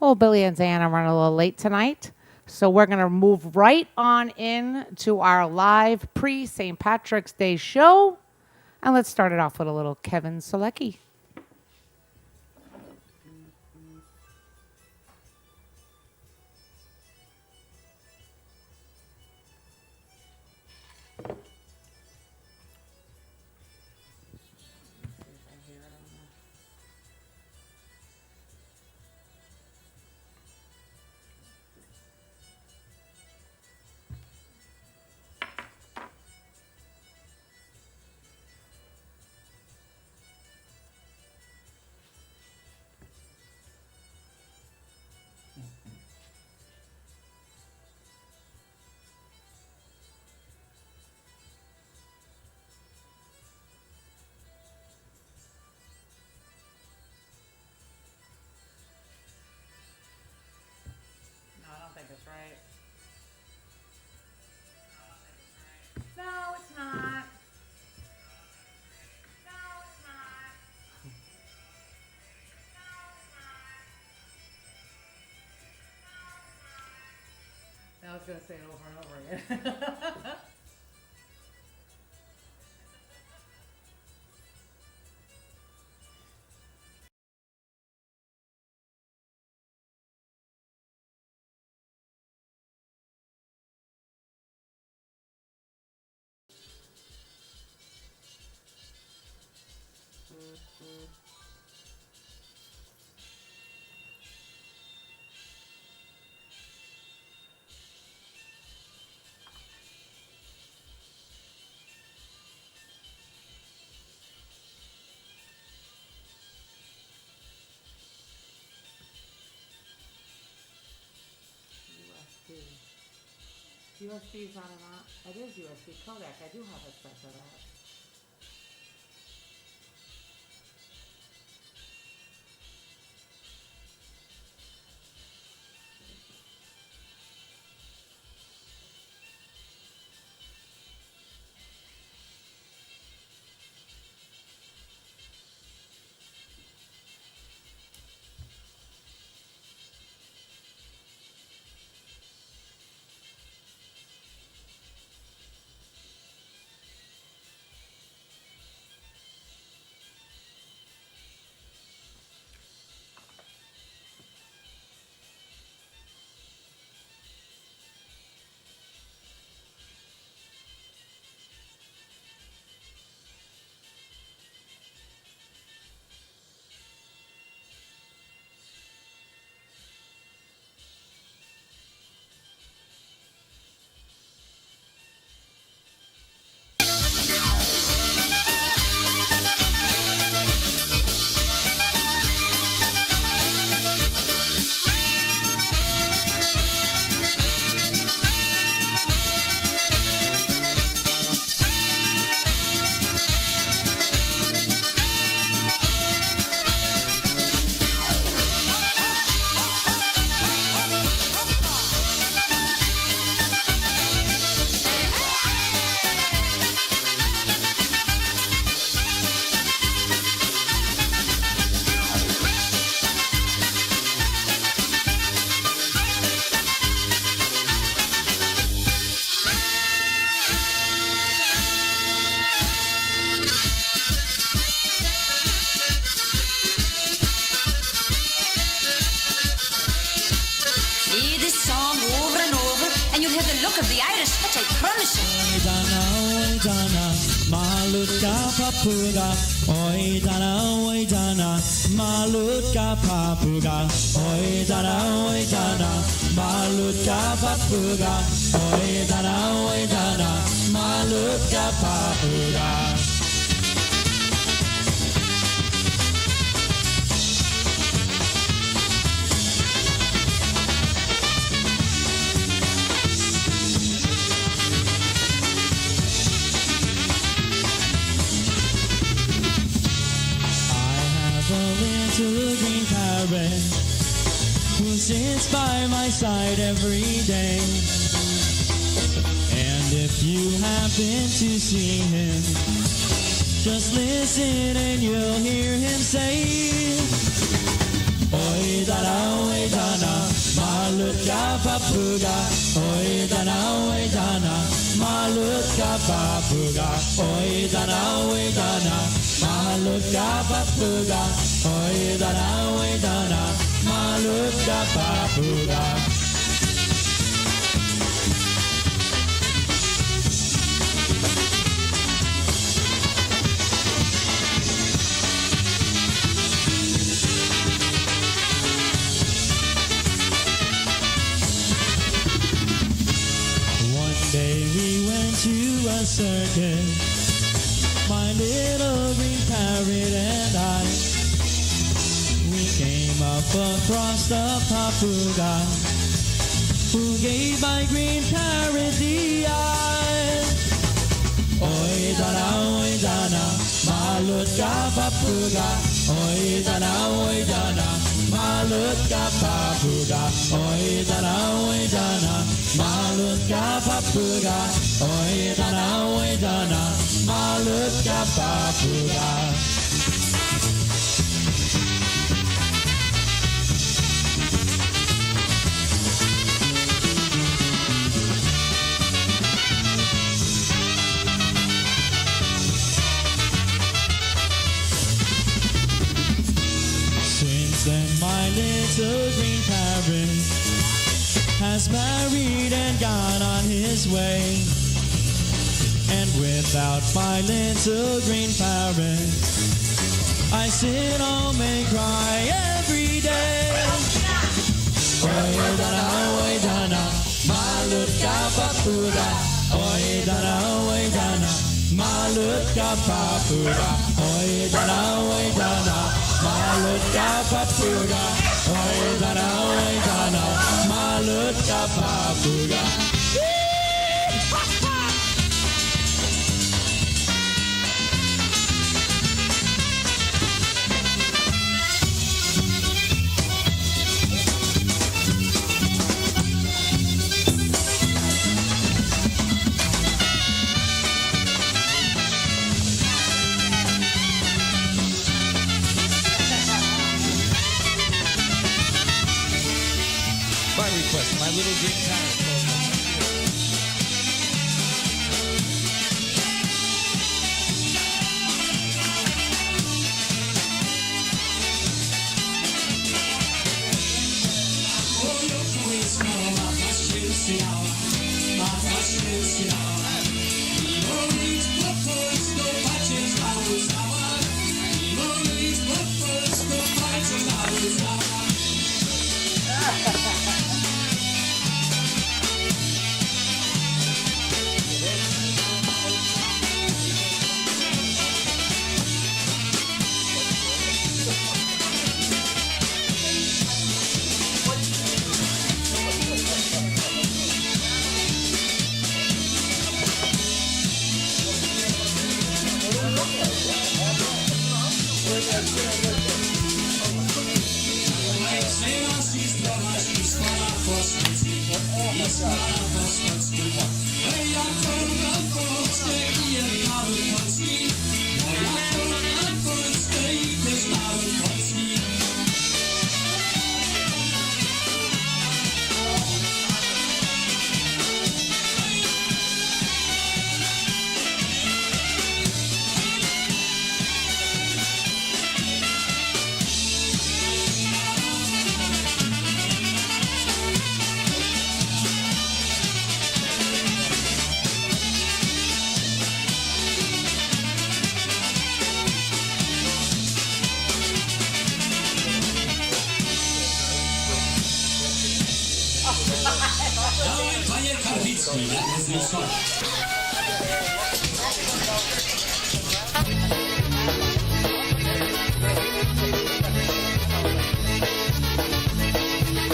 Oh, Billy and Diane are running a little late tonight. So we're going to move right on in to our live pre-St. Patrick's Day show. And let's start it off with a little Kevin Selecki. That's right. No, it's not. No, it's not. No, I was going to say it over and over again. USB is on and on. It is USB codec. I do have it set for that. Papuga, oi dana, malutka papuga, oi dana, malutka papuga, oi dana, malutka papuga. Little green parrot who sits by my side every day. And if you happen to see him, just listen and you'll hear him say, oi dana, papuga, oidana, oidana, malutka papuga, oidana, oidana, malutka papuga, oidana, oidana, malutka papuga. We went to a circus, my little green parrot and I. We came up across the papuga, who gave my green parrot the eye. Oidana, oidana, malutka papuga, oidana, oidana, malutka papuga, oidana, oidana, malutka papuga, oidana, oidana, malutka papuga. Then my little green parrot has married and gone on his way. And without my little green parrot, I sit home and cry every day. Oidana, oidana, malutka papuga, oidana, oidana, malutka papuga, oidana, oidana, malutka papuga, oidana, oidana, malutka papuga. My little green parrot.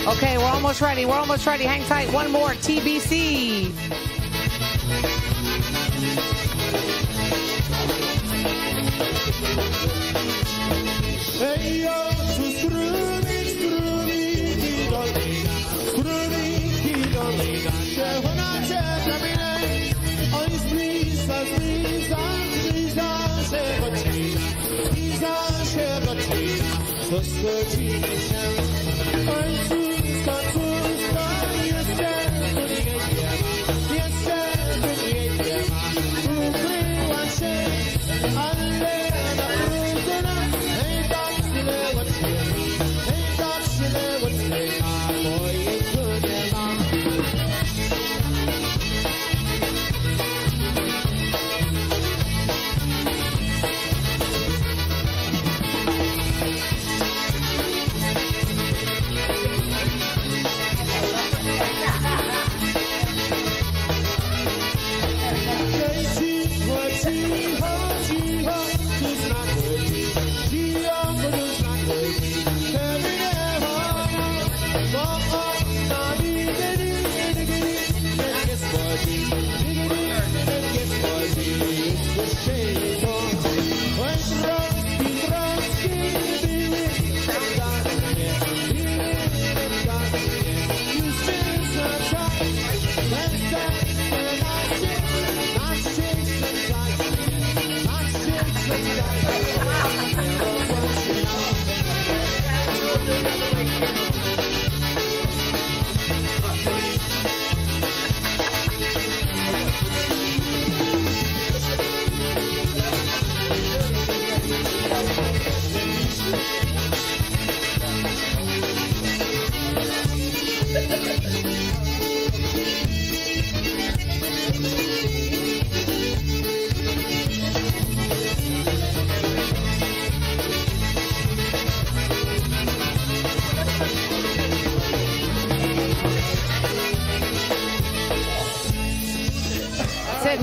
Okay, we're almost ready. We're almost ready. Hang tight. One more TBC.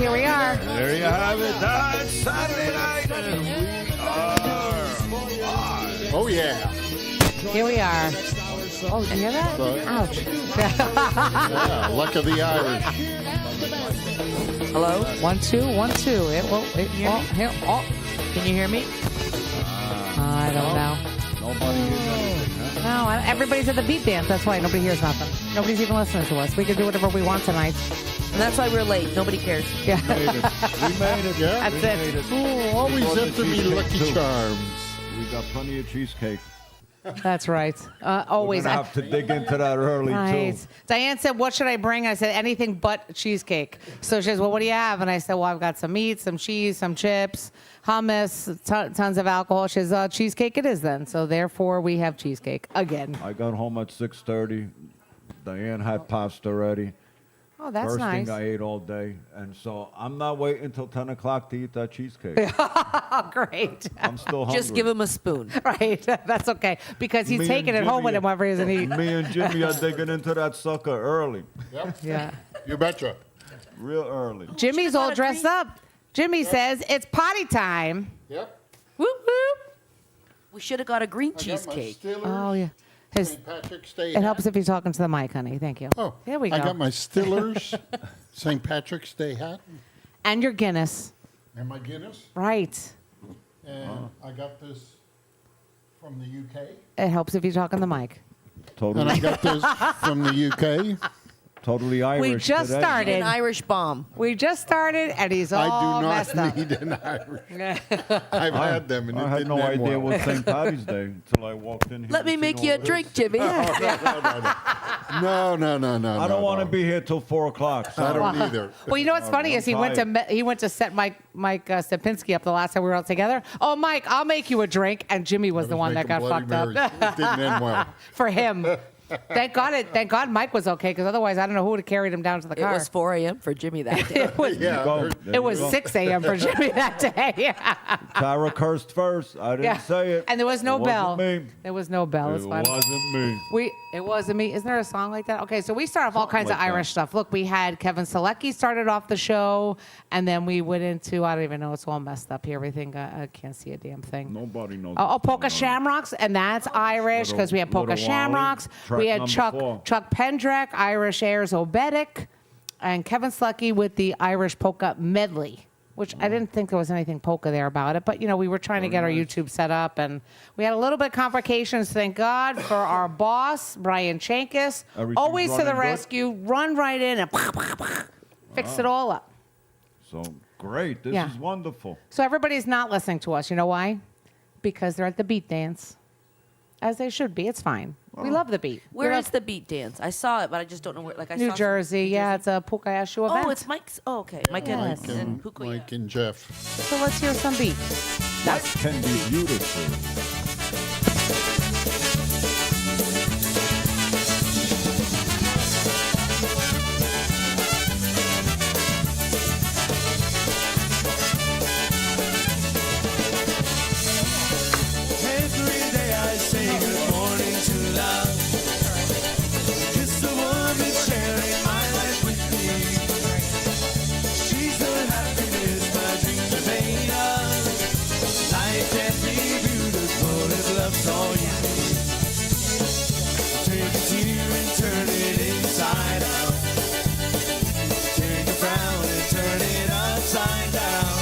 Here we are. There you have it. That's Saturday night, and we are live. Oh, yeah. Here we are. Oh, did you hear that? Sorry. Ouch. Yeah, luck of the Irish. Hello? 1 2 1 2. Can you hear me? I don't know. Nobody hears anything, huh? No, everybody's at the beat dance. That's why nobody hears nothing. Nobody's even listening to us. We can do whatever we want tonight. And that's why we're late. Nobody cares. Yeah. We made it. Yeah. That's We it. made it. Oh, always Before the after me, cheesecake, Lucky too. Charms. We got plenty of cheesecake. That's right. Always. We're gonna have to dig into that early, Right. too. Diane said, what should I bring? I said, anything but cheesecake. So she says, well, what do you have? And I said, well, I've got some meat, some cheese, some chips, hummus, tons of alcohol. She says, cheesecake it is then. So therefore, we have cheesecake again. I got home at 6:30. Diane had pasta ready. Oh, that's First nice. thing I ate all day. And so I'm not waiting until 10 o'clock to eat that cheesecake. Oh, great. I'm still hungry. Just give him a spoon. Right. That's okay. Because he's Me taking and it home with Jimmy- him whenever he doesn't eat. Me and Jimmy are digging into that sucker early. Yep. Yeah. You betcha. Real early. Jimmy's all dressed up. Jimmy says, it's potty time. Yep. Whoop, whoop. We should have got a green I got my cheesecake. Steelers. Oh, yeah. His, St. Patrick's Day. it helps if you're talking to the mic, honey. Thank you. Oh, There we go. I got my Stillers St. Patrick's Day hat And your Guinness. and my Guinness. Right. And I got this from the UK. It helps if you talk on the mic. And I got this from the UK. Totally Irish. We just today. started. An Irish bomb. We just started, and he's all I do messed up. not need an Irish. I've had them, and I it had didn't no end idea well. what St. Patty's Day until I walked in here. Let me and make seen you a all this. drink, Jimmy. No. I don't want to be here till 4 o'clock. I don't either. Well, you know what's funny I'm is he went to set Mike Stepinski up the last time we were all together. Oh, Mike, I'll make you a drink, and Jimmy was the one that got fucked up It didn't end well. for him. Thank God Mike was okay, because otherwise I don't know who would have carried him down to the It car. was 4 a.m. for Jimmy that day. It was, Yeah. Go. There it you was go. 6 a.m. for Jimmy that day. Tara cursed first. I didn't say it. And there was no It bell. wasn't me. There was no bell. It's It fine. wasn't me. It wasn't me. Isn't there a song like that? Okay, so we start off all kinds like of Irish that. stuff. Look, we had Kevin Selecki started off the show, and then we went into, I don't even know, it's all messed up here. Everything, I can't see a damn thing. Nobody knows. Oh, what's Polka going on. Shamrocks, and that's Irish because we had Polka Little Wally, Shamrocks. track We had number Chuck 4. Pendrek, Irish Airs Obedic, and Kevin Selecki with the Irish Polka Medley, which I didn't think there was anything polka there about it. But, we were trying to get our YouTube set up, and we had a little bit of complications. Thank God for our boss, Brian Chankis. Everything's Always to the running good? rescue, run right in and fix it all up. So great. This Yeah. is wonderful. So everybody's not listening to us. You know why? Because they're at the beat dance, as they should be. It's fine. We love the beat. Where We is love the beat dance? I saw it, but I just don't know where. Like I New saw Jersey? Yeah, it's a Polka Issue event. Oh, it's Mike's. Oh, okay. Mike Yes. and Pukoya. Mike and Jeff. So let's hear some beat. That can be beautiful. Every day I say good morning to love. Kiss the woman sharing my life with me. She's the happiness my dreams are made of. Life can be beautiful if love's all you need. Take a tear and turn it inside out. Take a frown and turn it upside down.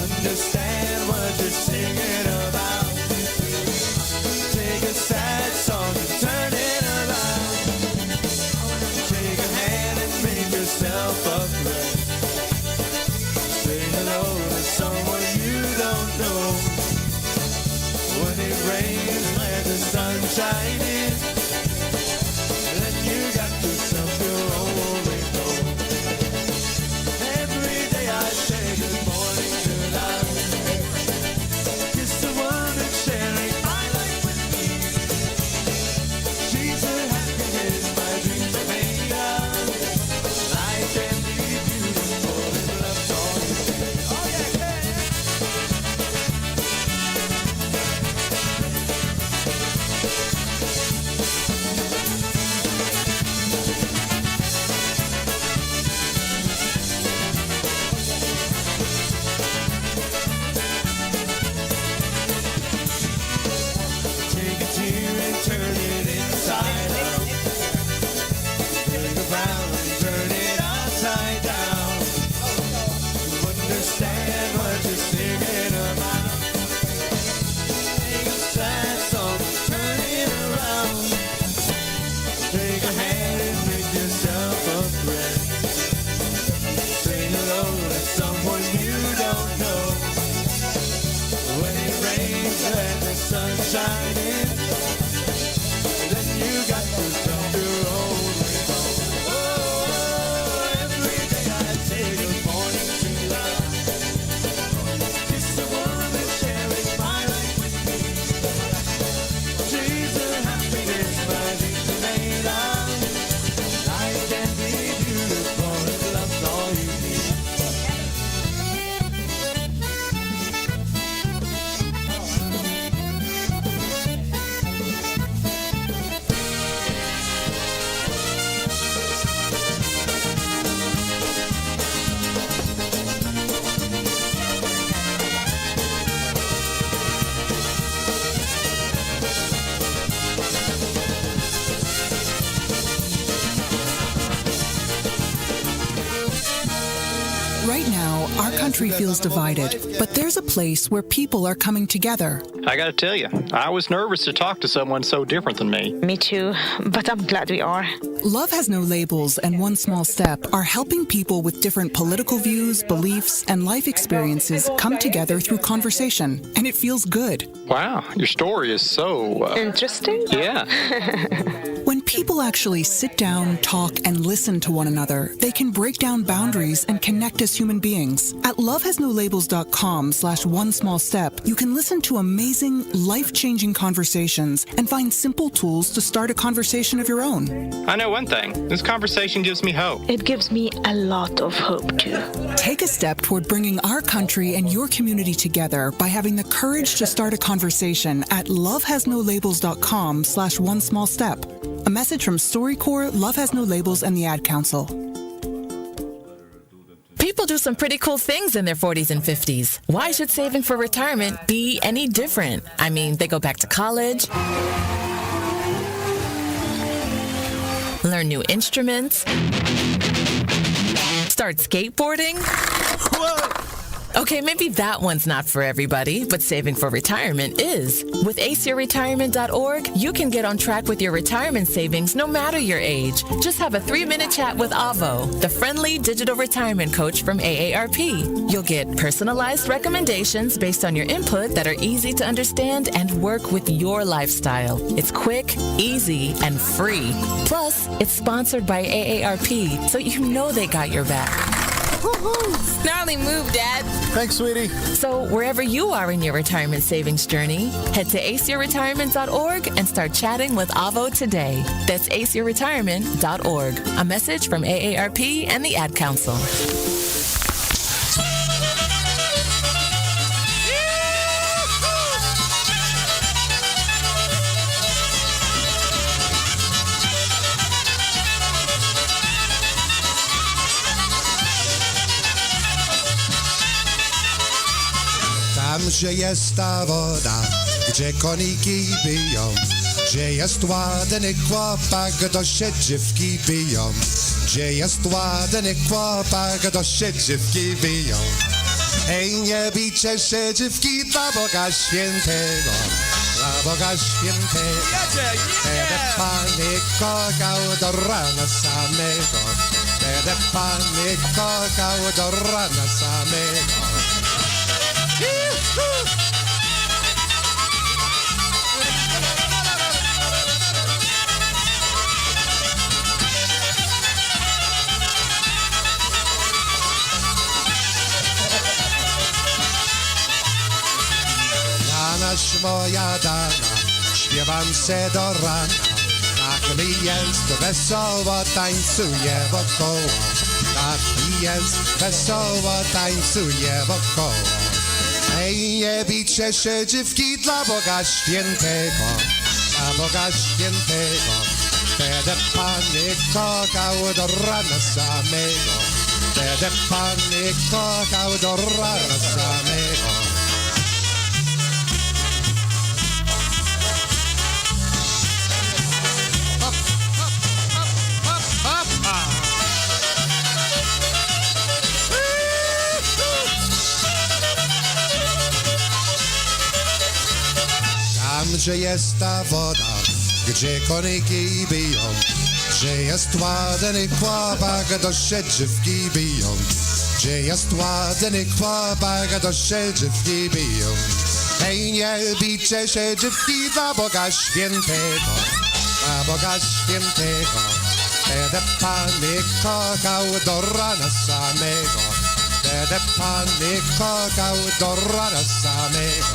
Understand what you're singing about. Take a sad song and turn it around. Take a hand and make yourself upright. Say hello to someone you don't know. When it rains, let the sun shine in. Then you got yourself your own rainbow. Every day I say good morning to love. Kiss the woman sharing my life with me. She's the happiness my dreams are made of. Life can be beautiful if love's all you need. Oh yeah, yeah. shining. Then you got yourself your own rainbow. Oh, every day I take a morning to love. Kiss the woman sharing my life with me. She's the happiness my dreams are made of. Life can be beautiful if love's all you need. Right now, our country feels divided, but there's a place where people are coming together. I gotta tell you, I was nervous to talk to someone so different than me. Me too, but I'm glad we are. Love Has No Labels and One Small Step are helping people with different political views, beliefs, and life experiences come together through conversation, and it feels good. Wow, your story is so... Interesting? yeah. When people actually sit down, talk, and listen to one another, they can break down boundaries and connect as human beings. At lovehasnolabels.com/onesmallstep, you can listen to amazing, life-changing conversations and find simple tools to start a conversation of your own. I know one thing. This conversation gives me hope. It gives me a lot of hope too. Take a step toward bringing our country and your community together by having the courage to start a conversation at lovehasnolabels.com/onesmallstep. A message from StoryCorps, Love Has No Labels, and the Ad Council. People do some pretty cool things in their 40s and 50s. Why should saving for retirement be any different? I mean, they go back to college, learn new instruments, start skateboarding. Okay, maybe that one's not for everybody, but saving for retirement is. With aceyourretirement.org, you can get on track with your retirement savings no matter your age. Just have a 3-minute chat with Avo, the friendly digital retirement coach from AARP. You'll get personalized recommendations based on your input that are easy to understand and work with your lifestyle. It's quick, easy, and free. Plus, it's sponsored by AARP, so you know they got your back. Gnarly move, Dad. Thanks, sweetie. So wherever you are in your retirement savings journey, head to aceyourretirement.org and start chatting with Avo today. That's aceyourretirement.org. A message from AARP and the Ad Council. Tam, gdzie jest ta woda, gdzie koniki biją, gdzie jest ładny chłopak, do się dziewki biją, gdzie jest ładny chłopak, do się dziewki biją. Ej, nie bijcie się dziewki dla Boga Świętego, dla Boga Świętego. Będę Panie kochał do rana samego, będę Panie kochał do rana samego. Janaś moja dana, śpiewam se do rana, tak mi jest wesoło, tańcuję wokoło, tak mi jest wesoło, tańcuję wokoło. Ej, nie bijcie się dziewki dla Boga Świętego, dla Boga Świętego. Będę Panie kochał do rana samego, będę Panie kochał do rana samego. Tam, gdzie jest ta woda, gdzie koniki biją, gdzie jest ładny chłopak, do się dziewki biją, gdzie jest ładny chłopak, do się dziewki biją. Hej, nie bijcie się dziewki dla Boga Świętego, dla Boga Świętego. Wtedy Pan ich kochał do rana samego, wtedy Pan ich kochał do rana samego.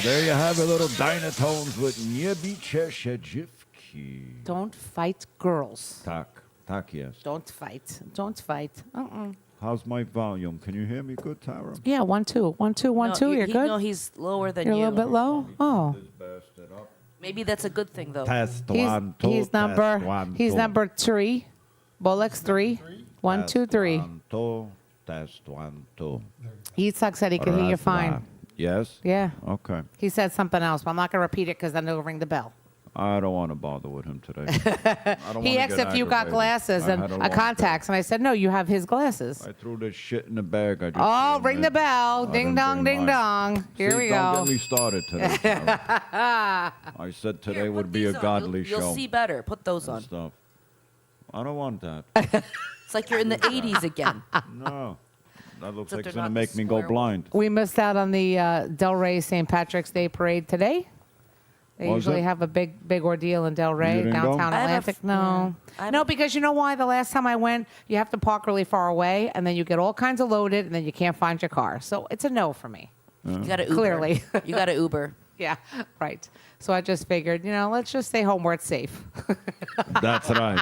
There you have it, little Dynatones with Nie bicie się dziewki. Don't fight girls. Tak, yes. Don't fight. Don't fight. How's my volume? Can you hear me good, Tara? Yeah, 1, 2. 1, 2, 1, 2. You're good? No, he's lower than You're you. a little bit low? Oh. Maybe that's a good thing, though. Test one, two. He's number test one, he's two. number 3. Bolex 3. 1, 2, 3. One, two. Test 1, 2. Yitzhak said he could hear you fine. Yes? Yeah. Okay. He said something else, but I'm not going to repeat it because then they'll ring the bell. I don't want to bother with him today. I don't He wanna asked get if you got aggravated. glasses I and had a long contacts, and I said, no, you have his glasses. I threw this shit in the bag. I just Oh, threw ring in the there. bell. I Ding didn't dong, bring ding mine. dong. Here See, we don't go. get me started today. Tara. I said today Here, would put be a these on. godly You'll show. see better. Put those and on. stuff. I don't want that. It's like you're in the 80s again. No. That looks Except like it's they're going to not make me go square. blind. We missed out on the Del Rey St. Patrick's Day parade today. They Was usually it? have a big ordeal in Del You Rey, didn't go? downtown I have a Atlantic. f- No. yeah. I No, have a- because you know why? The last time I went, you have to park really far away, and then you get all kinds of loaded, and then you can't find your car. So it's a no for me. You got to Uber. Clearly. You got to Uber. Yeah, right. So I just figured, let's just stay home where it's safe. That's right.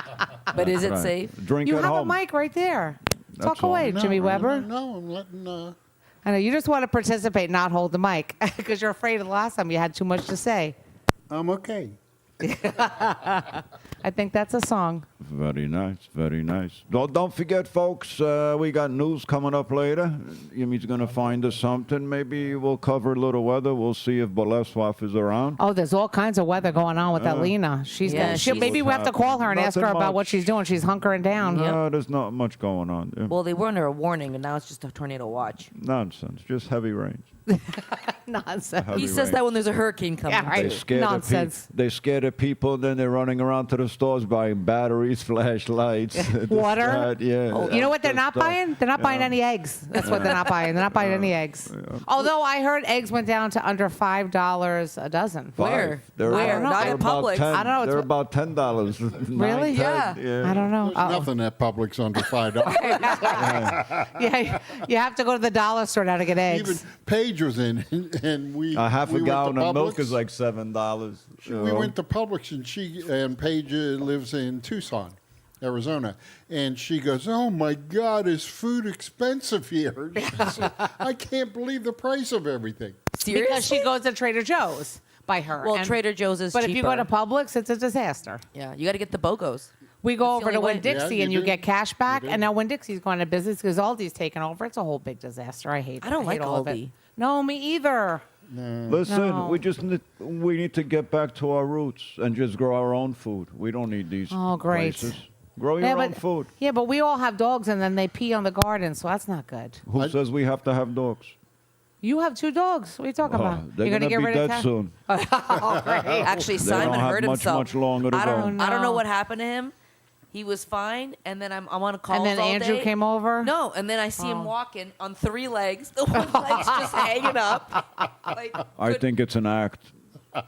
But is it Right. safe? Drink You at have home. a mic right there. That's Talk all. away, Jimmy Weber. No, I'm letting. I know you just want to participate, not hold the mic, because you're afraid of the last time you had too much to say. I'm okay. I think that's a song. Very nice, very nice. Don't forget, folks, we got news coming up later. Jimmy's going to find us something. Maybe we'll cover a little weather. We'll see if Bolesław is around. Oh, there's all kinds of weather going on with that Lena. She's Yeah, she'll, she's- maybe we have to call her and ask her Nothing about what much. she's doing. She's hunkering down. No, there's not much going on. Yeah. Well, they weren't a warning, and now it's just a tornado watch. Nonsense. Just heavy rains. Nonsense. Heavy He says rains. that when there's a hurricane coming. Yeah, right. They scare Nonsense. They scare the people, then they're running around to the stores buying batteries, flashlights, this, Water. that, yeah. You know what they're that not stuff. buying? They're not buying Yeah. any eggs. That's what they're not buying. They're not buying any eggs. Although I heard eggs went down to under $5 a dozen. Where? They're Where? about- Not they're in about Publix. 10 I don't know, it's They're what- about $10. Really? 9, 10, Yeah. I don't know. There's nothing at Publix under $5. Yeah, you have to go to the dollar store now to get eggs. Even Paige was in, and we A half we a went to gallon of milk Publix. is like $7. We went to Publix, and Paige lives in Tucson, Arizona, and she goes, "Oh my God, is food expensive here?" She said, I can't believe the price of everything. Seriously? Because she goes to Trader Joe's by her. Well, and- Trader Joe's is But if you go cheaper. to Publix, it's a disaster. Yeah, you got to get the BOGOs. We go That's the over to only way. Winn-Dixie Yeah, and you you do. get cash back. You do. And now Winn-Dixie's going to business because Aldi's taken over. It's a whole big disaster. I hate it. I don't hate like all of it. Aldi. No, me either. Listen, No. we need to get back to our roots and just grow our own food. We don't need these Oh, great. places. Grow your own food. Yeah, but we all have dogs and then they pee on the garden, so that's not good. Who says we have to have dogs? You have 2 dogs. What are you talking about? They're You're going to get be rid of dead Tat- soon. Actually, They Simon don't have hurt himself. much longer to I go. don't know no. what happened to him. He was fine, and then I'm on calls And then all Andrew day. came over? No, and then I see Oh. him walking on 3 legs. The one leg's just hanging up. Like, I think it's an act.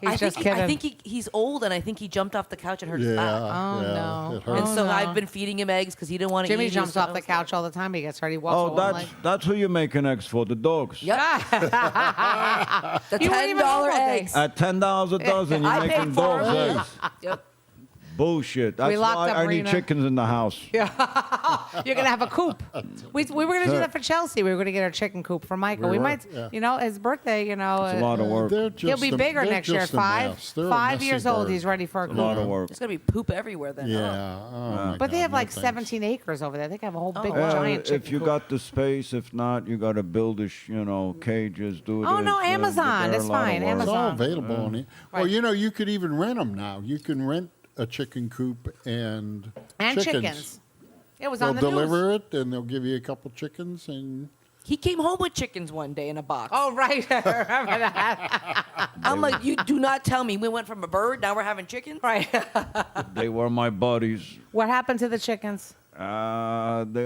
He's just kidding. I think he's old, and I think he jumped off the couch and hurt his Yeah, back. Oh, yeah, no. it hurts. And so no. I've been feeding him eggs because he didn't want to eat. Jimmy He jumps was- off the couch all the time. He gets hurt. He walks Oh, with one leg. that's who you're making eggs for, the dogs. Yep. The You wouldn't even know $10 about eggs. At $10 a dozen, you're I paid making for dogs' them. eggs. Yep. Bullshit. That's locked why up I need Rena. chickens in the house. You're gonna have a coop. We were gonna do that for Chelsea. We were gonna get our chicken coop for Michael. We We were, might, yeah. His birthday. It's a lot of work. They're He'll just be a- bigger they're next year. just a Five mess. They're a 5 messy years old. bird. He's ready for a A lot of coop. work. It's gonna be poop everywhere then. Yeah. huh? Oh, my But they God, have no like thanks. 17 acres over there. They have a whole big wow. giant chicken if you coop. got the space, if not, you got to build cages, do it. Oh, no, It's, Amazon. they're It's a lot of fine. work. It's all Amazon. available on it. Well, you could even rent them now. You can rent a chicken coop and chickens. It was They'll on the deliver news. it, and they'll give you a couple chickens, and He came home with chickens one day in a box. Oh, right. I remember that. I'm like, you do not tell me. We went from a bird, now we're having chickens? Right. They were my buddies. What happened to the chickens? They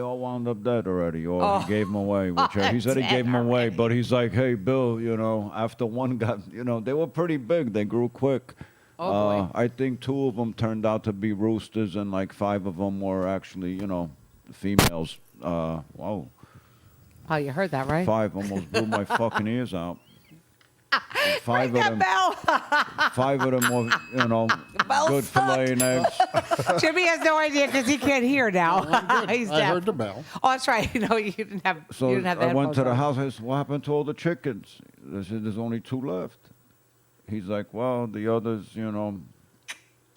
all wound up dead already, or Oh. he gave them away. Which he said he Dead gave them away, already. but he's like, hey, Bill, after one got, they were pretty big. They grew quick. Oh, boy. I think 2 of them turned out to be roosters, and like 5 of them were actually, females. Whoa. Oh, you heard that, right? 5 almost blew my fucking ears out. Five Ring of them, that 5 of them were, bell's good for stuck. laying eggs. bell. Jimmy has no idea because he can't hear now. He's I deaf. heard the bell. Oh, that's right. You didn't have. So you didn't have the I went to the headphones house. I said, "What happened to all the chickens?" They said, "There's only 2 left." He's like, "Well, the others, on.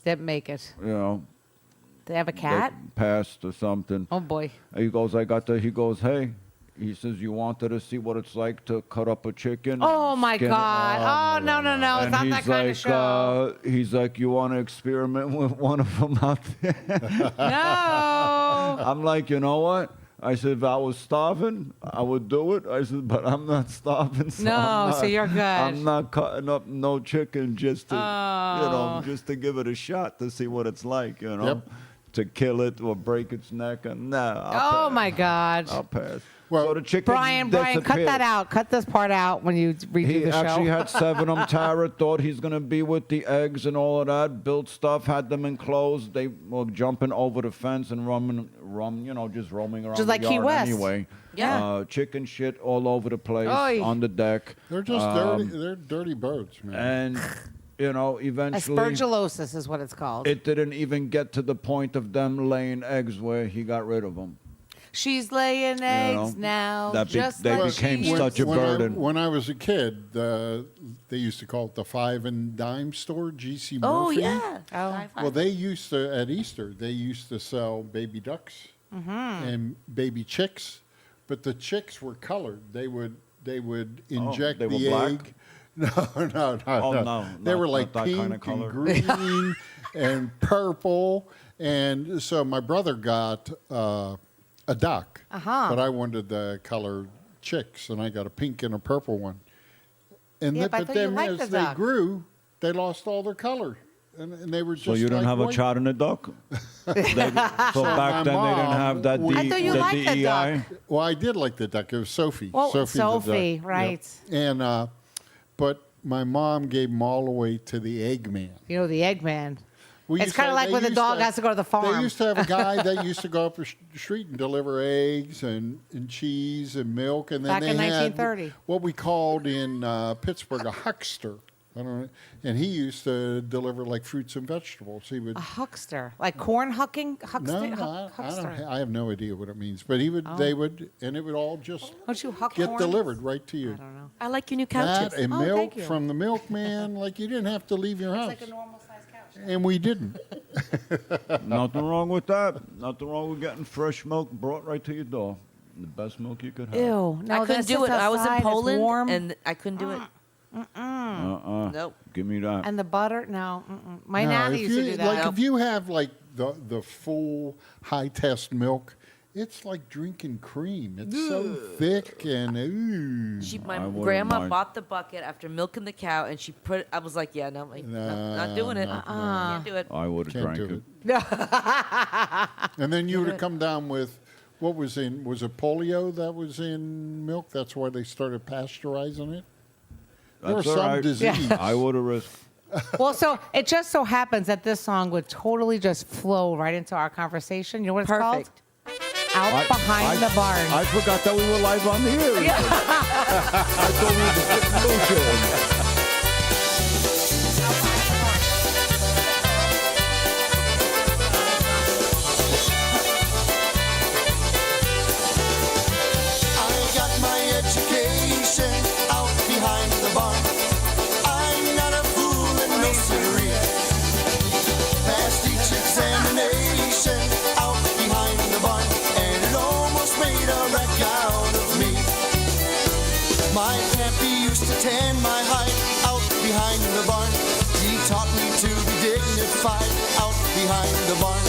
Didn't make it. They have a they cat. passed or something." Oh boy. He goes, He goes, "Hey." He says, "You wanted to see what it's like to cut up a chicken?" Oh my skin it?" God. Oh no. It's And not that he's kind like, of show. he's like, "You want to experiment with one of them out there?" No. I'm like, you know what? I said, if I was starving, I would do it. I said, but I'm not starving. So No, I'm so not- you're good. I'm not cutting up no chicken just to, Oh. just to give it a shot to see what it's like, Yep. to kill it or break its neck. And nah, Oh my God. I'll pass. Well, so the chicken Brian, cut that out. Cut this part out when you redo He the show. actually had 7 of them. Tara thought he's going to be with the eggs and all of that. Built stuff, had them enclosed. They were jumping over the fence and just roaming around Just the like Key yard West. anyway. Yeah. Chicken shit all over the place Oy. on the deck. They're just dirty. They're dirty birds, man. And, eventually, Aspergillosis is what it's called. it didn't even get to the point of them laying eggs where he got rid of them. She's laying eggs now. that be- just they like became she such a when burden. when I was a kid, they used to call it the 5 and dime store, G.C. Murphy. Oh, yeah. Oh. Well, they used to, at Easter, they used to sell baby ducks and baby chicks, but the chicks were colored. They would inject they were the black? egg. No. Oh, no, They not- were not like that pink kind of color. and green and purple. And so my brother got a duck, but I wanted the color chicks, and I got a pink and a purple one. And Yeah, then, but I but thought you then liked as the they duck. grew, they lost all their color, and they were just So you didn't like have a white. child in a duck? so back my then they didn't mom have that would- I thought you liked the DEI? duck. Well, I did like the duck. It was Sophie. Well, Sophie, the Sophie, duck. right. Yep. And but my mom gave them all away to the Eggman. You know, the Eggman. We It's used kind of to- like they when the used dog has to go to the farm. They used to have a guy that used to go up the street and deliver eggs and cheese and milk, and then Back they in had 1930. what we called in Pittsburgh a huckster. I don't know, and he used to deliver like fruits and vegetables. He would. A huckster. Like corn hucking? Huckster? No, Huckster. I have no idea what it means, but he would. They would, and it would all just Don't you huck get corn? delivered right to you. I don't know. I like your new couches. That and Oh, milk thank you. from the milkman, like you didn't have to leave your house, It's like a normal sized couch. and we didn't. Nothing wrong with that. Nothing wrong with getting fresh milk brought right to your door. The best milk you could have. Ew. No, I couldn't this do is it. I was outside, in it's Poland, warm. and I couldn't do it. Nope. Give me that. And the butter? No. Mm-mm. My No, nanny if used to you- do that. Like if you have like the full high test milk, it's like drinking cream. It's so thick and ooh. My I wouldn't grandma mind. bought the bucket after milking the cow, and she put it. I was like, yeah, no, not doing it. no, Can't do it. I would have Can't drank do it. it. And then you would have come down with what was it polio that was in milk? That's why they started pasteurizing it. There was That's all some right. disease. I would have risked. Well, so it just so happens that this song would totally just flow right into our conversation. You know what it's Perfect. called? Out Behind the Barn. I forgot that we were live on the air. I thought we were just bullshit. tan my hide out behind the barn. He taught me to be dignified out behind the barn.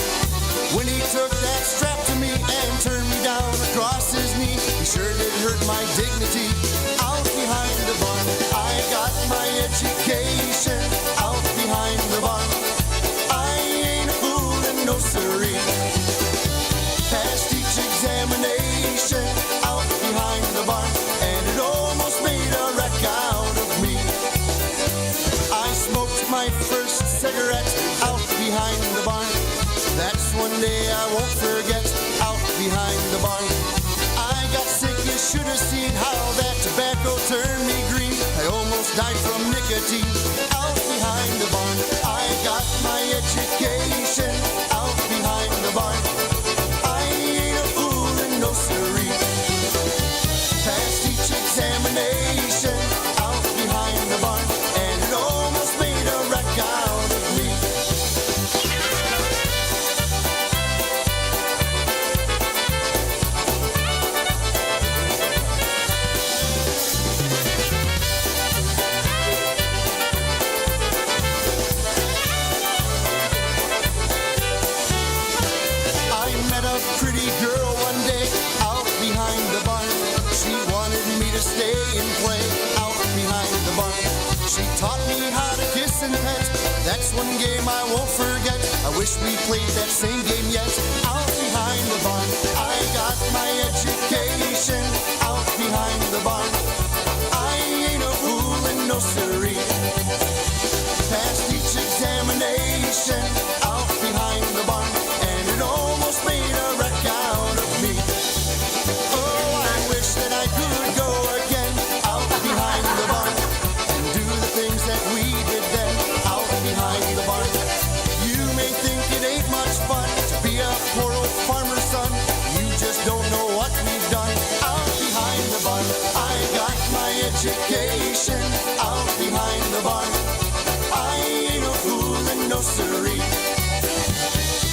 When he took that strap to me and turned me down across his knee, he sure did hurt my dignity out behind the barn. I got my education out behind the barn. I ain't a fool and no siree. Passed each examination out behind the barn, and it almost made a wreck out of me. I smoked my first cigarette out behind the barn. That's one day I won't forget out behind the barn. I got sick, you should have seen how that tobacco turned me green. I almost died from nicotine out behind the barn. I got my education out behind the barn. I ain't a fool and no siree. Passed each examination out behind the barn, and it almost made a wreck out of me. I met a pretty girl one day out behind the barn. She wanted me to stay and play out behind the barn. She taught me how to kiss and pet. That's one game I won't forget. I wish we played that same game yet out behind the barn. I got my education out behind the barn. I ain't a fool and no siree. Passed each examination out behind the barn, and it almost made a wreck out of me. Oh, I wish that I could go again out behind the barn and do the things that we did then out behind the barn. You may think it ain't much fun to be a poor old farmer's son. You just don't know what we've done out behind the barn. I got my education out behind the barn. I ain't a fool and no siree.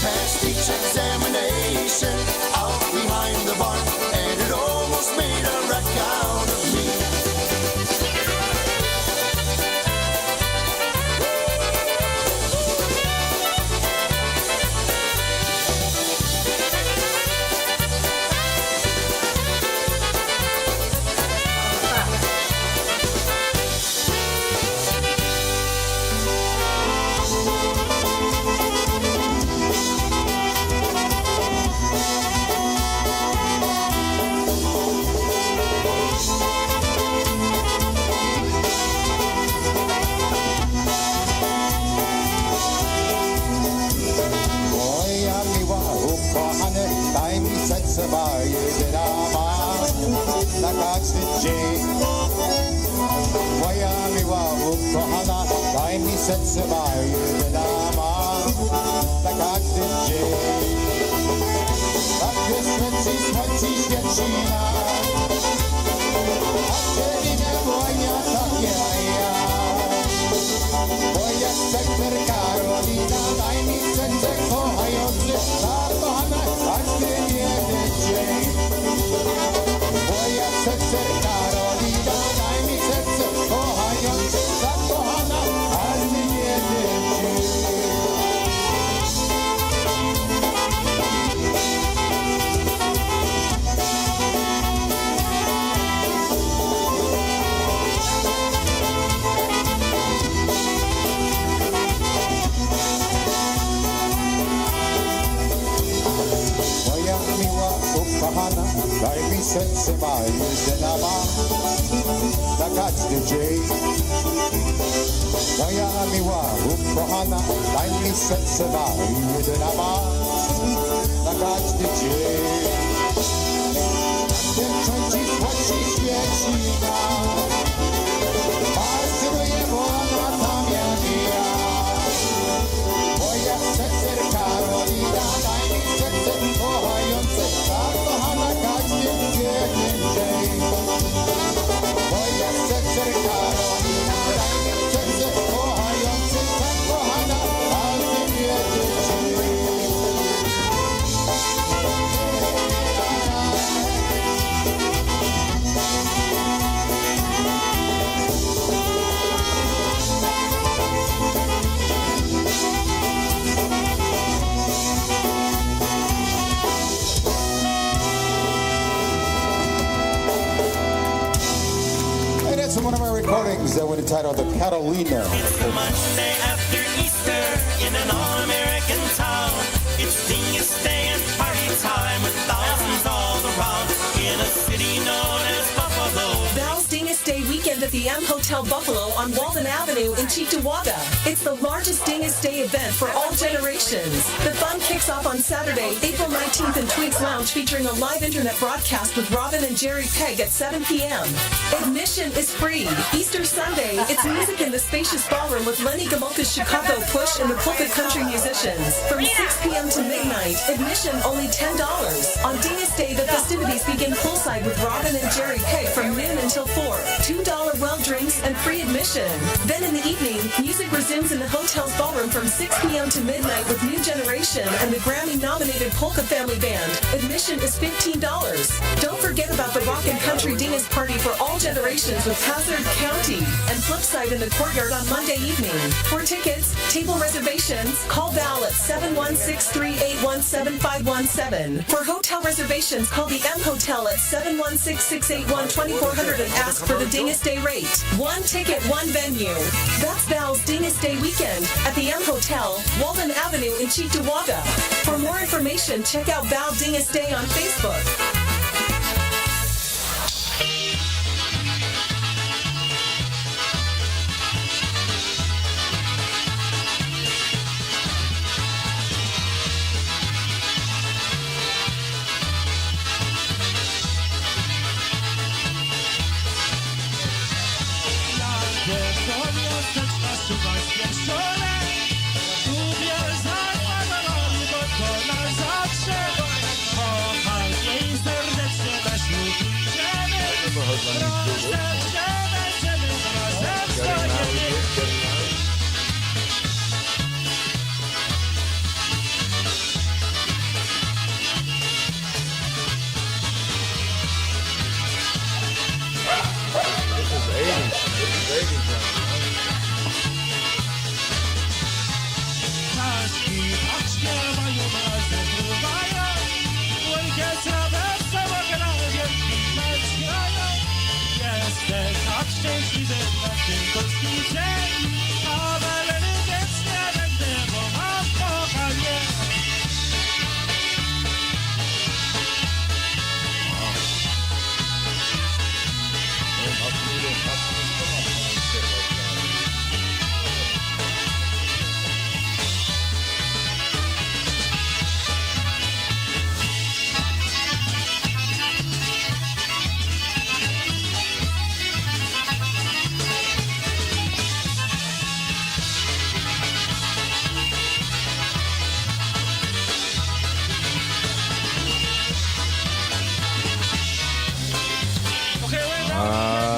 Passed each examination out behind the barn, and it almost made a wreck out of me. Moja miła ukochana, daj mi serce moje dama na każdy dzień. Tak jest słońce świeci nam, a ciebie nie moja takie ja. Moja sektor Karolina, daj mi serce kochające, zakochana każdy jeden dzień. Moja serce Karolina, daj mi serce kochające, zakochana każdy jeden dzień. Kochana, daj mi serce moje, że ma na każdy dzień. Moja miła, ukochana, daj mi serce moje, że ma na każdy dzień. Ten ksiądz słońce świeci nam, pasuje wolna tam jak ja. Moja serce Karolina, daj mi serce kochające, zakochana każdy jeden dzień. Moja serce Karolina, daj mi serce kochające, zakochana każdy jeden dzień. Is that one entitled The Catalina? It's the Monday after Easter in an all-American town. It's Dingus Day and party time with thousands all around in a city known as Buffalo. Val's Dingus Day weekend at the M Hotel Buffalo on Walden Avenue in Cheektowaga. It's the largest Dingus Day event for all generations. The fun kicks off on Saturday, April 19th in Twigs Lounge featuring a live internet broadcast with Robin and Jerry Pegg at 7 p.m. Admission is free. Easter Sunday, it's music in the spacious ballroom with Lenny Gomulka's Chicago Push and the Polka Country musicians. From 6 p.m. to midnight, admission only $10. On Dingus Day, the festivities begin poolside with Robin and Jerry Pegg from noon until 4. $2 well drinks and free admission. Then in the evening, music resumes in the hotel's ballroom from 6 p.m. to midnight with New Generation and the Grammy-nominated Polka Family Band. Admission is $15. Don't forget about the Rock and Country Dingus Party for all generations with Hazard County and Flipside in the courtyard on Monday evening. For tickets, table reservations, call Val at 716-381-7517. For hotel reservations, call the M Hotel at 716-681-2400 and ask for the Dingus Day rate. One ticket, one venue. That's Val's Dingus Day weekend at the M Hotel, Walden Avenue in Cheektowaga. For more information, check out Val Dingus Day on Facebook.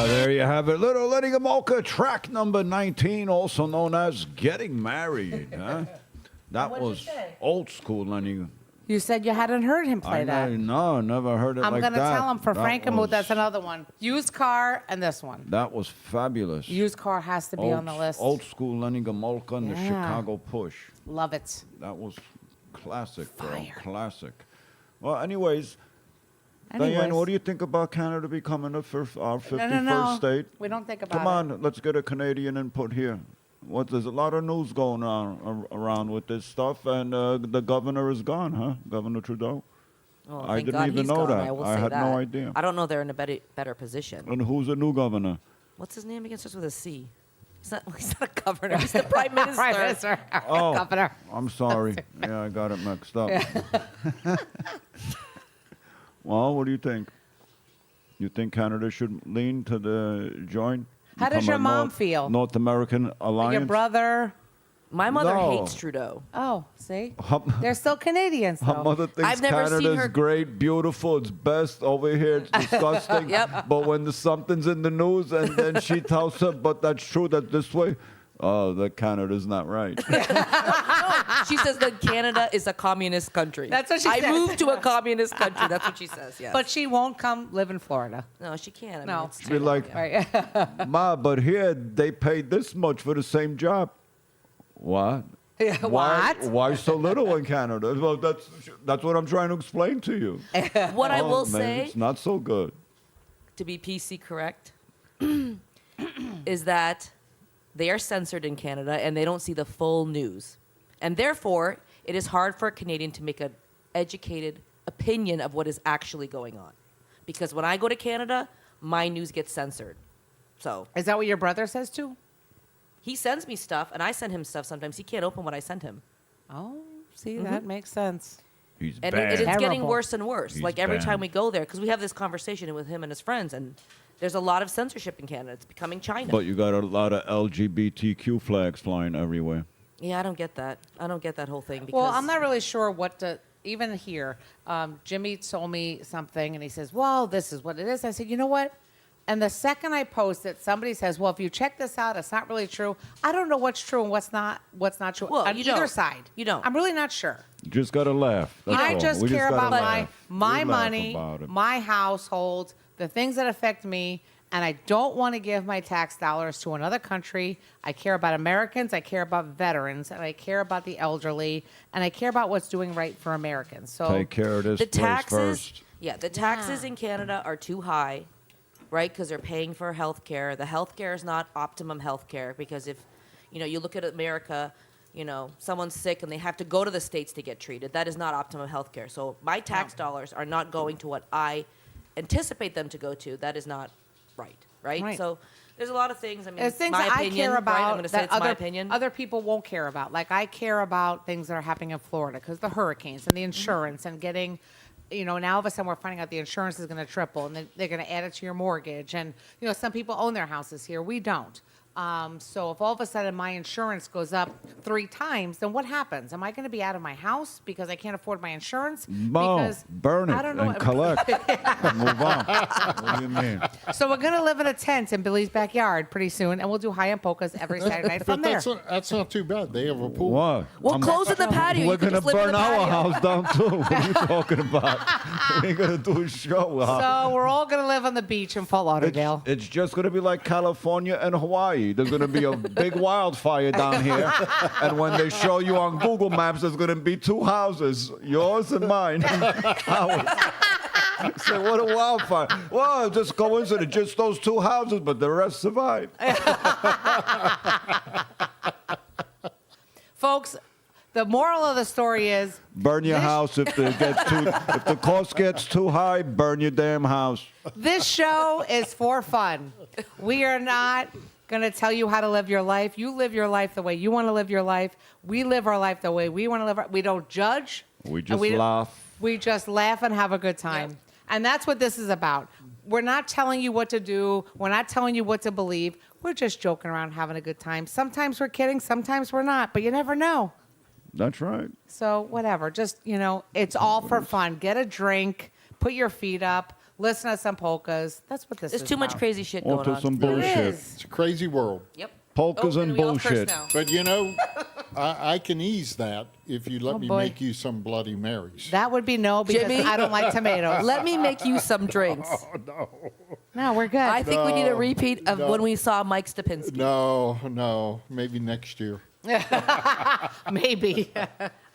There you have it. Little Lenny Gomulka, track number 19, also known as Getting Married. Huh? That What'd you was say? old school Lenny. You said you hadn't heard him play that. No, never heard it I'm like going to that. tell him for That Frankenmuth, was- that's another one. Used Car and this one. That was fabulous. Used Car has to be on the list. Old school Lenny Gomulka and the Yeah. Chicago Push. Love it. That was classic, Fire. girl. Classic. Well, anyways, Anyways. Diane, what do you think about Canada becoming our 51st No. state? We don't think about Come it. on, let's get a Canadian input here. There's a lot of news going on around with this stuff, and the governor is gone, huh? Governor Trudeau. Oh, I thank didn't God even he's know gone. that. I will I say had that. no idea. I don't know they're in a better position. And who's the new governor? What's his name again? Starts with a C. He's not a governor. He's the prime minister. Prime Minister. Oh, Governor. I'm sorry. Yeah, I got it mixed up. Well, what do you think? You think Canada should lean to the join? How does become your a mom feel? North American alliance? Your brother? My mother No. hates Trudeau. Oh, see? Her- They're still Canadians, Her though. mother thinks I've never seen Canada's her- great, beautiful, it's best. Over here, it's disgusting. Yep. But when something's in the news and then she tells her, but that's true, that this way, oh, that Canada's not right. She says that Canada is a communist country. That's what she I said. moved to a communist country. That's what she says, yes. But she won't come live in Florida. no, she can't. I mean, No. it's Be too like, long, yeah. Right. Ma, but here they pay this much for the same job. What? What? Why so little in Canada? Well, that's what I'm trying to explain to you. What I will man, say, it's not so good. to be PC correct, is that they are censored in Canada and they don't see the full news. And therefore, it is hard for a Canadian to make an educated opinion of what is actually going on. Because when I go to Canada, my news gets censored. So is that what your brother says too? He sends me stuff, and I send him stuff sometimes. He can't open what I send him. Oh, see, that makes sense. He's And bad. it's getting worse and worse. He's like every bad. time we go there, because we have this conversation with him and his friends, and there's a lot of censorship in Canada. It's becoming China. But you got a lot of LGBTQ flags flying everywhere. Yeah, I don't get that. I don't get that whole thing. Because Well, I'm not really sure what to, even here, Jimmy told me something and he says, well, this is what it is. I said, you know what? And the second I post it, somebody says, well, if you check this out, it's not really true. I don't know what's true and what's not true Well, on you either don't. side. You don't. I'm really not sure. You just got to laugh. That's I all. just We care gotta about laugh. my We laugh money, about it. my household, the things that affect me, and I don't want to give my tax dollars to another country. I care about Americans, I care about veterans, and I care about the elderly, and I care about what's doing right for Americans. So Take care of this the place taxes, first. the taxes in Canada are too high, right? Because they're paying for health care. The health care is not optimum health care because if, you look at America, someone's sick and they have to go to the States to get treated. That is not optimum health care. So my tax dollars are not going to what I anticipate them to go to. That is not right? Right. So there's a lot of things. I mean, there's things my that opinion, I care right? about I'm going to say that it's my opinion. other people won't care about. Like I care about things that are happening in Florida because the hurricanes and the insurance and getting, now all of a sudden we're finding out the insurance is going to triple and they're going to add it to your mortgage. And, some people own their houses here. We don't. So if all of a sudden my insurance goes up 3 times, then what happens? Am I going to be out of my house because I can't afford my insurance? No, Because burn it I don't know. and collect. Move on. What do you mean? So we're going to live in a tent in Billy's backyard pretty soon, and we'll do high-end polkas every Saturday night from there. That's not too bad. They have a pool. What? Well, close in the patio. We're You can going to just live in burn the our patio. house down, too. What are you talking about? We ain't going to do a show. So we're all going to live on the beach in Fort Lauderdale. It's just going to be like California and Hawaii. There's going to be a big wildfire down here. And when they show you on Google Maps, there's going to be 2 houses, yours and mine. Say, what a wildfire. Well, just coincidence, just those 2 houses, but the rest survived. Folks, the moral of the story is Burn your house if the cost gets too high, burn your damn house. this show is for fun. We are not going to tell you how to live your life. You live your life the way you want to live your life. We live our life the way we want to live. We don't judge. We and just laugh. We just laugh and have a good time. And that's what this is about. We're not telling you what to do. We're not telling you what to believe. We're just joking around, having a good time. Sometimes we're kidding. Sometimes we're not. But you never know. That's right. So whatever. Just, it's all for fun. Get a drink. Put your feet up. Listen to some polkas. That's what this There's is too much about. crazy shit Or going to on. some bullshit. It's a crazy world. Yep. Polkas and we all curse bullshit. now. But I can ease that if you let me boy. make you some Bloody Marys. That would be no, because Jimmy? I don't like tomatoes. Let me make you some drinks. No, we're good. I think we need a No, repeat of no. when we saw Mike Stupinski. No, maybe next year. Maybe.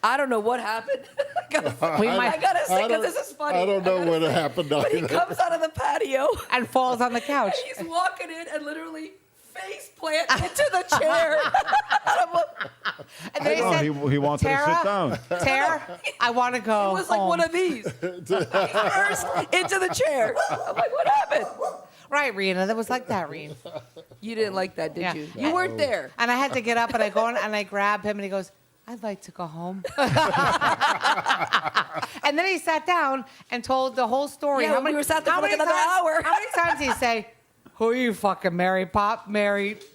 I don't know what happened. We I might gotta say, because this is funny. I don't know what happened. But he either. comes out of the patio and falls on the couch. and he's walking in and literally face plant into the chair. And then he No, said, he wanted to Tara? sit down. Tara, I want to go It was like home. one of these. First into the chair. I'm like, what happened? Right, Rena. That was like that, Rena. You didn't like that, did Yeah. you? You weren't there. And I had to get up and I go in and I grab him and he goes, I'd like to go home. And then he sat down and told the whole story. Yeah, we were sat there for like another hour. How many times did he say, who are you fucking, Mary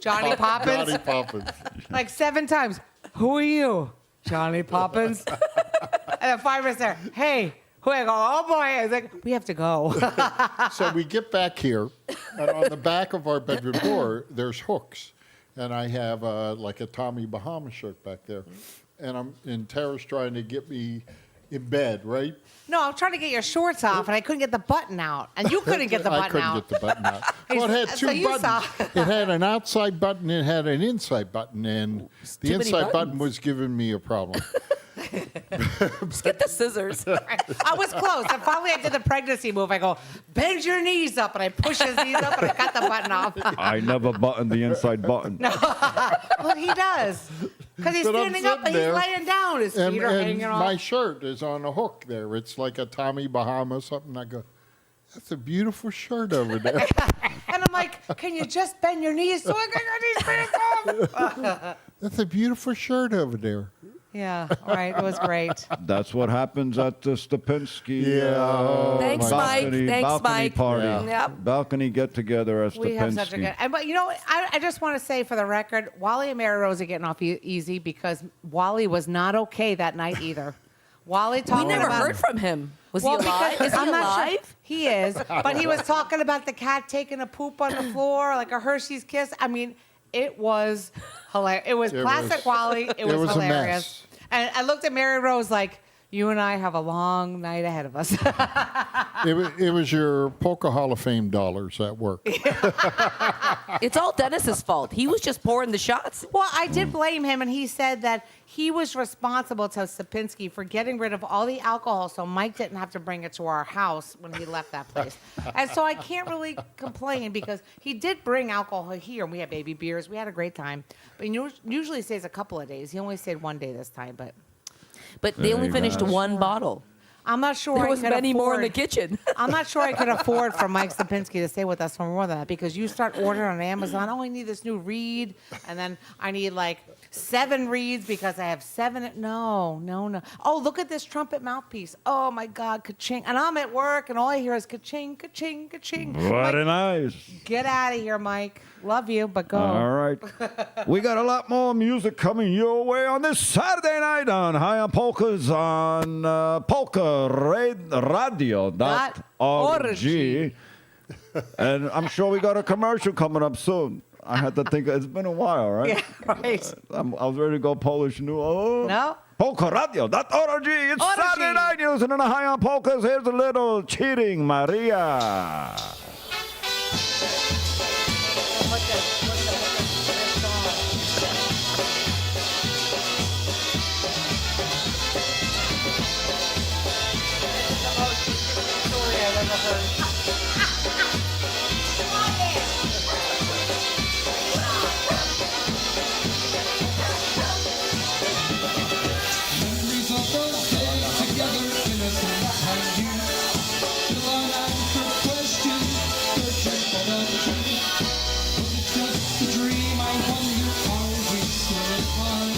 Johnny Poppins? Johnny Poppins. Like 7 times. Who are you? Johnny Poppins. And then 5 minutes there, hey, who? I go, oh boy. I was like, we have to go. So we get back here, and on the back of our bedroom door, there's hooks. And I have like a Tommy Bahama shirt back there. And Tara's trying to get me in bed, right? No, I'm trying to get your shorts off, and I couldn't get the button out. And you couldn't get the button I out. couldn't get the button out. Well, it had So 2 you buttons. saw. It had an outside button, it had an inside button, and the too many inside button buttons. was giving me a problem. Just get the scissors. I was close. And finally, I did the pregnancy move. I go, bend your knees up, and I push his knees up, and I got the button off. I never buttoned the inside button. Well, he does. Because he's But I'm standing up and sitting he's there, laying down. His feet are and hanging my off. shirt is on a hook there. It's like a Tommy Bahama or something. I go, that's a beautiful shirt over there. And I'm like, can you just bend your knees so I can get these pants off? That's a beautiful shirt over there. Yeah, all right. It was great. That's what happens at the Stupinski Thanks, Mike. balcony, Thanks, balcony Mike. party. Yeah. Yep. Balcony get-together at Stupinski. We have such a good. But you know, I just want to say for the record, Wally and Mary Rose are getting off easy because Wally was not okay that night either. Wally talking We never about, heard from him. Was well, he alive? because Is he I'm not sure. alive? He is, but he was talking about the cat taking a poop on the floor, like a Hershey's kiss. I mean, it was hilarious. It was classic Wally. It was was a hilarious. mess. And I looked at Mary Rose like, you and I have a long night ahead of us. It was your Polka Hall of Fame dollars at work. It's all Dennis's fault. He was just pouring the shots. Well, I did blame him, and he said that he was responsible to Sapinski for getting rid of all the alcohol so Mike didn't have to bring it to our house when he left that place. And so I can't really complain because he did bring alcohol here, and we had baby beers. We had a great time. But he usually stays a couple of days. He only stayed one day this time, but they only Very finished nice. one bottle. I'm not sure There I was could many more in the afford- kitchen. I'm not sure I could afford for Mike Sapinski to stay with us for more than that because you start ordering on Amazon. Oh, I need this new reed, and then I need like 7 reeds because I have 7. No. Oh, look at this trumpet mouthpiece. Oh my God, ka-ching! And I'm at work, and all I hear is ka-ching, ka-ching, ka-ching. Very nice. Get out of here, Mike. Love you, but go. All right. We got a lot more music coming your way on this Saturday night on High on Polkas on PolkaRadio.org. And I'm sure we got a commercial coming up soon. I had to think, it's been a while, right? Yeah, right. I was ready to go Polish new. Oh. No? PolkaRadio.org. It's Org. Saturday night. You're listening to High on Polkas. Here's a little Cheating Maria. Memories of those days together, innocent and you. Still unanswered questions, searching for the truth. Was it just a dream? I wonder, are we still apart?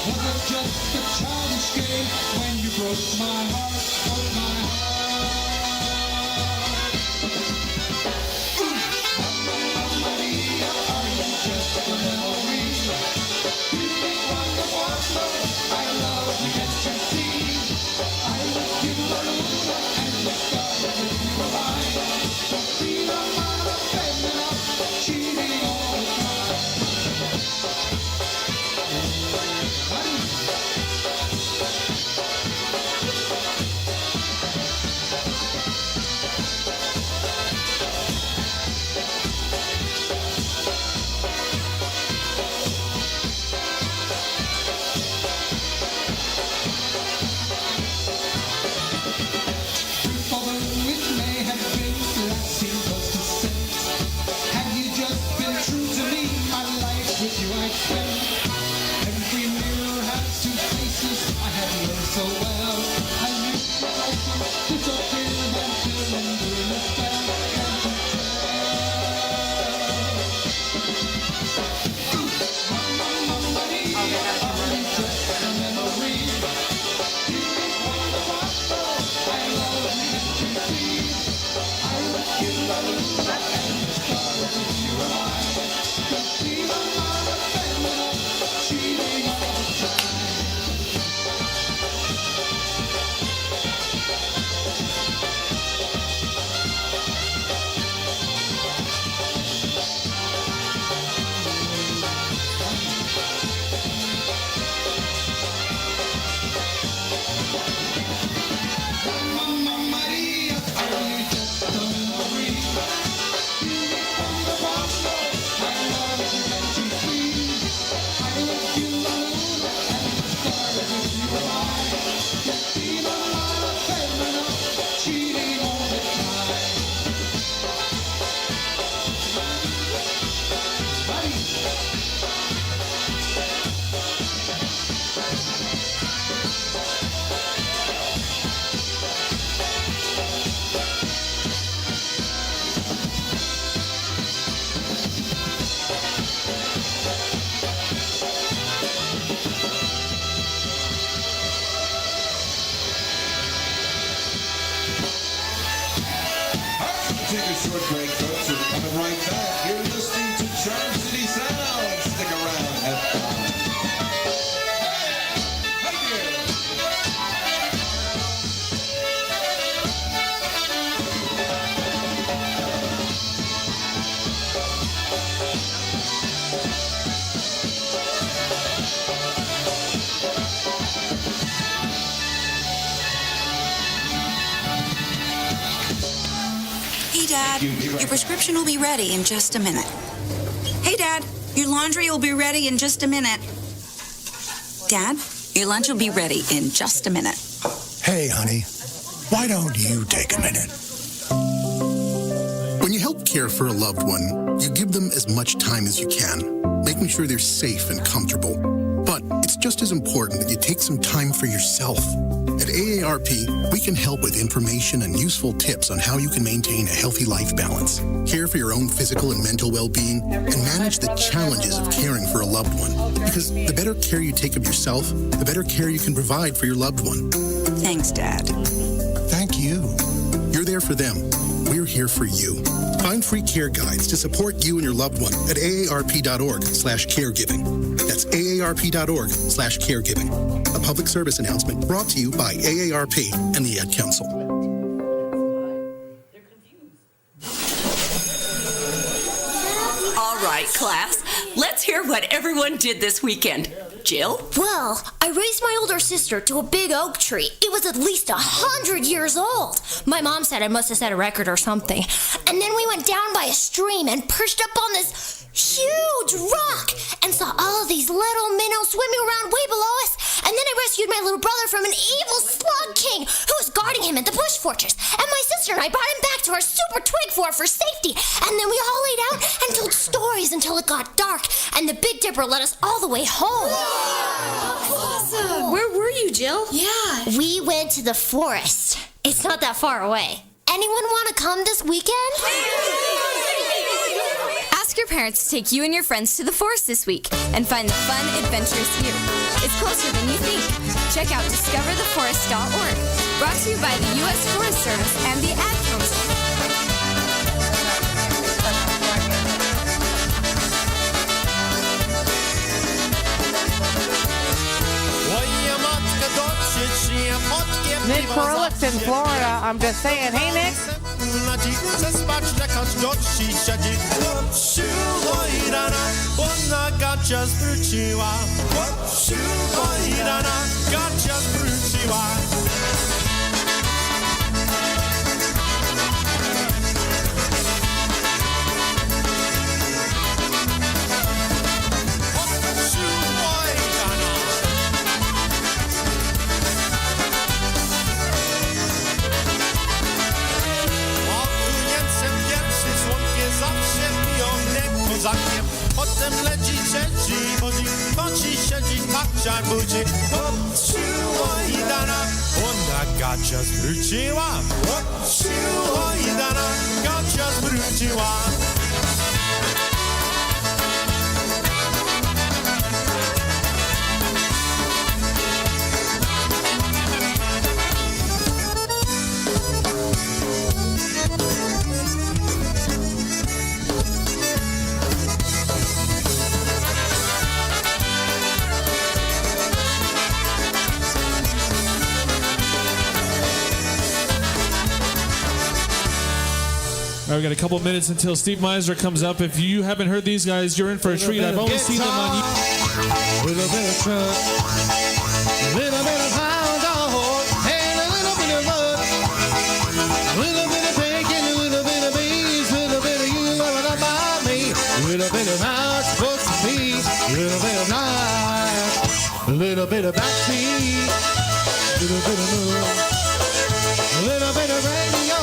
Was it just a childish game when you broke my heart? Broke my heart. Mamma Mia, are you just a memory? I love you, can't you see? I was you alone, and the stars with you alive. Don't be the mother feminine, cheating all the time. Although it may have been lasting close to sense, had you just been true to me, my life with you I'd spend. Every mirror has 2 faces, I had learned so well. I knew the ocean disappeared until under the spell. Can't you tell? Mamma Mia, are you just a memory? You make one of us, I love you, can't you see? I would kill a loser and the stars with you and I. Don't be the mother feminine. Dad. Your prescription will be ready in just a minute. Hey, Dad. Your laundry will be ready in just a minute. Dad, your lunch will be ready in just a minute. Hey, honey. Why don't you take a minute? When you help care for a loved one, you give them as much time as you can, making sure they're safe and comfortable. But it's just as important that you take some time for yourself. At AARP, we can help with information and useful tips on how you can maintain a healthy life balance, care for your own physical and mental well-being, and manage the challenges of caring for a loved one. Because the better care you take of yourself, the better care you can provide for your loved one. Thanks, Dad. Thank you. You're there for them. We're here for you. Find free care guides to support you and your loved one at aarp.org/caregiving. That's aarp.org/caregiving. A public service announcement brought to you by AARP and the Ad Council. All right, class. Let's hear what everyone did this weekend. Jill? Well, I raised my older sister to a big oak tree. It was at least 100 years old. My mom said I must have set a record or something. And then we went down by a stream and perched up on this huge rock and saw all of these little minnows swimming around way below us. And then I rescued my little brother from an evil slug king who was guarding him in the bush fortress. And my sister and I brought him back to our super twig fort for safety. And then we all laid out and told stories until it got dark. And the Big Dipper led us all the way home. Awesome. Where were you, Jill? Yeah. We went to the forest. It's not that far away. Anyone want to come this weekend? Ask your parents to take you and your friends to the forest this week and find the fun, adventurous you. It's closer than you think. Check out discovertheforest.org. Brought to you by the U.S. Forest Service and the Ad Council. Nick Perlick's in Florida. I'm just saying. Hey, Nick. Potem leci trzeci, chodzi, siedzi, tak budzi. Siło i dana, ona gacia zwróciła. Siło i dana, gacia zwróciła. All right, we got a couple minutes until Steve Meisner comes up. If you haven't heard these guys, you're in for a treat. I've only seen them on YouTube. Little bit of truck, little bit of hound dog, and a little bit of mud, little bit of bacon, a little bit of beans, little bit of you loving up by me, little bit of how it's supposed to be, little bit of night, a little bit of backseat, little bit of moon, a little bit of radio.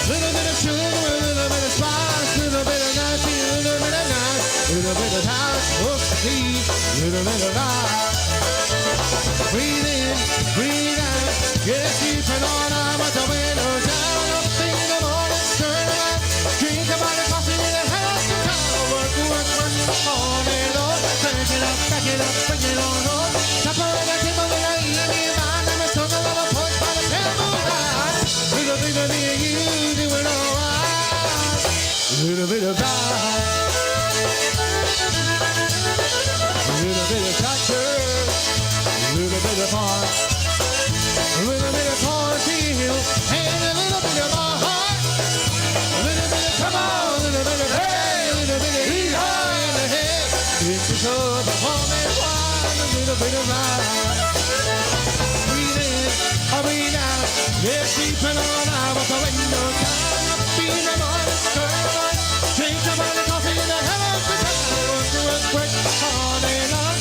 Little bit of sugar, a little bit of spice, little bit of nasty, a little bit of nice, little bit of how it's supposed to be, little bit of life. Breathe in, breathe out, get sleeping on out with the window down, up in the morning, turn around, drink about a coffee in the house, work in the morning, Lord, back it up, bring it on home, top of the table with a evening mind, I'm a song of a voice by the candlelight, little bit of you. Little bit of God, a little bit of doctor, a little bit of heart, a little bit of cornfield, and a little bit of my heart, a little bit of come on, a little bit of hey, a little bit of heat in the head. It's because of home and wine, a little bit of life. Breathe in, breathe out. Yeah, keeping on out with the window down. Up in the morning sun. Drink a bottle of coffee in the heavens. Work to it quick all day long.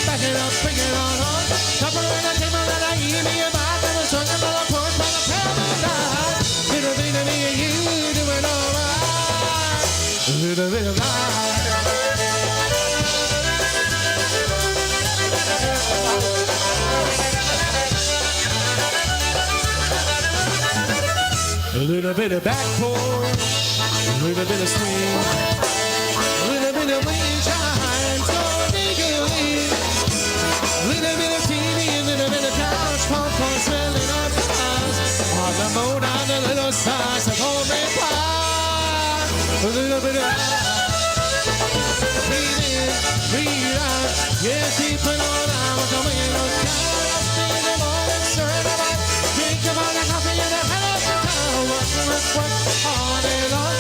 Back it up, bring it on home. Supper in the table and I eat me a bite. And the sugar on the porch by the paradise. Little bit of me and you doing alright. A little bit of life. A little bit of back porch, a little bit of swing, a little bit of moonshine, so legally. A little bit of TV, a little bit of couch, popcorn smelling up the stars. On the moon on the little stars of homemade pie. A little bit of breathe in, breathe out. Yeah, keep it on out with the windows down. Up in the morning, stir it up. Drink a bottle of coffee and a hello to town. Work all day long.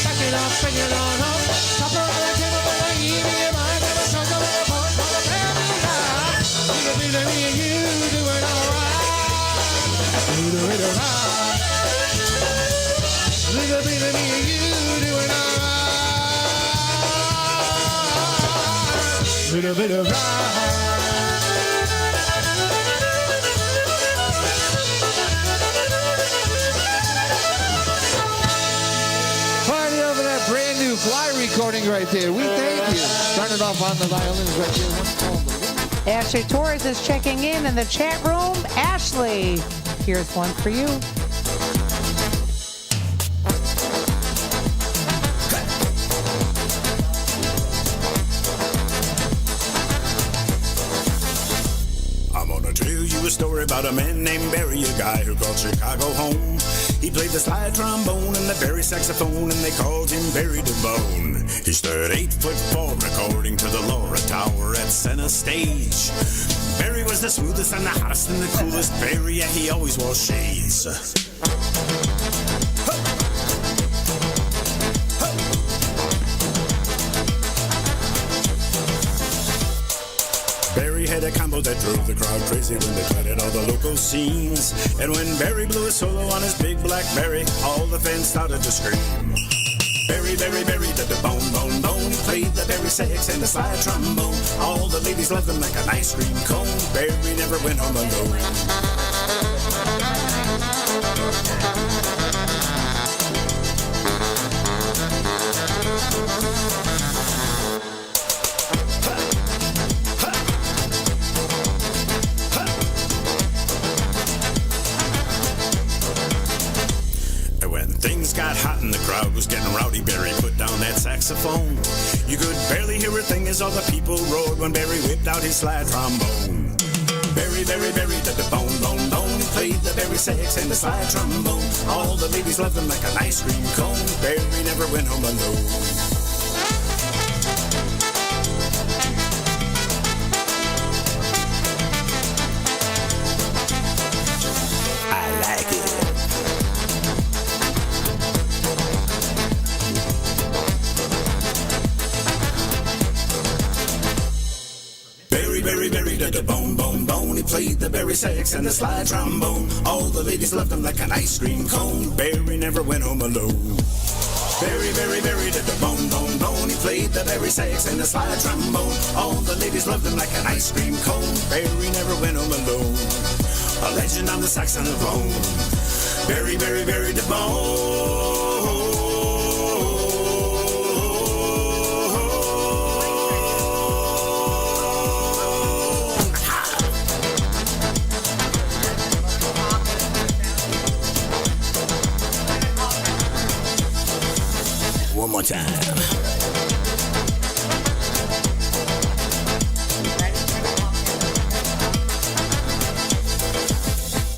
Back it up, bring it on home. Supper on the table, but I eat me a bite. Never sunk on the porch for the paradise. Little bit of me and you doing alright. Little bit of right. Little bit of me and you doing alright. Little bit of right. Brand new fly recording right there. We thank you. Turn it off on the violins right there. Ashley Torres is checking in the chat room. Ashley, here's one for you. I'm gonna tell you a story about a man named Barry, a guy who called Chicago home. He played the slide trombone and the Barry saxophone, and they called him Barry DeBone. He stood 8'4", according to the Laura Tower at center stage. Barry was the smoothest and the hottest and the coolest. Barry, yeah, he always wore shades. Barry had a combo that drove the crowd crazy when they played at all the local scenes. And when Barry blew a solo on his big blackberry, all the fans started to scream. Barry, Barry, Barry did the bone, bone, bone. He played the Barry sax and the slide trombone. All the ladies loved him like an ice cream cone. Barry never went home alone. Things got hot and the crowd was getting rowdy. Barry put down that saxophone. You could barely hear a thing as all the people roared when Barry whipped out his slide trombone. Barry, Barry, Barry did the bone, bone, bone. He played the Barry sax and the slide trombone. All the ladies loved him like an ice cream cone. Barry never went home alone. The bone, bone, bone. He played the Barry sax and the slide trombone. All the ladies loved him like an ice cream cone. Barry never went home alone. Barry, Barry, Barry did the bone, bone, bone. He played the Barry sax and the slide trombone. All the ladies loved him like an ice cream cone. Barry never went home alone. A legend on the saxophone. Barry, Barry, Barry the bone. One more time.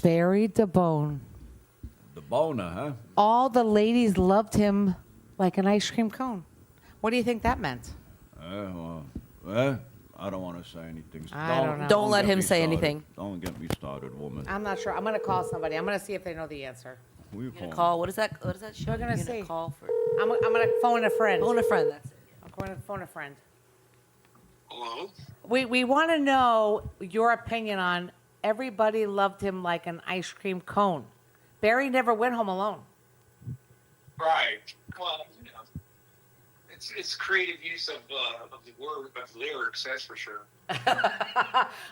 Barry DeBone. The boner, huh? All the ladies loved him like an ice cream cone. What do you think that meant? I don't want to say anything. I don't know. Don't let get him me say started. anything. Don't get me started, woman. I'm not sure. I'm going to call somebody. I'm going to see if they know the answer. Who you calling? Call. What is that? What is that? We're going to You're see. Call for. I'm going to phone a friend. Phone a friend. That's it. I'm going to phone a friend. Hello? We want to know your opinion on everybody loved him like an ice cream cone. Barry never went home alone. Right. Well, it's creative use of the word of lyrics. That's for sure.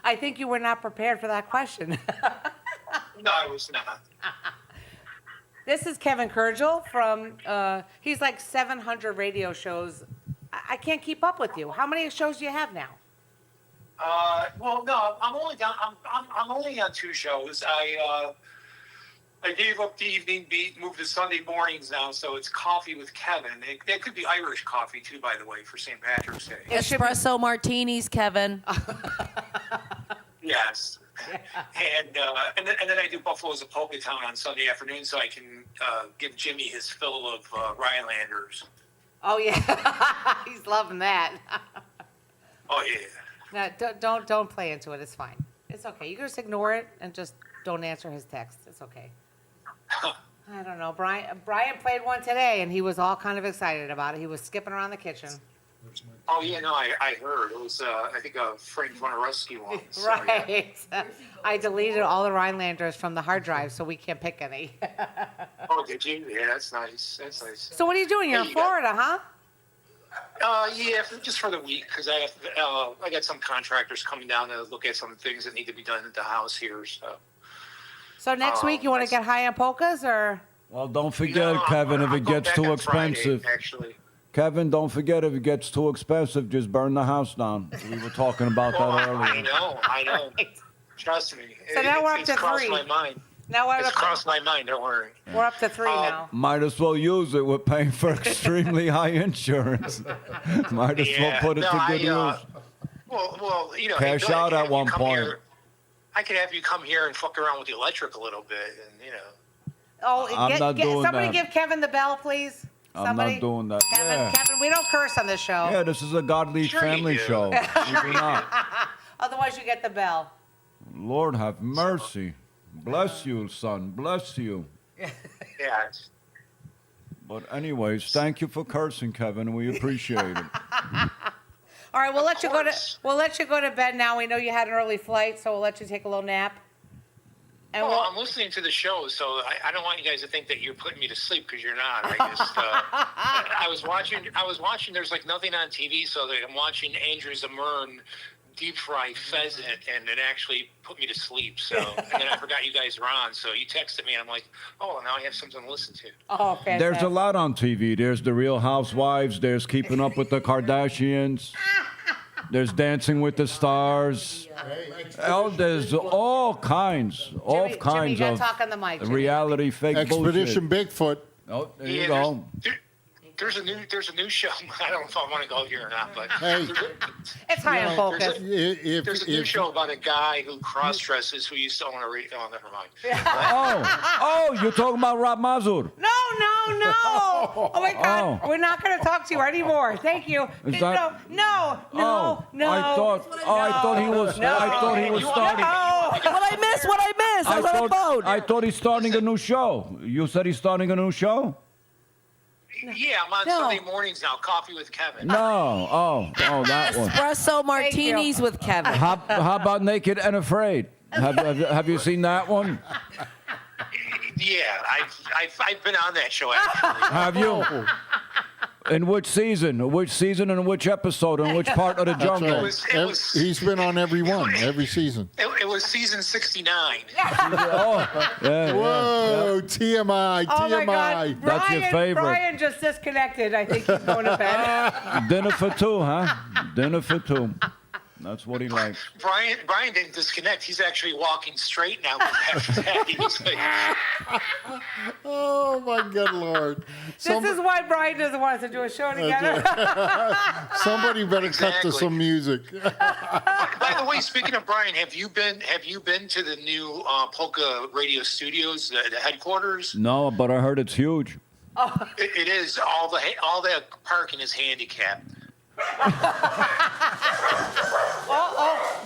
I think you were not prepared for that question. No, I was not. This is Kevin Kurgel from, he's like 700 radio shows. I can't keep up with you. How many shows do you have now? Well, no, I'm only down. I'm only on 2 shows. I gave up the evening beat, moved to Sunday mornings now, so it's Coffee with Kevin. It could be Irish coffee too, by the way, for St. Patrick's Day. Espresso martinis, Kevin. Yes. And then I do Buffalo's a Polka Town on Sunday afternoon, so I can give Jimmy his fill of Rhinelanders. Oh yeah, he's loving that. Oh yeah. No, don't play into it. It's fine. It's okay. You can just ignore it and just don't answer his text. It's okay. I don't know. Brian played one today, and he was all kind of excited about it. He was skipping around the kitchen. Oh yeah, no, I heard it was I think a Frank Wojnarowski one. So, Right. Yeah. I deleted all the Rhinelanders from the hard drive, so we can't pick any. Oh, did you? Yeah, that's nice. That's nice. So what are you doing? You're in Florida, huh? Yeah, just for the week because I got some contractors coming down to look at some things that need to be done at the house here. So next week you want to get high on polkas, or? Well, don't forget, Kevin, if it gets too expensive. Actually. Kevin, don't forget if it gets too expensive, just burn the house down. We were talking about that earlier. I know. Trust me. So now we're up it's to crossed 3. my mind. Now we're It's crossed my mind. Don't worry. We're up to 3 now. Might as well use it. We're paying for extremely high insurance. Might as well put it to good use. Well, you know, Cash out at one point. I could have you come here and fuck around with the electric a little bit, and you know. Oh, I'm not doing somebody that. give Kevin the bell, please. I'm not doing that. Kevin, we don't curse on this show. Yeah, this is a godly family show. We do not. Otherwise, you get the bell. Lord have mercy. Bless you, son. Bless you. Yeah. But anyways, thank you for cursing, Kevin. We appreciate it. All right, we'll let you go to bed now. We know you had an early flight, so we'll let you take a little nap. And well, I'm listening to the show, so I don't want you guys to think that you're putting me to sleep because you're not. I just I was watching. There's like nothing on TV, so I'm watching Andrew Zimmern deep fry pheasant, and it actually put me to sleep. So, and then I forgot you guys were on. So you texted me, and I'm like, oh, now I have something to listen to. Oh, fantastic. There's a lot on TV. There's The Real Housewives. There's Keeping Up with the Kardashians. There's Dancing with the Stars. Oh, there's all kinds Jimmy, of gotta talk on the mic, Jimmy. reality fake Expedition bullshit. Bigfoot. Oh, there you Yeah, go. There's a new show. I don't know if I want to go here or not, but Hey. It's high on focus. there's a new show about a guy who cross dresses who used to own a oh, never mind. Oh, you're talking about Rob Mazur. No. Oh my God, we're not going to talk to you anymore. Thank you. Is that- No. I thought he was starting. What I miss? I was on a boat. I thought he's starting a new show. You said he's starting a new show? Yeah, I'm on Sunday mornings now. Coffee with Kevin. No. Oh, that one. Espresso martinis with Kevin. How about Naked and Afraid? Have you seen that one? Yeah, I've been on that show actually. Have you? In which season? Which season and which episode and which part of the That's jungle? right. He's been on every one, every season. It was season 69. Yeah. Whoa, TMI, Oh my TMI. God, That's your favorite. Brian just disconnected. I think he's going to bed. Dinner for 2, huh? Dinner for 2. That's what he likes. Brian didn't disconnect. He's actually walking straight now. After that, he was like, Oh, my good Lord. This is why Brian doesn't want us to do a show together. Somebody better cut to some music. By the way, speaking of Brian, have you been to the new Polka Radio Studios, the headquarters? No, but I heard it's huge. It is. All the parking is handicapped.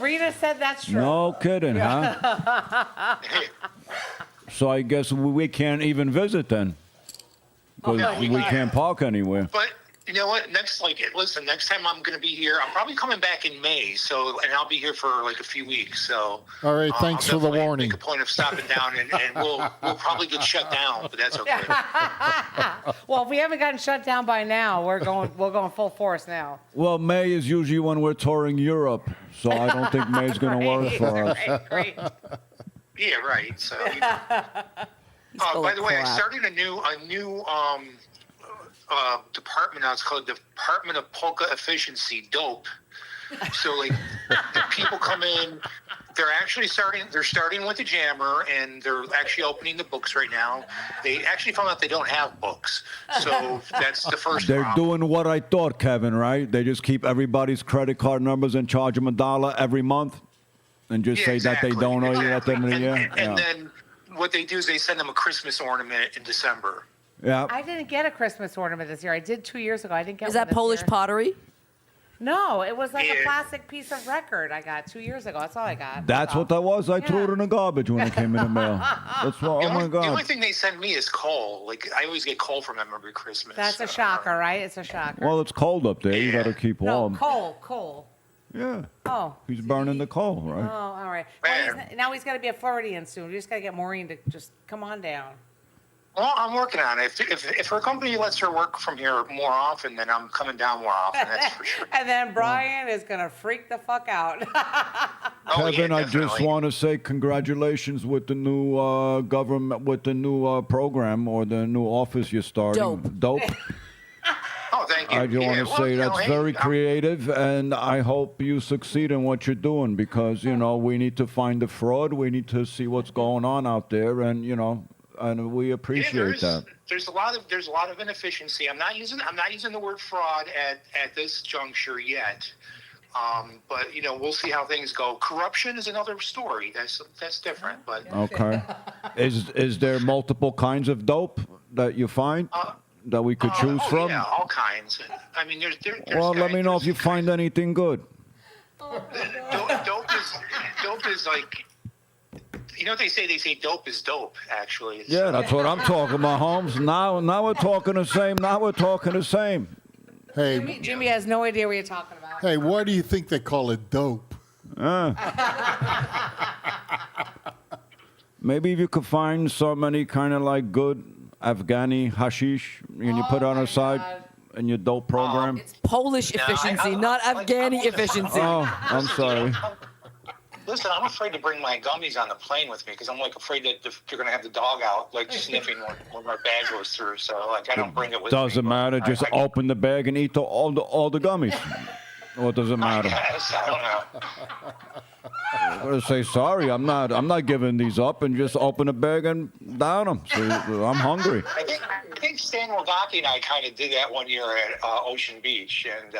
Rita said that's true. No kidding, huh? So I guess we can't even visit then. Because we can't park anywhere. But You know what? Next time I'm going to be here, I'm probably coming back in May. So, and I'll be here for like a few weeks. So, All right, thanks I'll for the definitely warning. Make a point of stopping down, and we'll probably get shut down, but that's okay. Well, if we haven't gotten shut down by now, we're going full force now. Well, May is usually when we're touring Europe, so I don't think May's going to work for us. Great. Yeah, right. So, you know. By the way, I started a new department now. It's called the Department of Polka Efficiency, DOPE. So, like, people come in. They're starting with the jammer, and they're actually opening the books right now. They actually found out they don't have books. So that's the first They're problem. doing what I thought, Kevin, right? They just keep everybody's credit card numbers and charge them $1 every month and just say that they don't owe you at the end of the year. And then what they do is they send them a Christmas ornament in December. Yeah. I didn't get a Christmas ornament this year. I did 2 years ago. I didn't get Is one that this Polish year. pottery? No, it was like Yeah. a plastic piece of record I got 2 years ago. That's all I got. That's what that was. I threw it in the garbage when it came in the mail. That's what, oh my The only God. thing they send me is coal. Like, I always get coal from them every Christmas. That's a shocker, right? It's a shocker. Well, it's cold up there. You got to keep No, warm. coal. Yeah. Oh. He's burning the coal, Oh, right? all right. Well, now he's got to be a Floridian soon. We just got to get Maureen to just come on down. Well, I'm working on it. If her company lets her work from here more often, then I'm coming down more often. That's for sure. And then Brian is going to freak the fuck out. Kevin, I just want to say congratulations with the new government, with the new program or the new office you're starting. Dope. Oh, thank you. I just want to Well, say you know, that's hey, very creative, and I hope you succeed in what you're doing because, you know, we need to find the fraud. We need to see what's going on out there, and, you know, and we appreciate that. There's a lot of inefficiency. I'm not using the word fraud at this juncture yet. But you know, we'll see how things go. Corruption is another story. That's different. But Okay. Is there multiple kinds of dope that you find that we could choose from? Yeah, all kinds. I mean, there's Well, let me know if you find anything good. dope is like, you know what they say? They say dope is dope. Actually. Yeah, that's what I'm talking about, Holmes. Now we're talking the same. Hey, Jimmy has no idea what you're talking about. hey, why do you think they call it dope? Maybe if you could find so many kind of like good Afghani hashish and you put on a side in your dope program. It's Polish efficiency, not Afghani efficiency. Oh, I'm sorry. Listen, I'm afraid to bring my gummies on the plane with me because I'm like afraid that they're gonna have the dog out, like sniffing when my bag goes through. So like I don't bring it with me. Doesn't matter. Just open the bag and eat all the gummies. Or does it matter? Yes, I don't know. I'm gonna say sorry. I'm not giving these up, and just open the bag and down them. So I'm hungry. I think Stan Wildaki and I kind of did that one year at Ocean Beach, and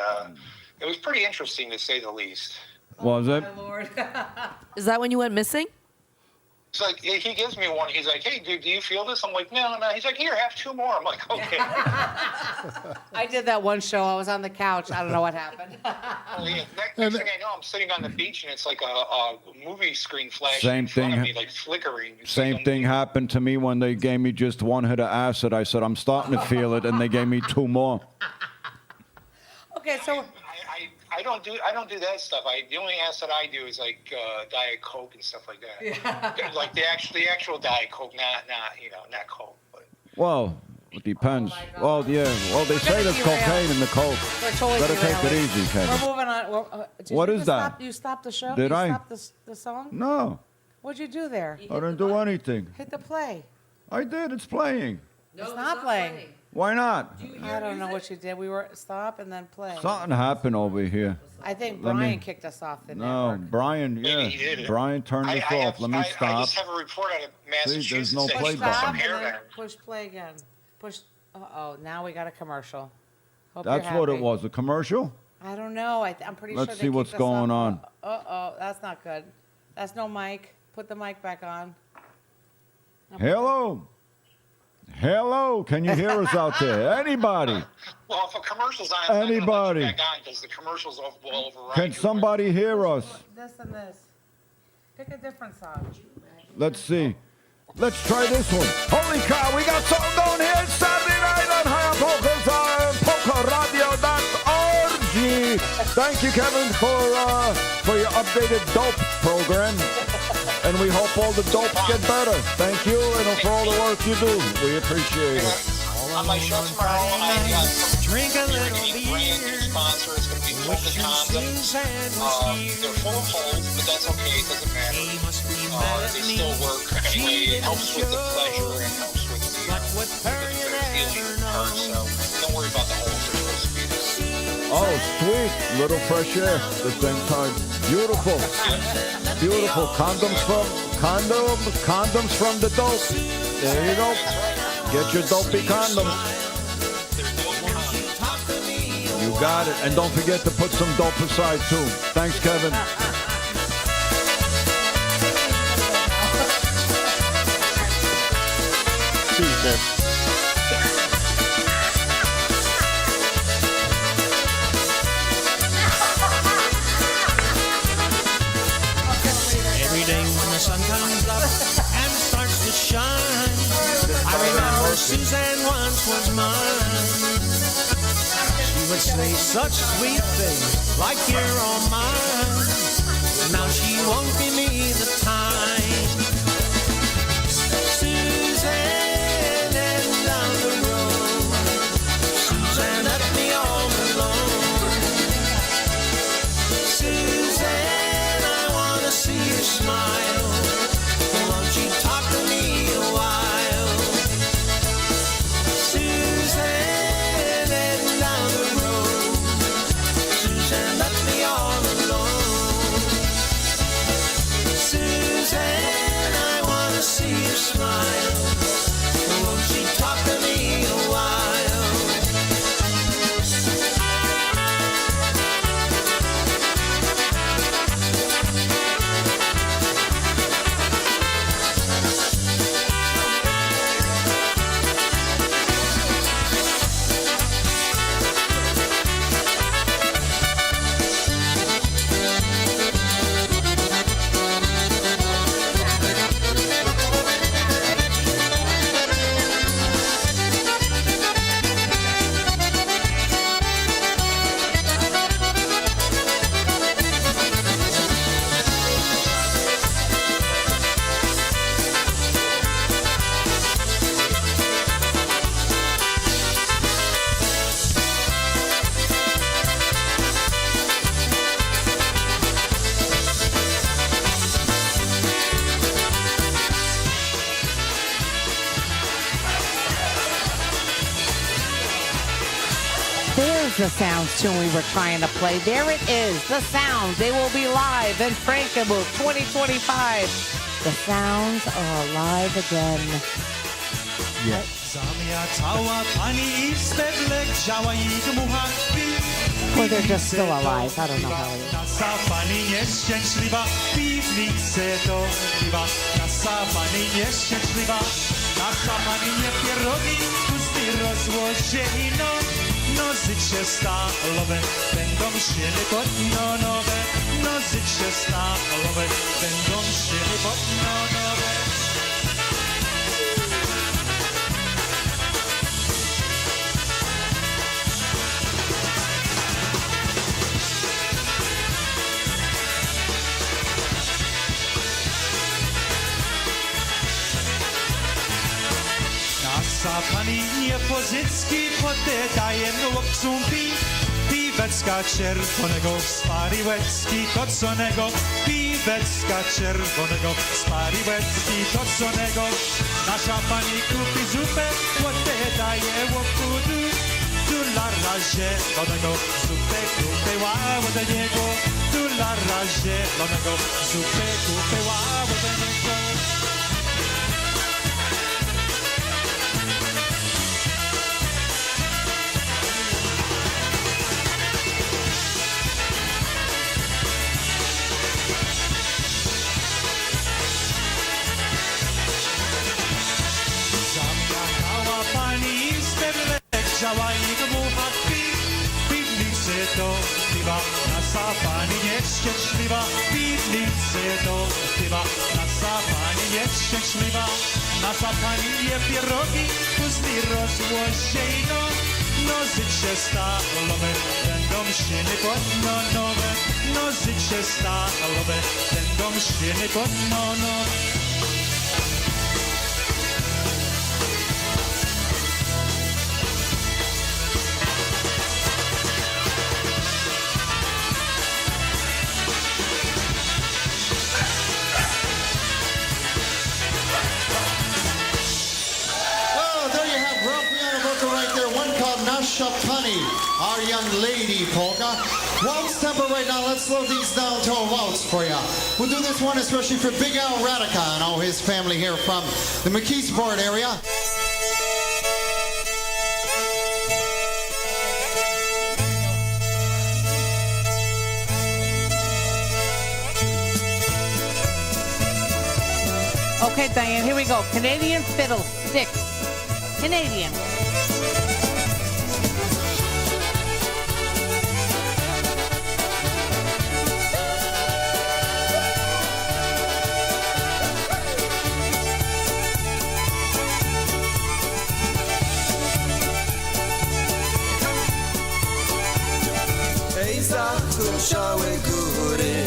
it was pretty interesting to say the least. Was it? Is that when you went missing? It's like he gives me one. He's like, "Hey, dude, do you feel this?" I'm like, "No." He's like, "Here, have 2 more." I'm like, "Okay." I did that one show. I was on the couch. I don't know what happened. Next thing I know, I'm sitting on the beach, and it's like a movie screen flashing Same in front of thing. me, like flickering. Same thing happened to me when they gave me just 1 hit of acid. I said I'm starting to feel it, and they gave me 2 more. Okay, so I don't do that stuff. The only acid I do is like Diet Coke and stuff like that. Yeah. Like the actual Diet Coke, not Coke. But. Well, it depends. Well, yeah. Well, they say there's cocaine in the coke. We're totally Better take it derailing. easy, Kevin. We're moving on. What is that? You stopped the show? Did you I? Stopped the song? No, What'd you do there? I didn't do anything. Hit the play. I did. It's playing. It's not playing. Why not? I don't know what you did. We were stop and then play. Something happened over here. I think Let me- Brian kicked us off the No, network. Maybe he did yeah. it. Brian turned this off. Let me I stop. just have a report out of Massachusetts. there's no that play he button. put some Stop hair and then down. push play again. Push. Uh-oh, now we got a commercial. Hope That's you're what it happy. was. A commercial? I don't know. I'm pretty Let's sure they see what's kicked us going off. on. Uh-oh, that's not good. That's no mic. Put the mic back on. Hello. Hello. Can you hear us out there? Anybody? Well, if a commercial's on, it's not gonna let you Anybody? back on because the commercial's will override. Can somebody hear us? This and this. Pick a different song. Let's see. Let's try this one. Holy cow, we got something going here. It's Saturday night on High on Polka's Polka Radio. Thank you, Kevin, for your updated dope program. And we hope all the dopes get better. Thank you, and for all the work you do. We appreciate it. On my show tomorrow, I got drink a little brand new sponsor. It's going to be Polka condoms. They're full of holes, but that's okay. It doesn't matter. They still work anyway. It helps with the pleasure and helps with the feeling part. So don't worry about the holes. They're supposed to be there. Oh, sweet. Little fresh air at the same time. Beautiful. Beautiful. Condoms from the dope. There you go. Get your dopey condoms. You got it. And don't forget to put some dope aside, too. Thanks, Kevin. See you, Kev. Every day when the sun comes up and starts to shine, I remember Suzanne once was mine. She would say such sweet things like you're all mine. Now she won't give me the time. Suzanne, and down the road, Suzanne left me all alone. Suzanne, I wanna see you smile. Won't you talk to me a while? Suzanne, and down the road, Suzanne left me all alone. Suzanne, I wanna see you smile. Won't you talk to me a while? There's the Sounds tune we were trying to play. There it is, the Sounds. They will be live in Frankenmuth 2025. The Sounds are alive again. Or they're just still alive. I don't know how it is. Pani nieszczęśliwa, piwnice to piwa. Nasza pani nieszczęśliwa, nasza pani nie pierogi, pusty rozłożeni, no życie stalowe, będą szyli pod nowe, no życie stalowe, będą szyli pod nowe. Nasza pani Niepozycki poddaje chłopcom piwecka czerwonego, spariłecki toconego, piwecka czerwonego, spariłecki toconego. Nasza pani kupi zupę, poddaje chłopcu dolara zielonego, zupę kupiła od niego, dolara zielonego, zupę kupiła od niego. Zamiatała i dmucha piwnicy to piwa, nasza pani nieszczęśliwa, piwnicy to piwa, nasza pani nieszczęśliwa, nasza pani je pierogi, pusty rozłożej, no życie stalowe, będą szyli pod nowe, no życie stalowe, będą szyny pod nowe. Oh, there you have Rough piano polka right there. One called Nasha Pani, our young lady polka. Waltz tempo right now. Let's slow these down to a waltz for you. We'll do this one especially for Big Al Radica and all his family here from the McKeesport area. Okay, Diane, here we go. Canadian fiddle sticks. Canadian. Ej, zakruszały góry,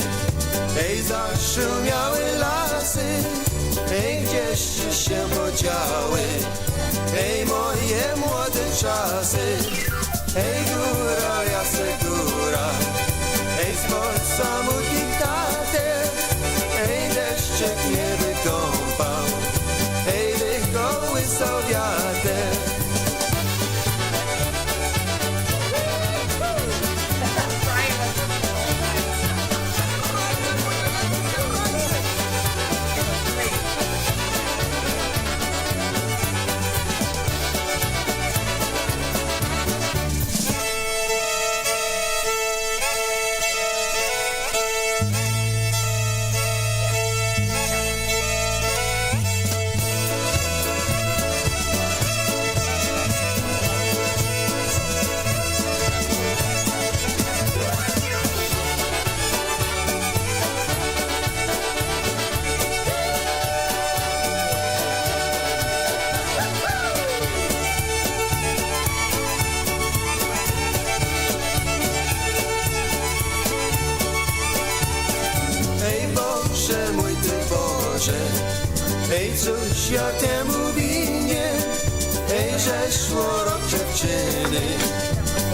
ej, zaszumiały lasy, ej, gdzieś się podziały, ej, moje młode czasy, ej, góra, jasna góra, ej, spod samotnych tater, ej, deszczyk mnie wykąpał, ej, wykołysał wiater. Ej, cóż ja temu winien, ej, że szło rok dziewczyny,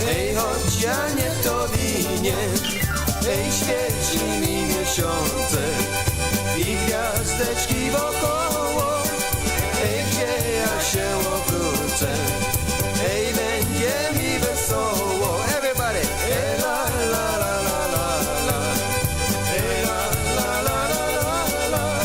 ej, choć ja nie to winien, ej, świeci mi miesiące i gwiazdeczki wokoło, ej, gdzie ja się obrócę, ej, będzie mi wesoło. Everybody, ej, la, la, la, la, la, la, ej, la, la, la, la, la, la.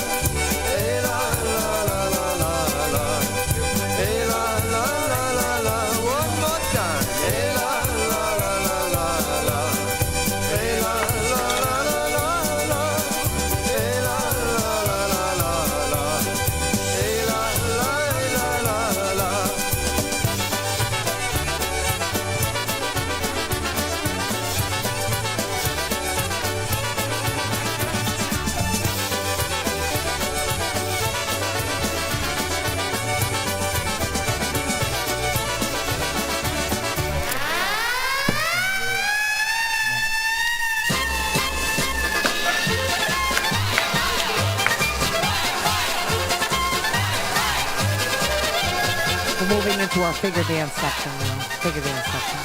Moving into our figure dance section now. Figure dance section.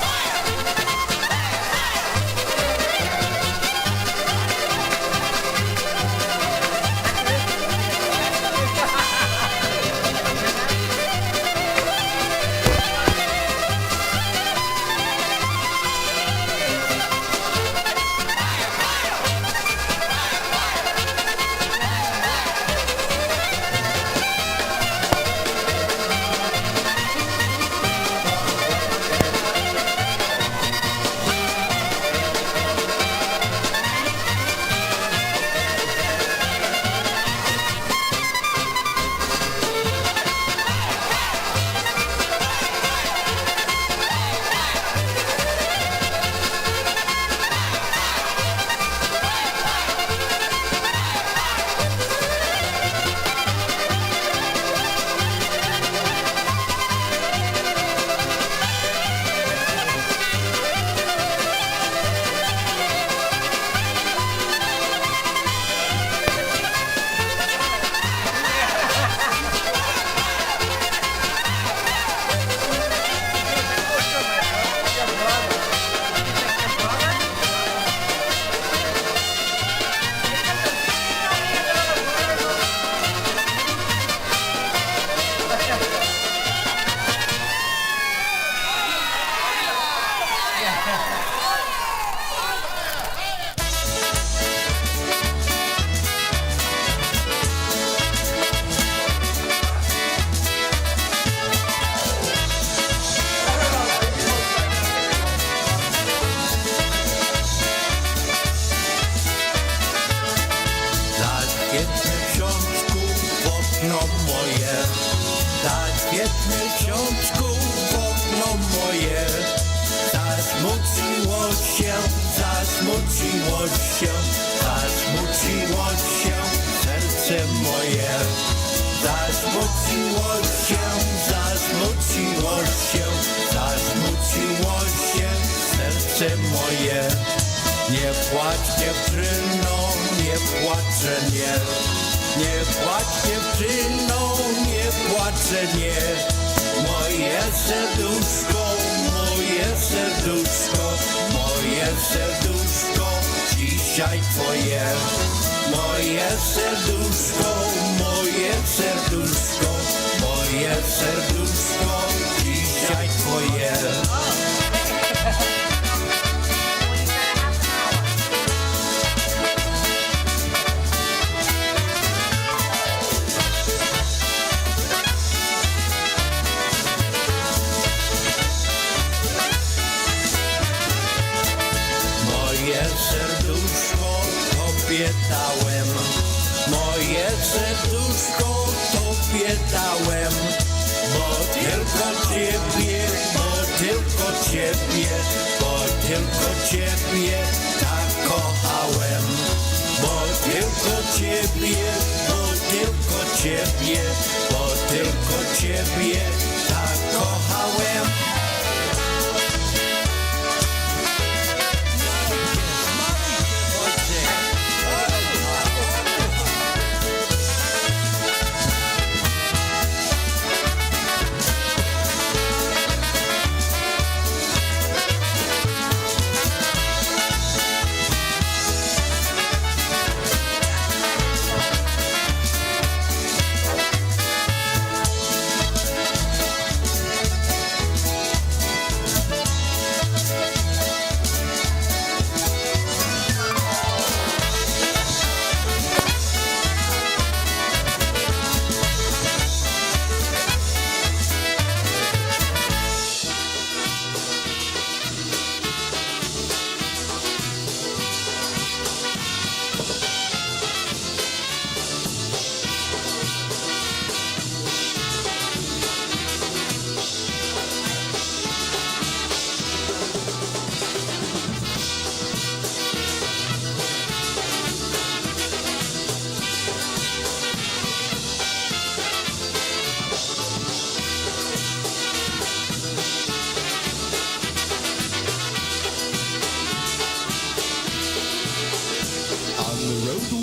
Świat miesiączku w okno moje zasmuciło się, zasmuciło się, zasmuciło się serce moje. Zasmuciło się, zasmuciło się, zasmuciło się serce moje. Nie płacz dziewczyno, nie płaczę nie. Nie płacz dziewczyno, nie płaczę nie. Moje serduszko, moje serduszko, moje serduszko dzisiaj twoje. Moje serduszko, moje serduszko, moje serduszko dzisiaj twoje. Moje serduszko tobie dałem, moje serduszko tobie dałem, bo tylko ciebie, bo tylko ciebie, bo tylko ciebie tak kochałem. Bo tylko ciebie, bo tylko ciebie, bo tylko ciebie tak kochałem.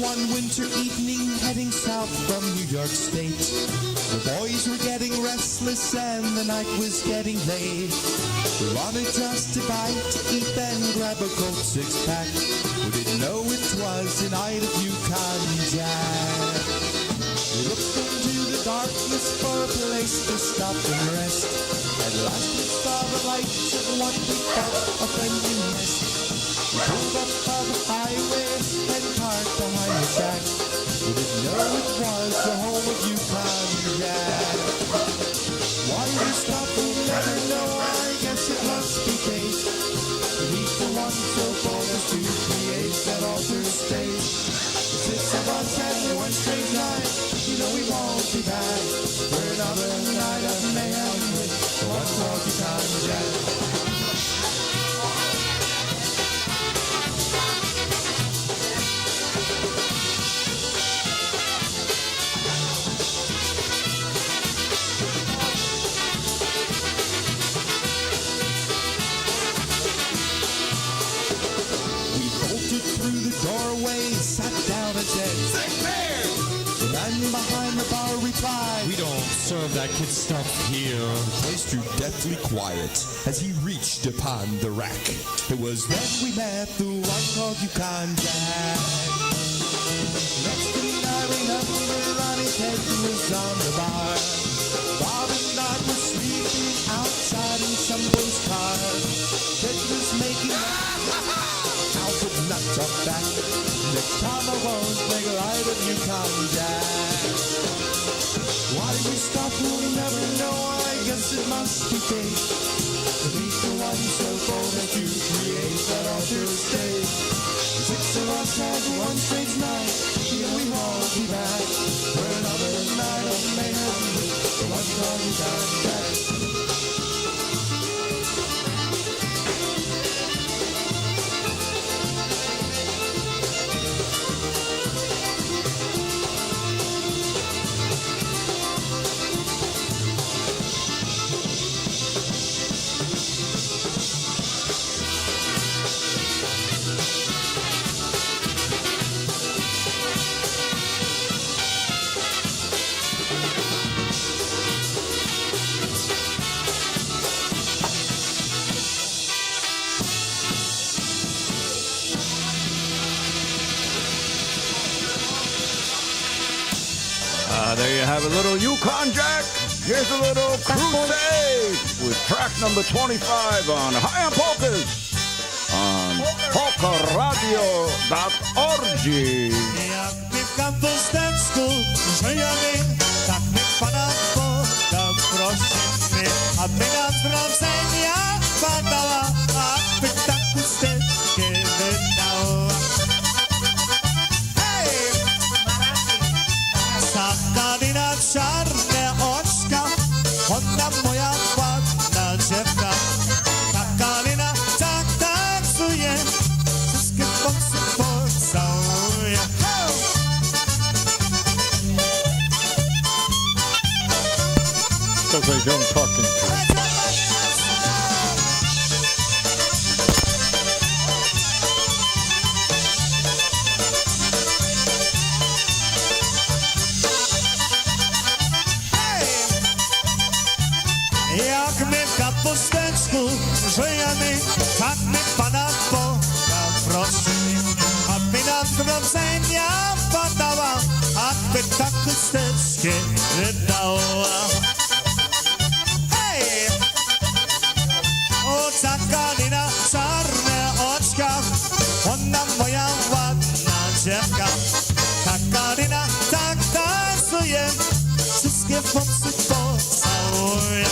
One winter evening heading south from New York State, the boys were getting restless and the night was getting late. We wanted just a bite to eat, then grab a cold six-pack. We didn't know it was the night of Yukon Jack. We looked into the darkness for a place to stop and rest. At last we saw the lights of what we thought a friendly nest. We pulled up on the highway and parked behind the shack. We didn't know it was the home of Yukon Jack. Why we stopped, we'll never know. I guess it must be fate. Beneath the one so bold as to create that altered state. The six of us had one strange night. You know we won't be back for another night of mayhem with the one called Yukon Jack. Sat down and said, "Sing beer!" The man behind the bar replied, "We don't serve that kid stuff here." The place grew deathly quiet as he reached upon the rack. It was then we met the one called Yukon Jack. Next thing I remember, Ronnie's head was on the bar. Bob and I were sleeping outside in someone's car. Ted was making out of nuts up back. Next time I won't make light of Yukon Jack. Why we stop, we'll never know. I guess it must be fate. To meet the one so bold as to create that altered state. The six of us had one strange night. Here we won't be back for another night of mayhem. The one called Yukon Jack. There you have a little Yukon Jack. Here's a little Crusade with track number 25 on High on Polkas on PolkaRadio.org. Jak mi w kapusteczku żyjemy, tak my Pana Boga prosimy, aby nam zdrowienia padała, aby tak chusteczkę wydała. Hej! Zakalina czarne oczka, ona moja ładna dziewka. Zakalina tak taksuje, wszystkie boksy pocałuje. Because I don't talk in Jak my w kapusteczku żyjemy, tak my Pana Boga prosimy, aby nam zdrowienia padała, aby tak chusteczkę wydała. Hej! O Zakalina, czarne oczka, ona moja ładna dziewka. Zakalina tak tańcuje, wszystkie popsy pocałuje.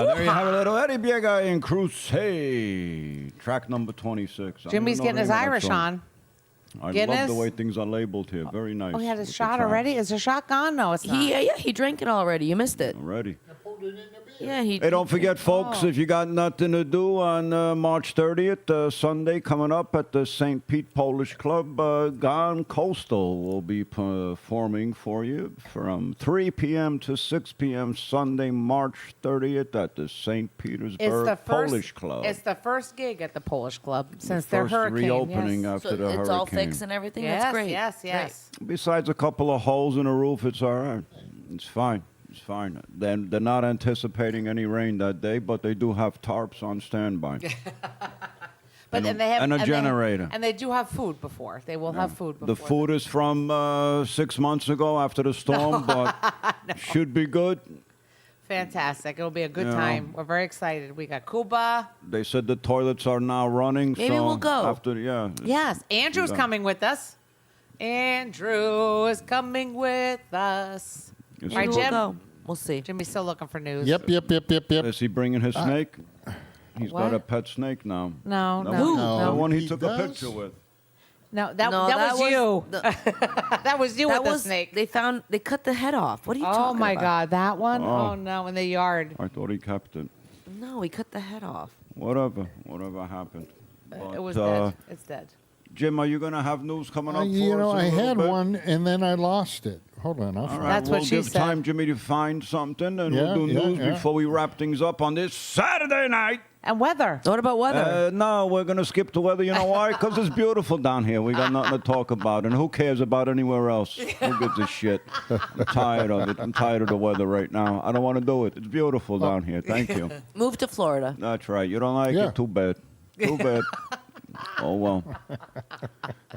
There you have a little Eddie Biega in Crusade, track number 26. I don't Jimmy's know getting the his name of that Irish song. on. I Guinness? love the way things are labeled here. Very nice. Oh, he had his with the shot tracks. already? Is the shot gone? No, it's not. He drank it already. You missed it. Already. Yeah, he. Hey, don't forget, folks, if you got nothing to do on March 30th, Sunday, coming up at the St. Pete Polish Club, Gone Coastal will be performing for you from 3 p.m. to 6 p.m. Sunday, March 30th at the St. Petersburg Polish Club. It's the first gig at the Polish Club since their first hurricane. reopening yes. after So the it's hurricane. all fixed and everything. Yes, That's great. yes. Besides a couple of holes in the roof, it's all right. It's fine. It's fine. Then they're not anticipating any rain that day, but they do have tarps on standby. But and they have and a they- generator. and they do have food before. They will have food before. The food is from 6 months ago after the storm, but should be good. Fantastic. It'll be a good Yeah. time. We're very excited. We got Cuba. They said the toilets are now running. Maybe so we'll go. After, Yes, Andrew's Yeah. coming with us. Andrew is coming with us. Yes, Right, he will. Jim? Go. We'll see. Jimmy's still looking for news. Yep. Is he bringing his snake? He's got What? a pet snake now. No, The no, one- no. The one he He took does? a picture with. No, that No, was you. that was you That with was the snake. They cut the head off. What are you Oh talking my about? God, that one? Oh. Oh no, in the yard. I thought he kept it. No, he cut the head off. Whatever happened. It was But, dead. It's dead. Jim, are you going to have news coming up for You know, us? in a I little had bit? one and then I lost it. Hold on, I'll All find right, That's what we'll she give said. time, Jimmy, to find something, and Yeah, we'll do yeah, news yeah. before we wrap things up on this Saturday night. And weather. What about weather? No, we're going to skip the weather. You know why? Because it's beautiful down here. We got nothing to talk about. And who cares about anywhere else? Who gives a shit? I'm tired of it. I'm tired of the weather right now. I don't want to do it. It's beautiful down here. Thank you. Move to Florida. That's right. You don't like Yeah. it? Too bad. Too bad. Oh, well.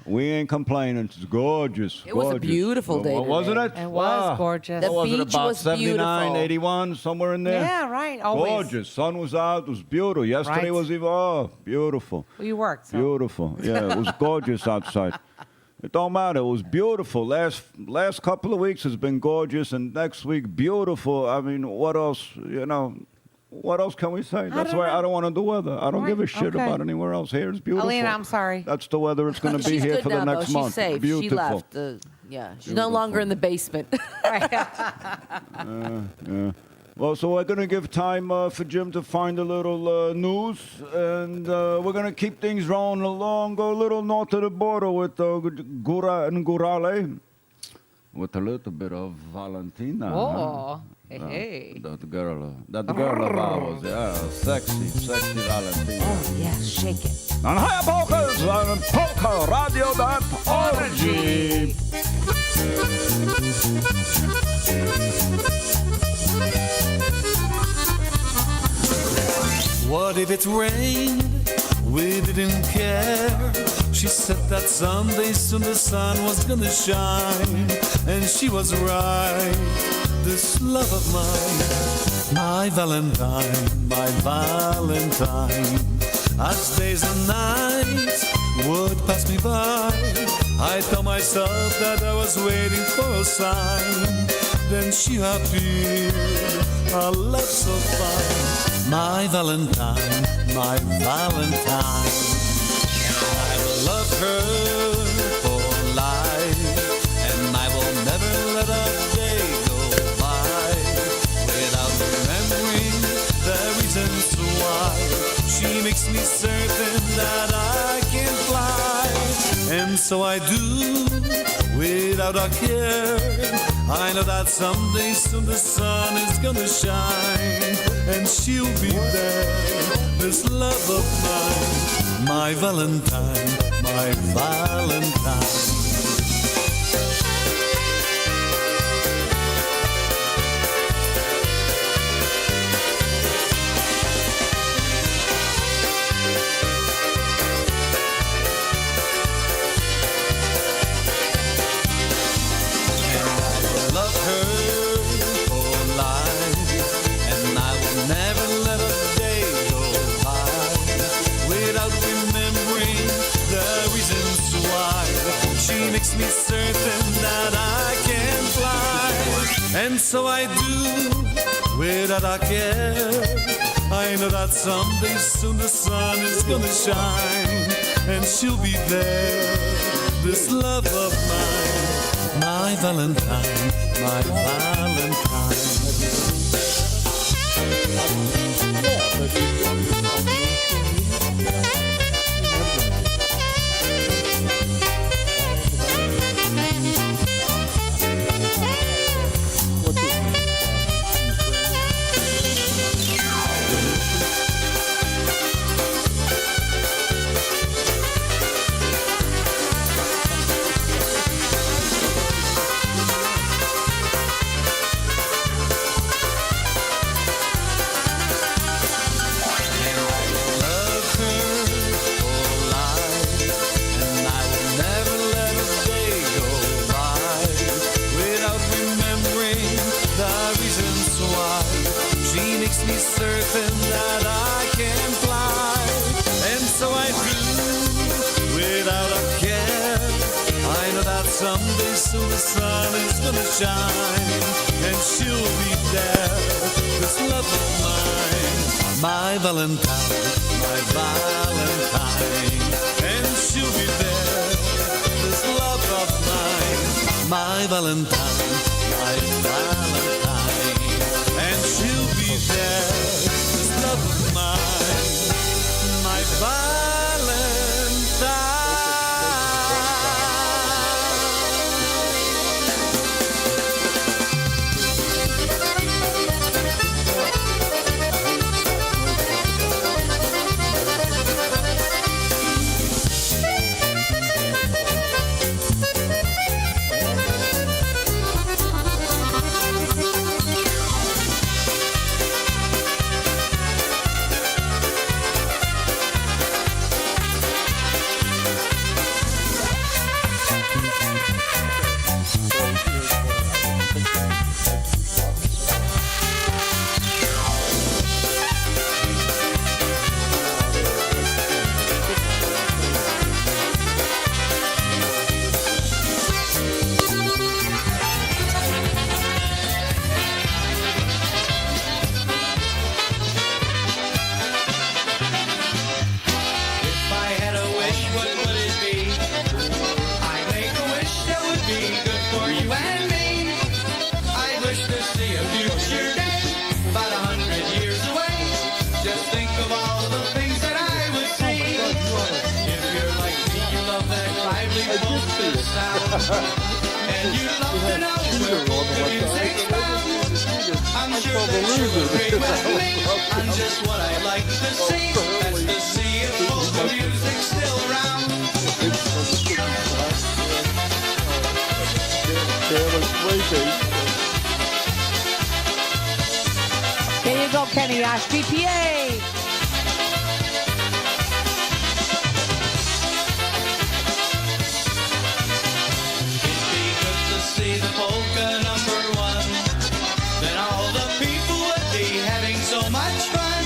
We ain't complaining. It's gorgeous. It was a gorgeous. beautiful day Well, wasn't today. it? It was Wow. gorgeous. The What was it, beach about was 79, beautiful. 81, somewhere in there? Yeah, right. Always. Gorgeous. Sun was out. It was beautiful. Yesterday Right. was even, beautiful. Well, you worked. So. Beautiful. Yeah, it was gorgeous outside. It don't matter. It was beautiful. Last couple of weeks has been gorgeous, and next week, beautiful. I mean, what else, what else can we say? That's don't why know. I don't want to do weather. I don't Right, give a shit okay. about anywhere else. Here it's beautiful. Alina, I'm sorry. That's the weather it's going to be She's here good for now, the next though. month. She's safe. Beautiful. She left. She's no longer in the basement. Yeah. Well, so we're going to give time for Jim to find a little news, and we're going to keep things rolling along, go a little north of the border with Gura and Gurale, with a little bit of Valentina. Oh, hey. That girl of ours, yeah, sexy Valentina. Oh, yeah, shake it. On Higher Polkas on PolkaRadio.org. What if it rained? We didn't care. She said that someday soon the sun was gonna shine, and she was right. This love of mine, my Valentine, my Valentine. As days and nights would pass me by, I told myself that I was waiting for a sign. Then she appeared, a love so fine, my Valentine, my Valentine. And I will love her for life, and I will never let a day go by without remembering the reasons why. She makes me certain that I can fly, and so I do, without a care. I know that someday soon the sun is gonna shine, and she'll be there, this love of mine, my Valentine, my Valentine. Makes me certain that I can fly, and so I do, without a care. I know that someday soon the sun is gonna shine, and she'll be there, this love of mine, my Valentine, my Valentine. Someday soon the sun is gonna shine, and she'll be there, this love of mine, my Valentine, my Valentine. And she'll be there, this love of mine, my Valentine, my Valentine. And she'll be there, this love of mine, my Valentine. Just think of all the things that I would say. If you're like me, you love that lively polka sound. And you love to know where polka music's found. I'm sure that you agree with me on just what I like to see. That's to see if polka music's still around. There you go, Kenny Ash, GPA. It'd be good to see the polka #1. Then all the people would be having so much fun.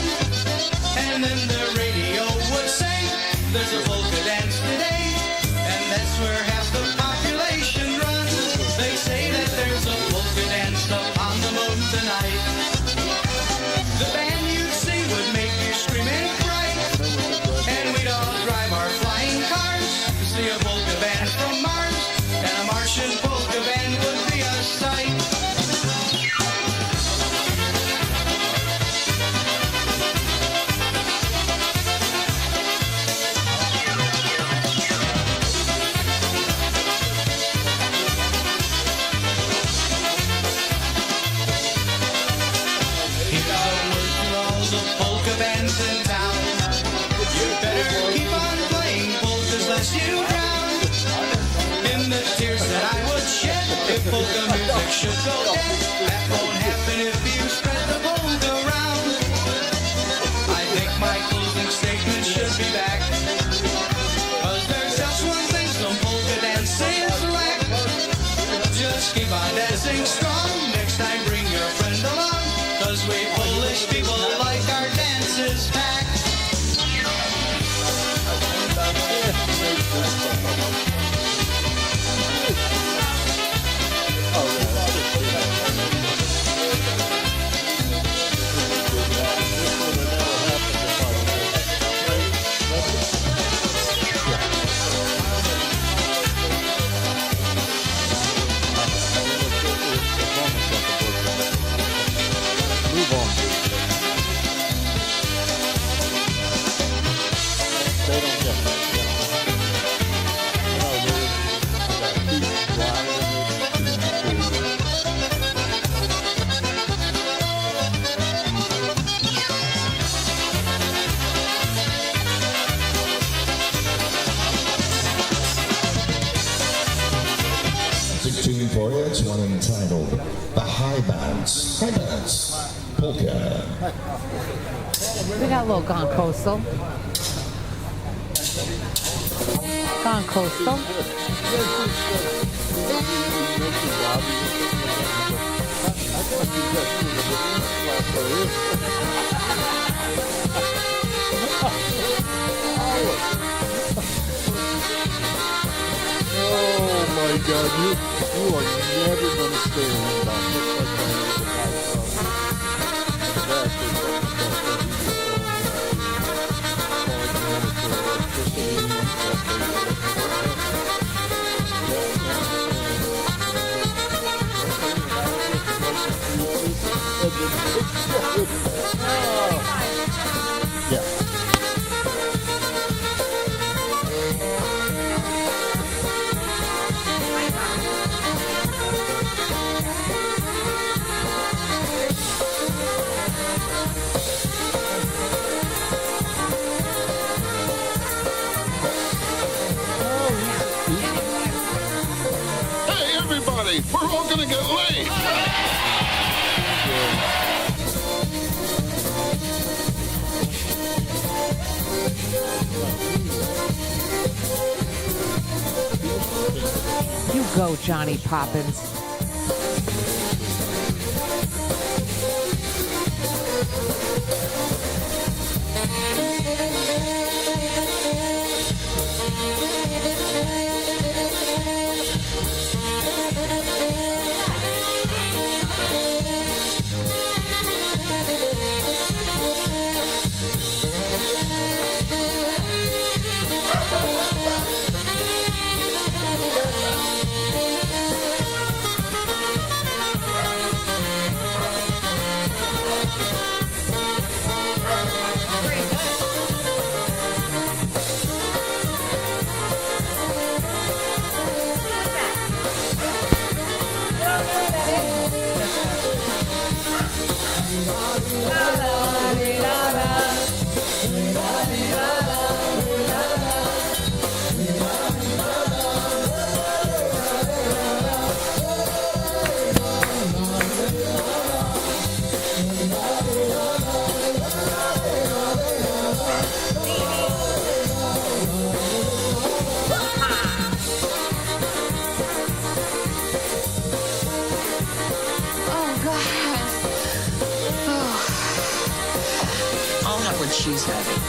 And then the radio would say, there's a polka dance today. And that's where half the population runs. They say that there's a polka dance up on the moon tonight. The band you'd see would make you scream and fright. And we'd all drive our flying cars to see a polka band from Mars. And a Martian polka band would be a sight. Here's a word to all the polka bands in town. You better keep on playing polkas lest you drown in the tears that I would shed if polka music should go dead. That won't happen if you spread the polka around. I think my closing statement should be back. 'Cause there's just one thing some polka dancers lack. Just keep on dancing strong. Next time bring your friend along. 'Cause we Polish people like our dances back. Move on. They don't get that. Music tune for you. It's one entitled The High Bounce. High Bounce. Polka. We got a little Gone Coastal. Gone Coastal. Oh my God, you are never going to stay in that. Yeah. Hey, everybody, we're all going to get late. You go, Johnny Poppins. what she's having.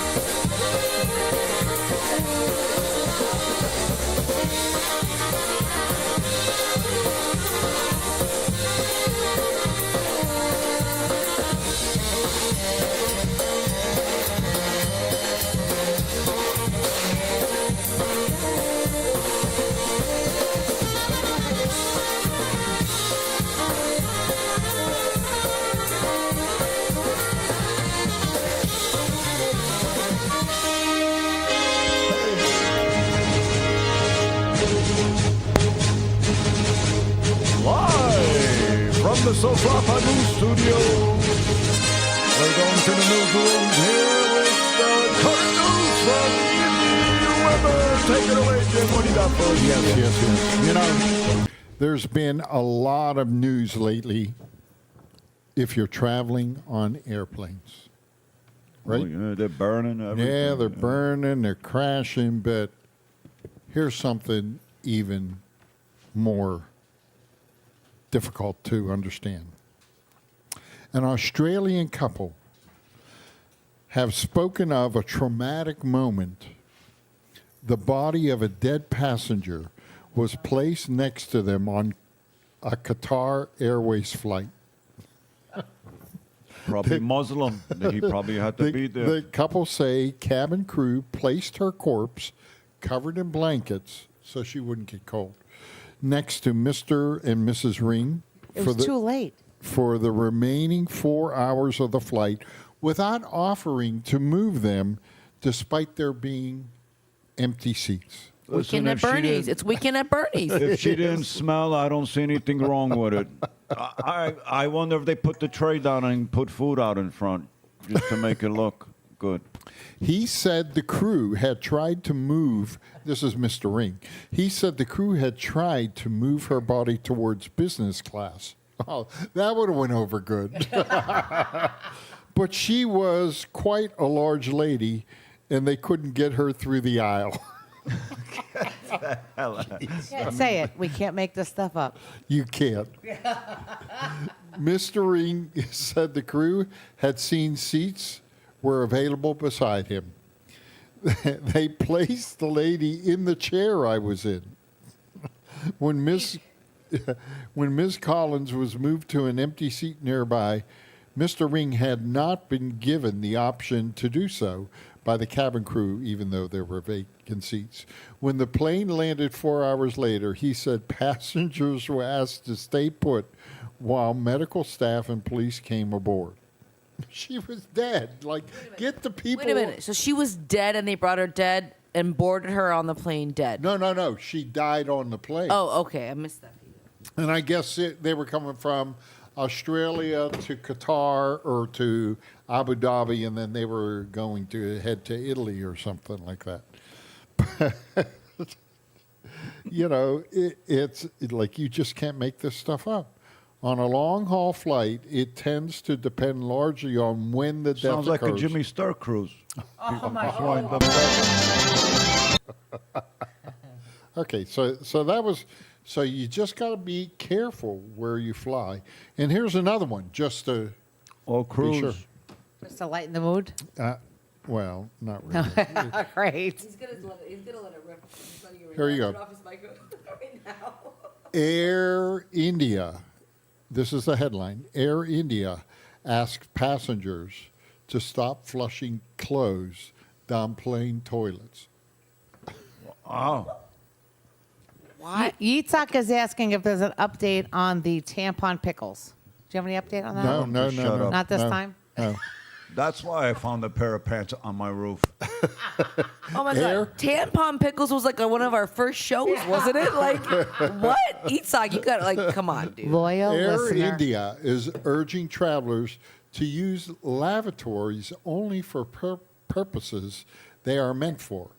Live from the SoFlaPA News Studio. We're going to the newsroom here with the current news from Jimmy Weber. Take it away, Jim. What do you got for us? Yes. You know, there's been a lot of news lately if you're traveling on airplanes. Right? Oh, yeah, they're burning everything. Yeah, they're burning, they're crashing, but here's something even more difficult to understand. An Australian couple have spoken of a traumatic moment. The body of a dead passenger was placed next to them on a Qatar Airways flight. Probably Muslim. He probably had to be there. The couple say cabin crew placed her corpse, covered in blankets, so she wouldn't get cold, next to Mr. and Mrs. Ring. It was too late. For the remaining 4 hours of the flight without offering to move them despite there being empty seats. Weekend at Bernie's. It's Weekend at Bernie's. If she didn't smell, I don't see anything wrong with it. I wonder if they put the tray down and put food out in front just to make it look good. He said the crew had tried to move. This is Mr. Ring. He said the crew had tried to move her body towards business class. Oh, that would have went over good. But she was quite a large lady, and they couldn't get her through the aisle. Can't say it. We can't make this stuff up. You can't. Mr. Ring said the crew had seen seats were available beside him. They placed the lady in the chair I was in. When Miss Collins was moved to an empty seat nearby, Mr. Ring had not been given the option to do so by the cabin crew, even though there were vacant seats. When the plane landed 4 hours later, he said passengers were asked to stay put while medical staff and police came aboard. She was dead. Like, get the people. Wait a minute. So she was dead, and they brought her dead and boarded her on the plane dead. No. She died on the plane. Oh, okay. I missed that. And I guess they were coming from Australia to Qatar or to Abu Dhabi, and then they were going to head to Italy or something like that. You know, it's like you just can't make this stuff up. On a long-haul flight, it tends to depend largely on when the death Sounds like occurs. a Jimmy Star cruise. Oh, my God. Okay, so that was... So you just got to be careful where you fly. And here's another one, just to cruise. be sure. Just to lighten the mood? Well, not really. Great. He's gonna let it rip. Here you go. Right now. Air India, this is the headline. Air India asked passengers to stop flushing clothes down plane toilets. Wow. What? Yitzhak is asking if there's an update on the tampon pickles. Do you have any update on that? No. Not this time? No. That's why I found a pair of pants on my roof. Oh my God! Tampon pickles was like one of our first shows, wasn't it? Like what? Itzhak, you got come on, dude. Loyal Air listener. India is urging travelers to use lavatories only for purposes they are meant for.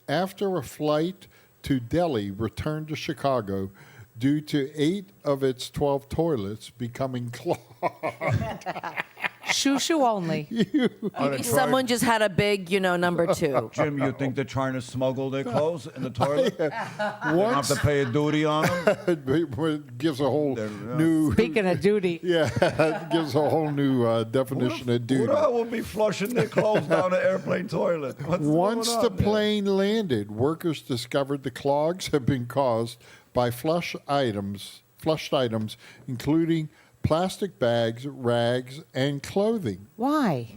After a flight to Delhi returned to Chicago due to 8 of its 12 toilets becoming clogged. Shoo only. Someone just had a big, number 2. Jim, you think they're trying to smuggle their clothes in the toilet? They don't have to pay a duty on them? It gives a whole new... Speaking of duty. Yeah, it gives a whole new definition of duty. Who the hell will be flushing their clothes down the airplane toilet? Once the plane landed, workers discovered the clogs have been caused by flushed items, including plastic bags, rags, and clothing. Why?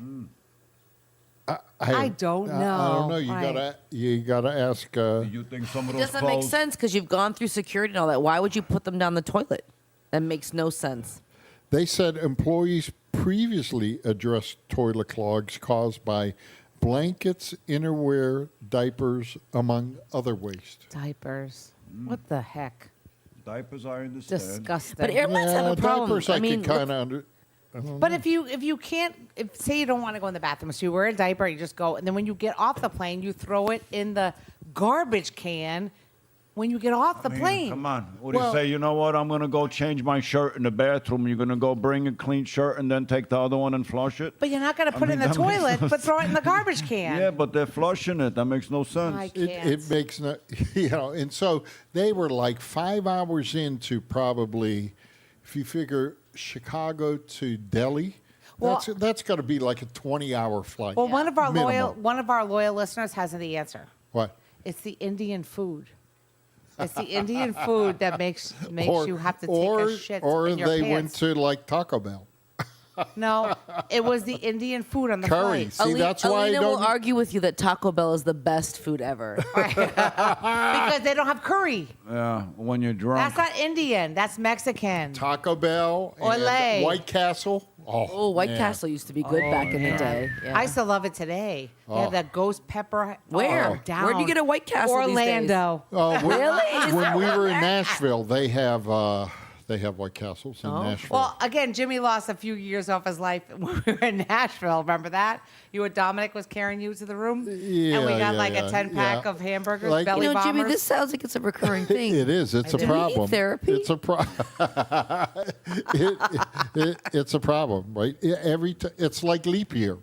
I don't know. I don't know. You gotta ask. You think some of It those doesn't make clothes? sense because you've gone through security and all that. Why would you put them down the toilet? That makes no sense. They said employees previously addressed toilet clogs caused by blankets, innerwear, diapers, among other waste. Diapers. What the heck? Diapers, I understand. Disgusting. But airlines have a problem. Diapers, I mean, can kind of under. I don't But know. if you can't, say you don't want to go in the bathroom, so you wear a diaper, you just go, and then when you get off the plane, you throw it in the garbage can when you get off the plane. Come on. What do you say? You know what? I'm going to go change my shirt in the bathroom. You're going to go bring a clean shirt and then take the other one and flush it? But you're not going to put it in the that makes toilet, no but throw it in the garbage can. Yeah, but they're flushing it. That makes no sense. I can't. It makes no, and so they were like 5 hours into probably, if you figure Chicago to Delhi, Well- that's got to be like a 20-hour flight. Well, one of our minimum. loyal listeners has the answer. What? It's the Indian food. It's the Indian food that makes you have to take a shit or in your they pants. went to like Taco Bell. No, it was the Indian food on the Curry. flight. See, that's why I Alina will don't. argue with you that Taco Bell is the best food ever. Because they don't have curry. Yeah, when you're drunk. That's not Indian. That's Mexican. Taco Bell and Olé. White Castle. Oh, White man. Castle used to be good back in the day. Yeah. I still love it today. They have that ghost pepper. Where? down. Where'd you get a White Castle these days? Orlando. Really? Is When that we where were in they're at? Nashville, they have White Castles in Nashville. Well, again, Jimmy lost a few years off his life when we were in Nashville. Remember that? Dominic was carrying you to the room? Yeah, And we got yeah, like yeah, a 10-pack yeah. of hamburgers, Like- belly bombers. Jimmy, this sounds like it's a recurring thing. It is. It's a Do we need problem. therapy? It's a it's a problem, right? It's like leap year.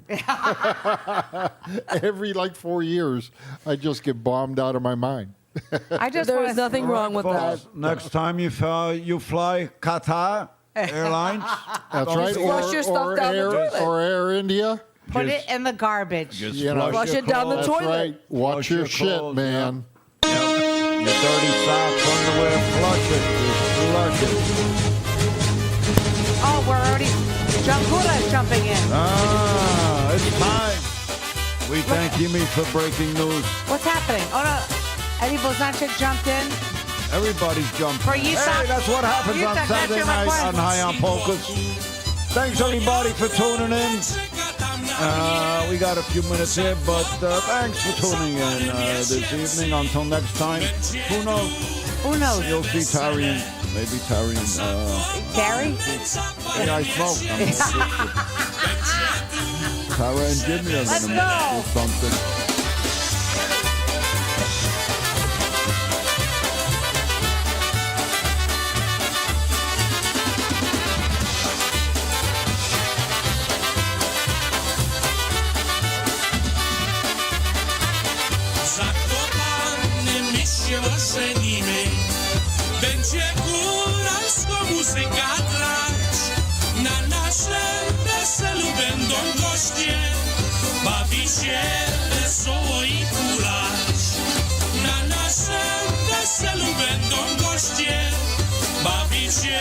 Every like 4 years, I just get bombed out of my mind. There's nothing wrong with that. Folks, next time you fly Qatar Airlines. That's right. Flush your stuff down the toilet. Or Air India. Put it in the garbage. Just You know, Flush it down the That's toilet. right. Watch Flush your your shit, clothes, man. Your dirty socks, underwear, flush it. Just flush it. Oh, we're already. Jangula is jumping in. Ah, it's time. We thank Yimi for breaking news. What's happening? Oh, no. Eddie Boznancic jumped in. Everybody's jumping. For you, Hey, Sock. that's what happens You on Sock, Saturday that's your night request. on High on Polkas. Thanks, everybody, for tuning in. We got a few minutes here, but thanks for tuning in this evening. Until next time, who knows? Who knows? You'll see Tarian. Maybe Tarian. Gary? Yeah, I smoke. Tara and Jimmy are Let's going to go. do something. Zakopane mi się ożenimy. Będzie góralsko muzyka grać. Na naszym weselu będą goście. Bawi się wesoło i kulać. Na naszym weselu będą goście. Bawi się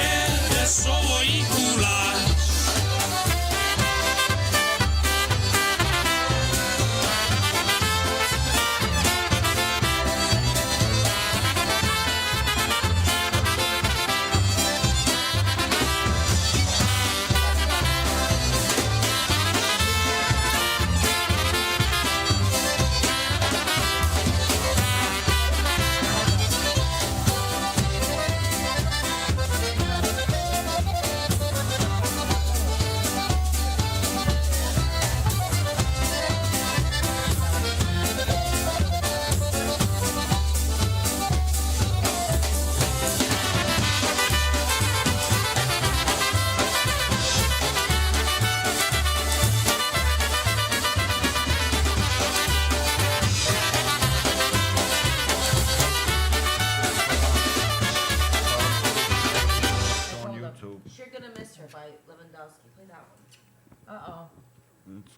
wesoło i kulać.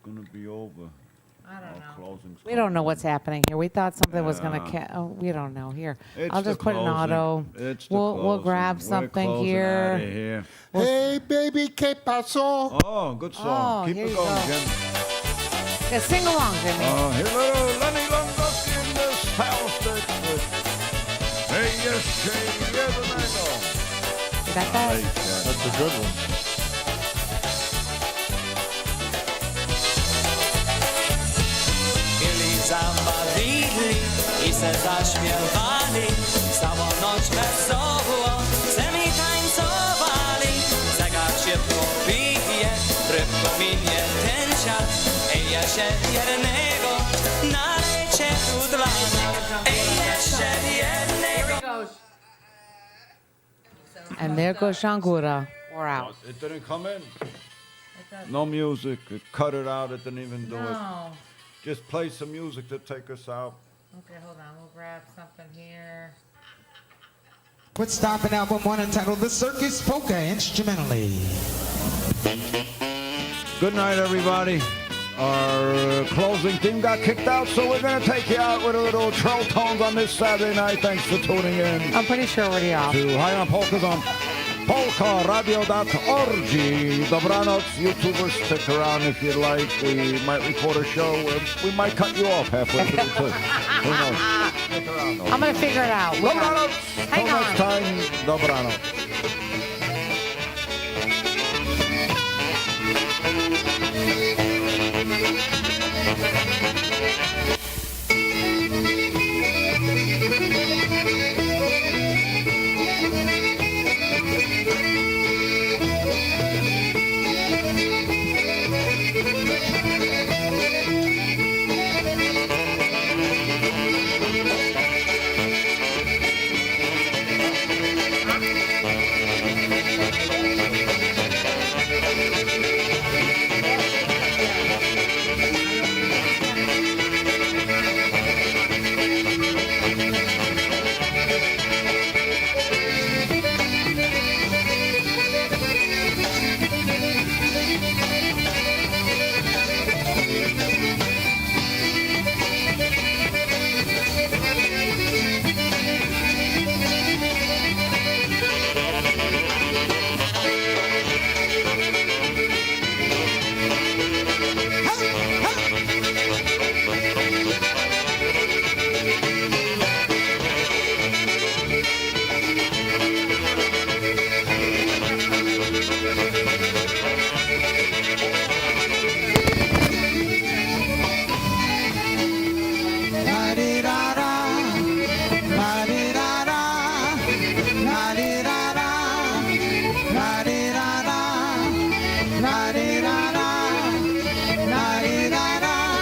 going to be over? I don't know. Closing's We don't know what's happening here. We thought something was going to. Oh, we don't know. Here, I'll just put an auto. We'll grab something here. Hey, baby, ¿qué pasó? Oh, good song. Keep here it you going, go. Jim. Yeah, sing along, Jimmy. Here, little Lenny Longoski in this house with Hey, yes, Jay, yeah, the mango. You got that? That's a good one. Byli zabawili I se zaśpiewali, całą noc wesoło se mi tańcowali. Zegar szybko bije, prędko minie ten czas. Ej, jeszcze jednego, nalejcie tu dla nas. Ej, jeszcze jednego. And there goes Shangura. We're out. It didn't come in. No music. It cut it out. It didn't even do it. Just play some music to take us out. Okay, hold on. We'll grab something here. Quit stopping album one entitled The Circus Polka Instrumentally. Good night, everybody. Our closing theme got kicked out, so we're going to take you out with a little Troll Tones on this Saturday night. Thanks for tuning in. I'm pretty sure we're already off. To High on Polkas on PolkaRadio.org. Dobranoc, YouTubers, stick around if you'd like. We might record a show. We might cut you off halfway through too. Who knows? Stick around. I'm going to figure it out. Dobranoc. Hang Till on. next time, dobranoc.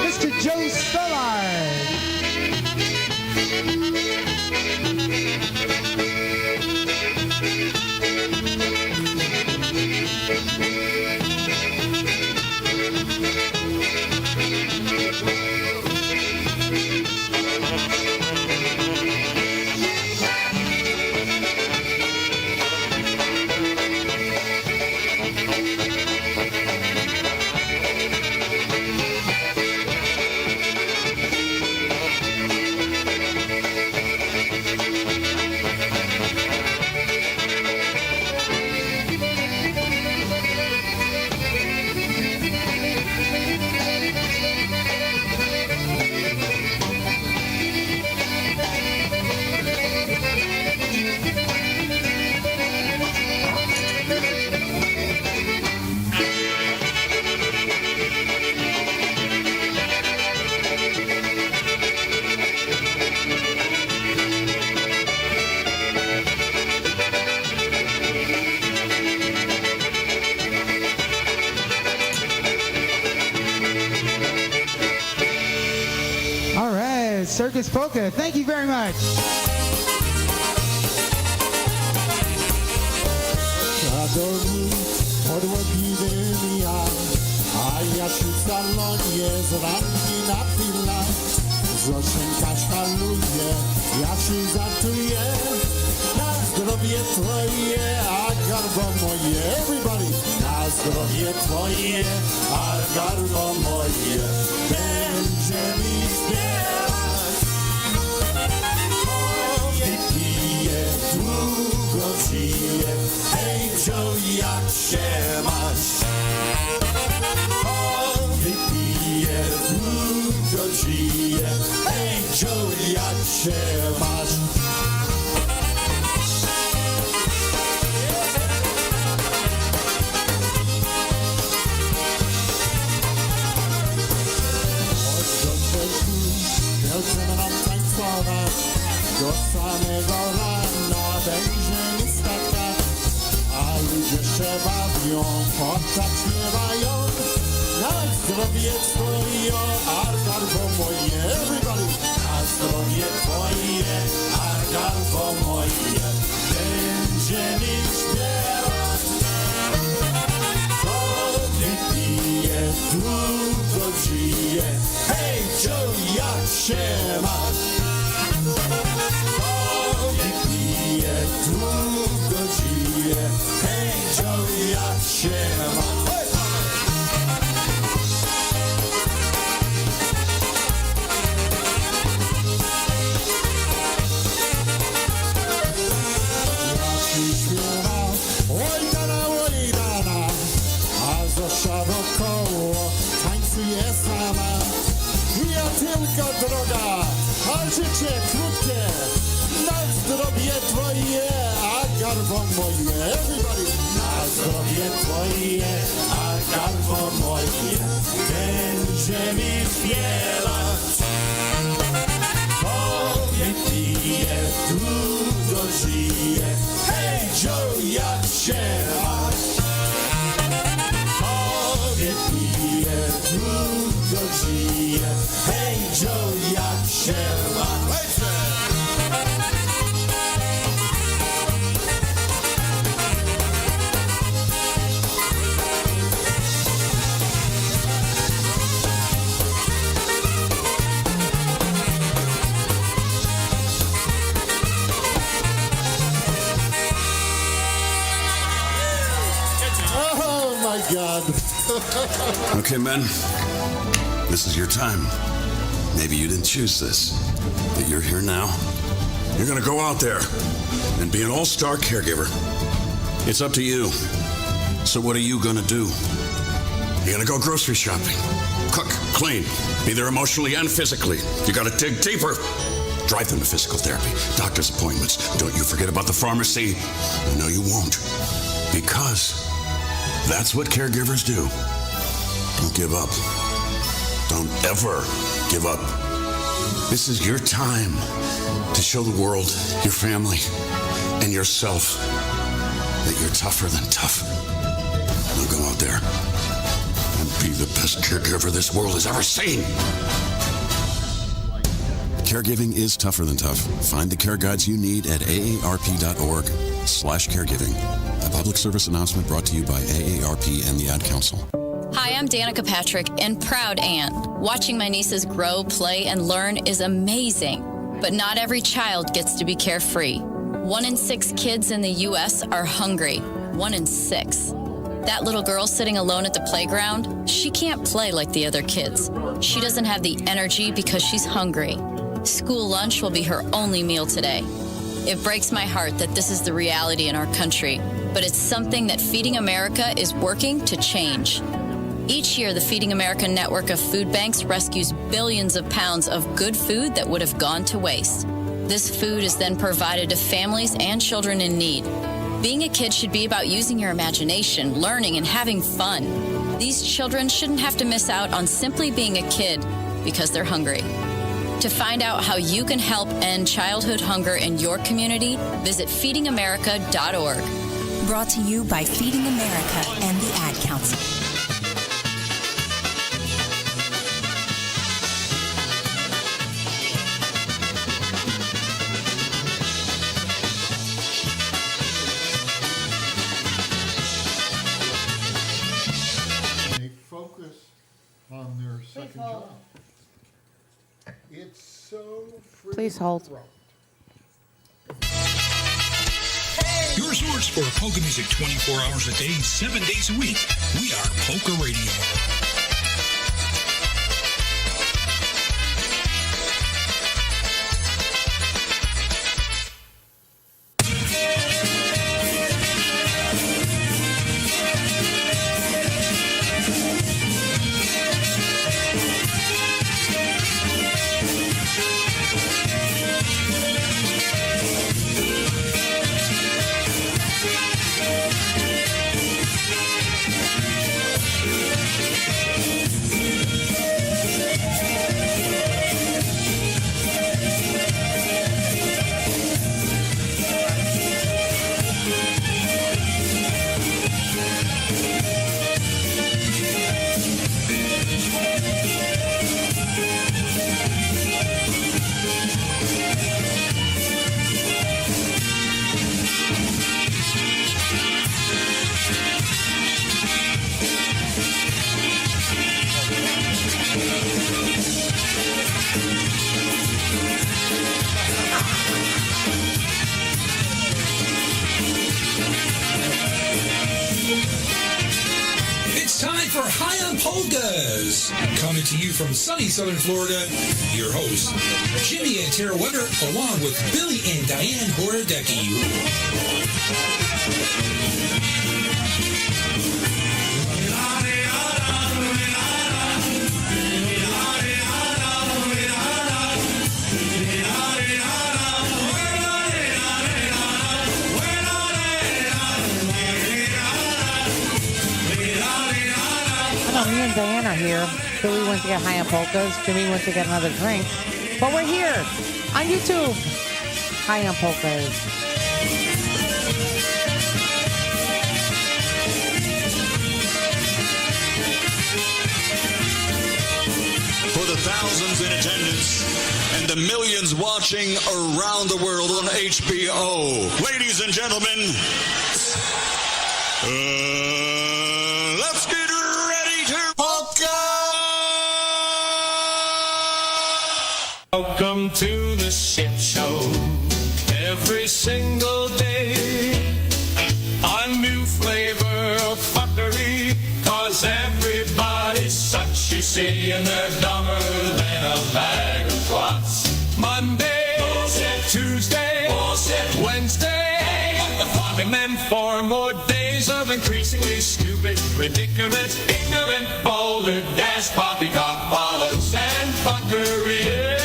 Mr. Joe Stillard. All right, Circus Polka. Thank you very much. Czadownik podłogi wymija, a ja przy salonie z ramki na chwilę. Zoszenka szkaluje, ja się zatuję, na zdrowie twoje, a garbo moje. Everybody, na zdrowie twoje, a gardło moje będzie mi śpiewać. O, wypije, długo żyje, hej Joe, jak się masz? O, wypije, długo żyje, hej Joe, jak się masz? Wielce nam tańcować, do samego rana będzie mi skakać, a ludzie się bawią, chłopcach śpiewają, na zdrowie twoje, a gardło moje, everybody, na zdrowie twoje, a gardło moje, będzie mi śpiewać. To wypije, długo żyje, hej Joe, jak się masz? To wypije, długo żyje, hej Joe, jak się masz? Oj dana, a Zosia wokoło tańcuje sama. Ja tylko droga, a życie krótkie, na zdrowie twoje, a gardło moje, everybody. Na zdrowie twoje, a gardło moje, będzie mi śpiewać. To wypije, długo żyje, hej Joe, jak się masz? To wypije, długo żyje, hej Joe, jak się masz? Oh my God. Okay, men, this is your time. Maybe you didn't choose this, but you're here now. You're gonna go out there and be an all-star caregiver. It's up to you. So what are you gonna do? You're gonna go grocery shopping, cook, clean, be there emotionally and physically. You gotta dig deeper. Drive them to physical therapy, doctor's appointments. Don't you forget about the pharmacy. No, you won't. Because that's what caregivers do. Don't give up. Don't ever give up. This is your time to show the world, your family, and yourself that you're tougher than tough. Now go out there and be the best caregiver this world has ever seen. Caregiving is tougher than tough. Find the care guides you need at aarp.org/caregiving. A public service announcement brought to you by AARP and the Ad Council. Hi, I'm Danica Patrick and proud aunt. Watching my nieces grow, play, and learn is amazing. But not every child gets to be carefree. 1 in 6 kids in the U.S. are hungry. 1 in 6. That little girl sitting alone at the playground, she can't play like the other kids. She doesn't have the energy because she's hungry. School lunch will be her only meal today. It breaks my heart that this is the reality in our country, but it's something that Feeding America is working to change. Each year, the Feeding America network of food banks rescues billions of pounds of good food that would have gone to waste. This food is then provided to families and children in need. Being a kid should be about using your imagination, learning, and having fun. These children shouldn't have to miss out on simply being a kid because they're hungry. To find out how you can help end childhood hunger in your community, visit feedingamerica.org. Brought to you by Feeding America and the Ad Council. They focus on their second job. It's so Please hold. Your source for polka music 24 hours a day, 7 days a week. We are Polka Radio. Polkas. Coming to you from sunny southern Florida, your hosts, Jimmy and Tara Weber, along with Billy and Diane Horodecki. Me and Diane are here. Billy went to get high on polkas. Jimmy went to get another drink. But we're here on YouTube. High on polkas. For the thousands in attendance and the millions watching around the world on HBO. Ladies and gentlemen, let's get ready to polka! Welcome to the shit show. Every single day, a new flavor of fuckery. Cause everybody's such, you see, and they're dumber than a bag of twats. Monday, bullshit. Tuesday, bullshit. Wednesday, and then 4 more days of increasingly stupid, ridiculous, ignorant, boulder, dash, poppycock, bollocks, and fuckery.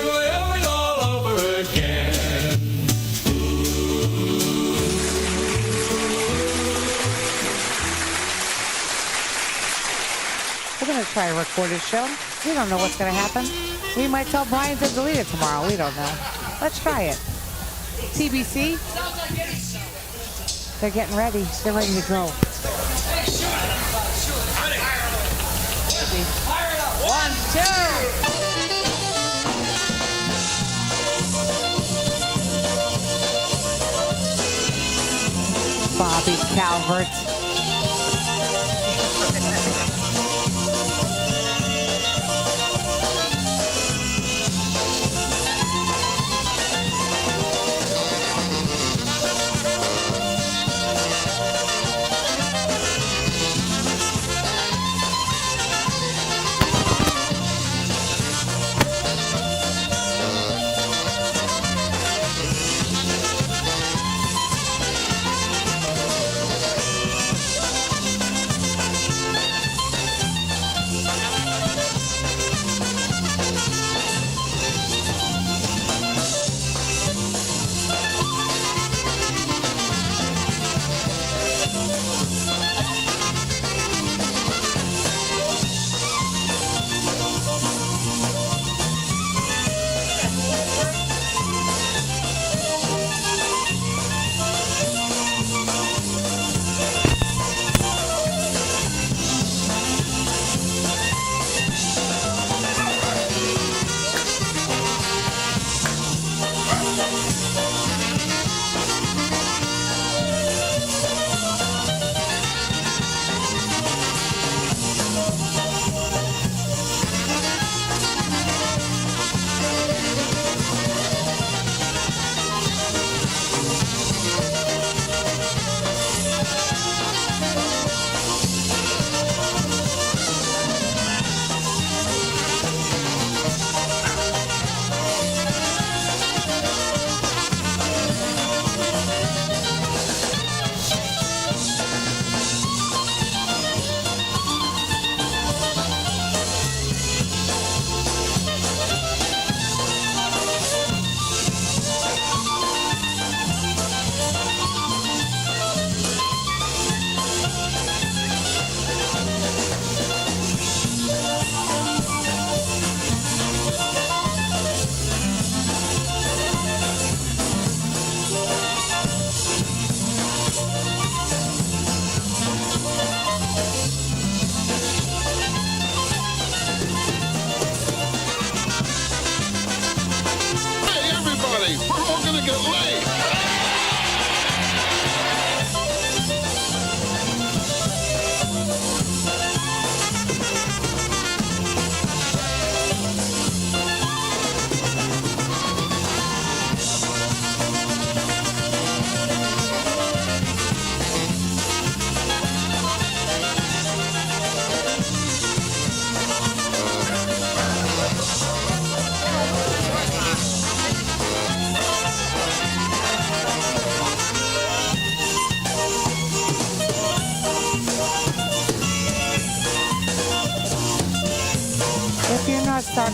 Living all over again. We're going to try a recorded show. We don't know what's going to happen. We might tell Brian to delete it tomorrow. We don't know. Let's try it. TBC. They're getting ready. They're ready to go. 1, 2. Bobby Calvert.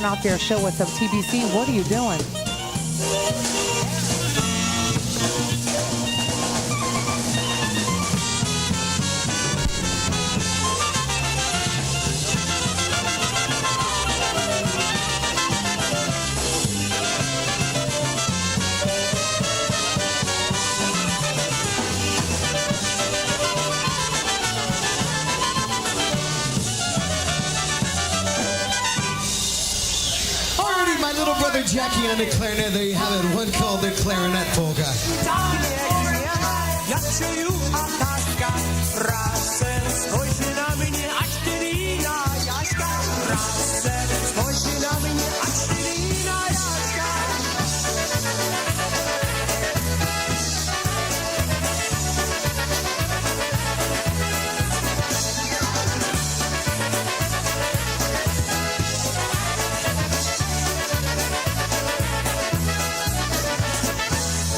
starting off your show with some TBC. What are you doing? Alrighty, my little brother Jackie on the clarinet. There you have it. One called the clarinet polka.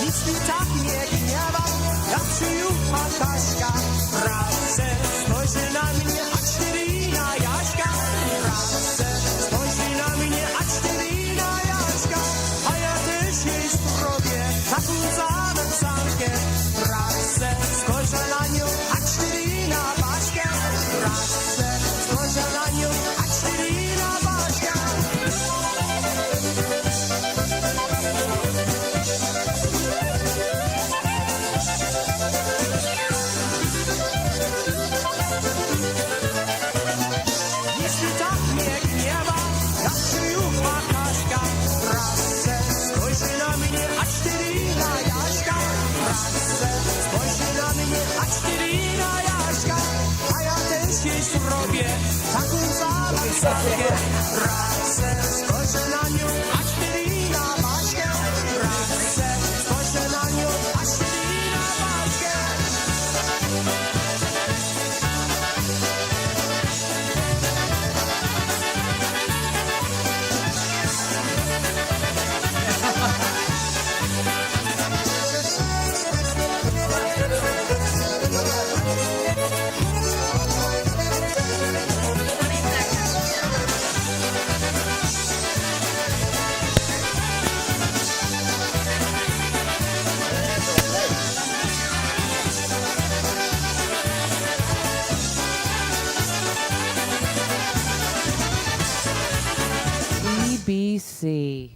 Nic mi tak nie gniewa, jak przyjucha Kaśka. Pracę spojrzy na mnie, a czterina Jaśka. Pracę spojrzy na mnie, a czterina Jaśka. A ja też jej zrobię taką zanęcankę. Pracę spojrzę na nią, a czterina Baśka. Pracę spojrzę na nią, a czterina Baśka. Jeśli tak mnie gniewa, jak przyjucha Kaśka. Pracę spojrzy na mnie, a czterina Jaśka. Pracę spojrzy na mnie, a czterina Jaśka. A ja też jej zrobię taką zanęcankę. Pracę spojrzę na nią, a czterina Baśka. Pracę spojrzę na nią, a czterina Baśka. TBC.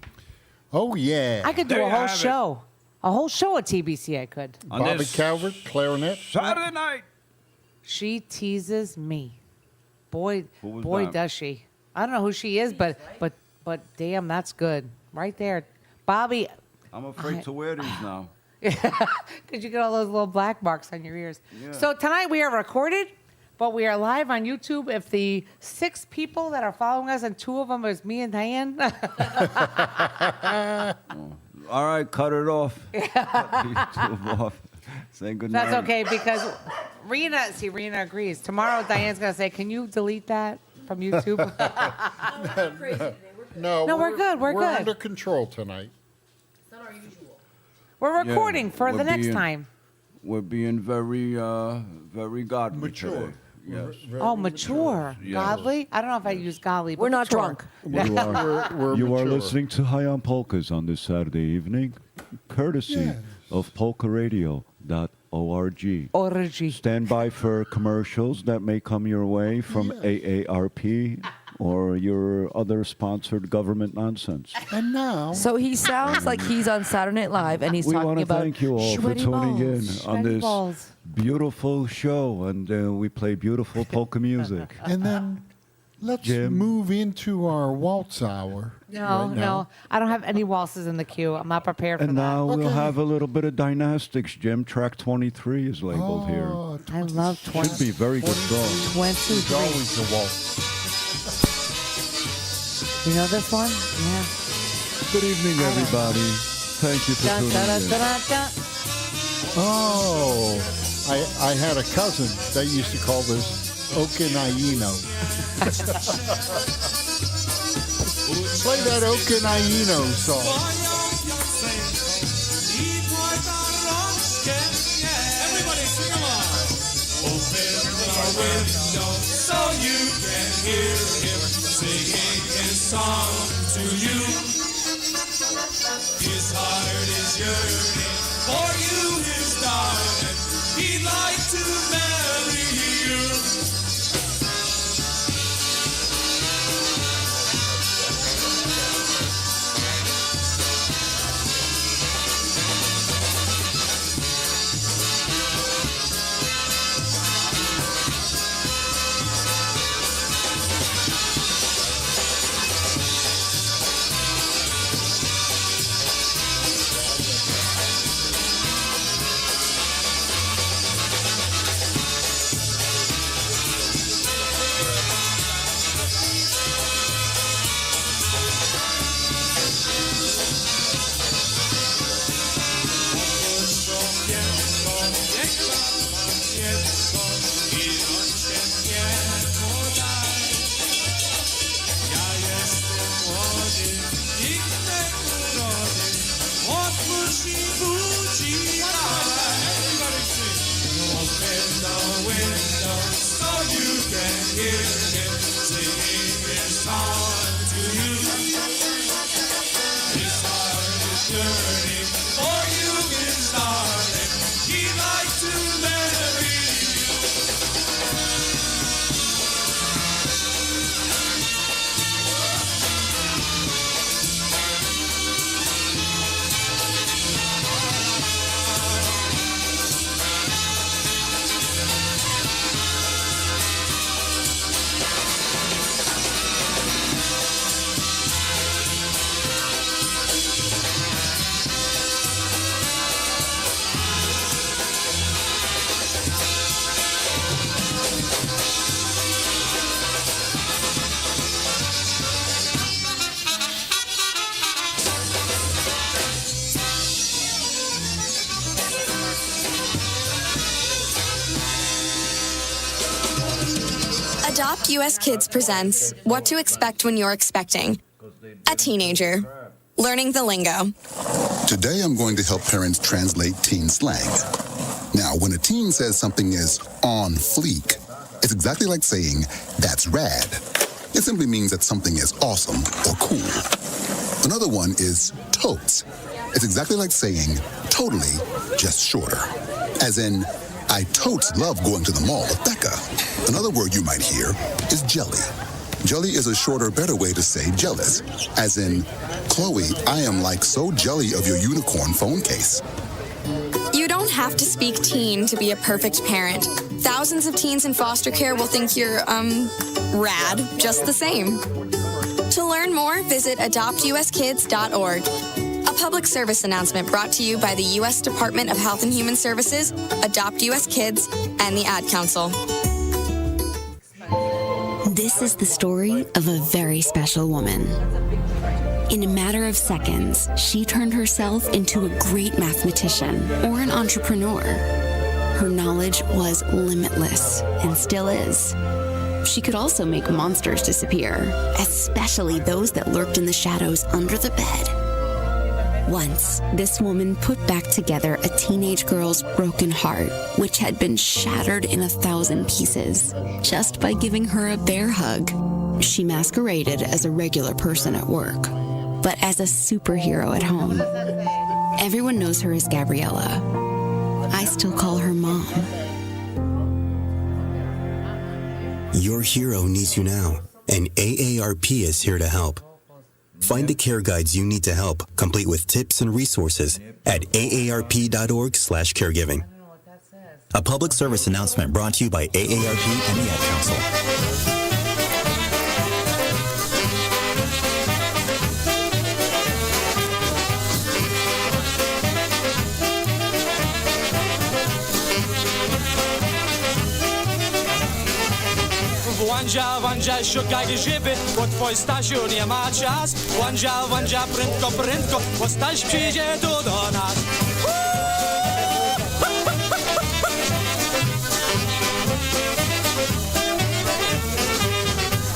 Oh, yeah. I could do There a you whole have it. show. A whole show of TBC I could. Bobby Calvert, clarinet. Saturday night. She teases me. Boy, was boy, that? does she. I don't know who she is, but damn, that's good. Right there. Bobby, I'm afraid to wear these now. because you get all those little black marks on your ears. Yeah. So tonight we are recorded, but we are live on YouTube. If the 6 people that are following us, and 2 of them is me and Diane. All right, cut it off. Cut these two off. Say good night. That's okay because Rena agrees. Tomorrow Diane's going to say, can you delete that from YouTube? No, No, we're good, we're good. under control tonight. We're recording for we're the next being- time. We're being very, very godly Mature. today. Yes. Oh, mature. Yeah. Godly? I don't know if I use godly. But We're not mature. drunk. You are, We're you are mature. listening to High on Polkas on this Saturday evening, courtesy of PolkaRadio.org. Orgy. Stand by for commercials that may come your way from AARP or your other sponsored government nonsense. And now, So he sounds like he's on Saturday Night Live and he's We talking want to about thank you all for sweaty tuning in balls. on Sweaty this balls. beautiful show, and we play beautiful polka music. and then let's Jim. move into our waltz hour. No, right no. now. I don't have any waltzes in the queue. I'm not prepared for And that. now we'll Okay. have a little bit of dynastics, Jim. Track 23 is labeled here. Oh, I love Should be very good song. 23. It's always the waltz. You know this one? Yeah. Good evening, everybody. Thank you for Dun, tuning dun, dun, in. dun, dun. Oh, I had a cousin that used to call this Okinaino. Play that Okinaino song. Everybody sing along. window so you can hear him singing his song to you. His heart is yearning for you, his darling. He'd like to marry you. Adopt US Kids presents What to Expect When You're Expecting. A teenager. Learning the lingo. Today I'm going to help parents translate teen slang. Now, when a teen says something is on fleek, it's exactly like saying, that's rad. It simply means that something is awesome or cool. Another one is totes. It's exactly like saying, totally, just shorter. As in, I totes love going to the mall with Becca. Another word you might hear is jelly. Jelly is a shorter, better way to say jealous. As in, Chloe, I am like so jelly of your unicorn phone case. You don't have to speak teen to be a perfect parent. Thousands of teens in foster care will think you're, rad, just the same. To learn more, visit adoptuskids.org. A public service announcement brought to you by the U.S. Department of Health and Human Services, Adopt U.S. Kids, and the Ad Council. This is the story of a very special woman. In a matter of seconds, she turned herself into a great mathematician or an entrepreneur. Her knowledge was limitless and still is. She could also make monsters disappear, especially those that lurked in the shadows under the bed. Once, this woman put back together a teenage girl's broken heart, which had been shattered in 1,000 pieces, just by giving her a bear hug. She masqueraded as a regular person at work, but as a superhero at home. Everyone knows her as Gabriella. I still call her Mom. Your hero needs you now, and AARP is here to help. Find the care guides you need to help, complete with tips and resources at aarp.org/caregiving. A public service announcement brought to you by AARP and the Ad Council. Wandzia, Wandzia, szukaj grzyby, bo twój Stasiu nie ma czas. Wandzia, Wandzia, prędko, prędko, bo Staś przyjdzie tu do nas.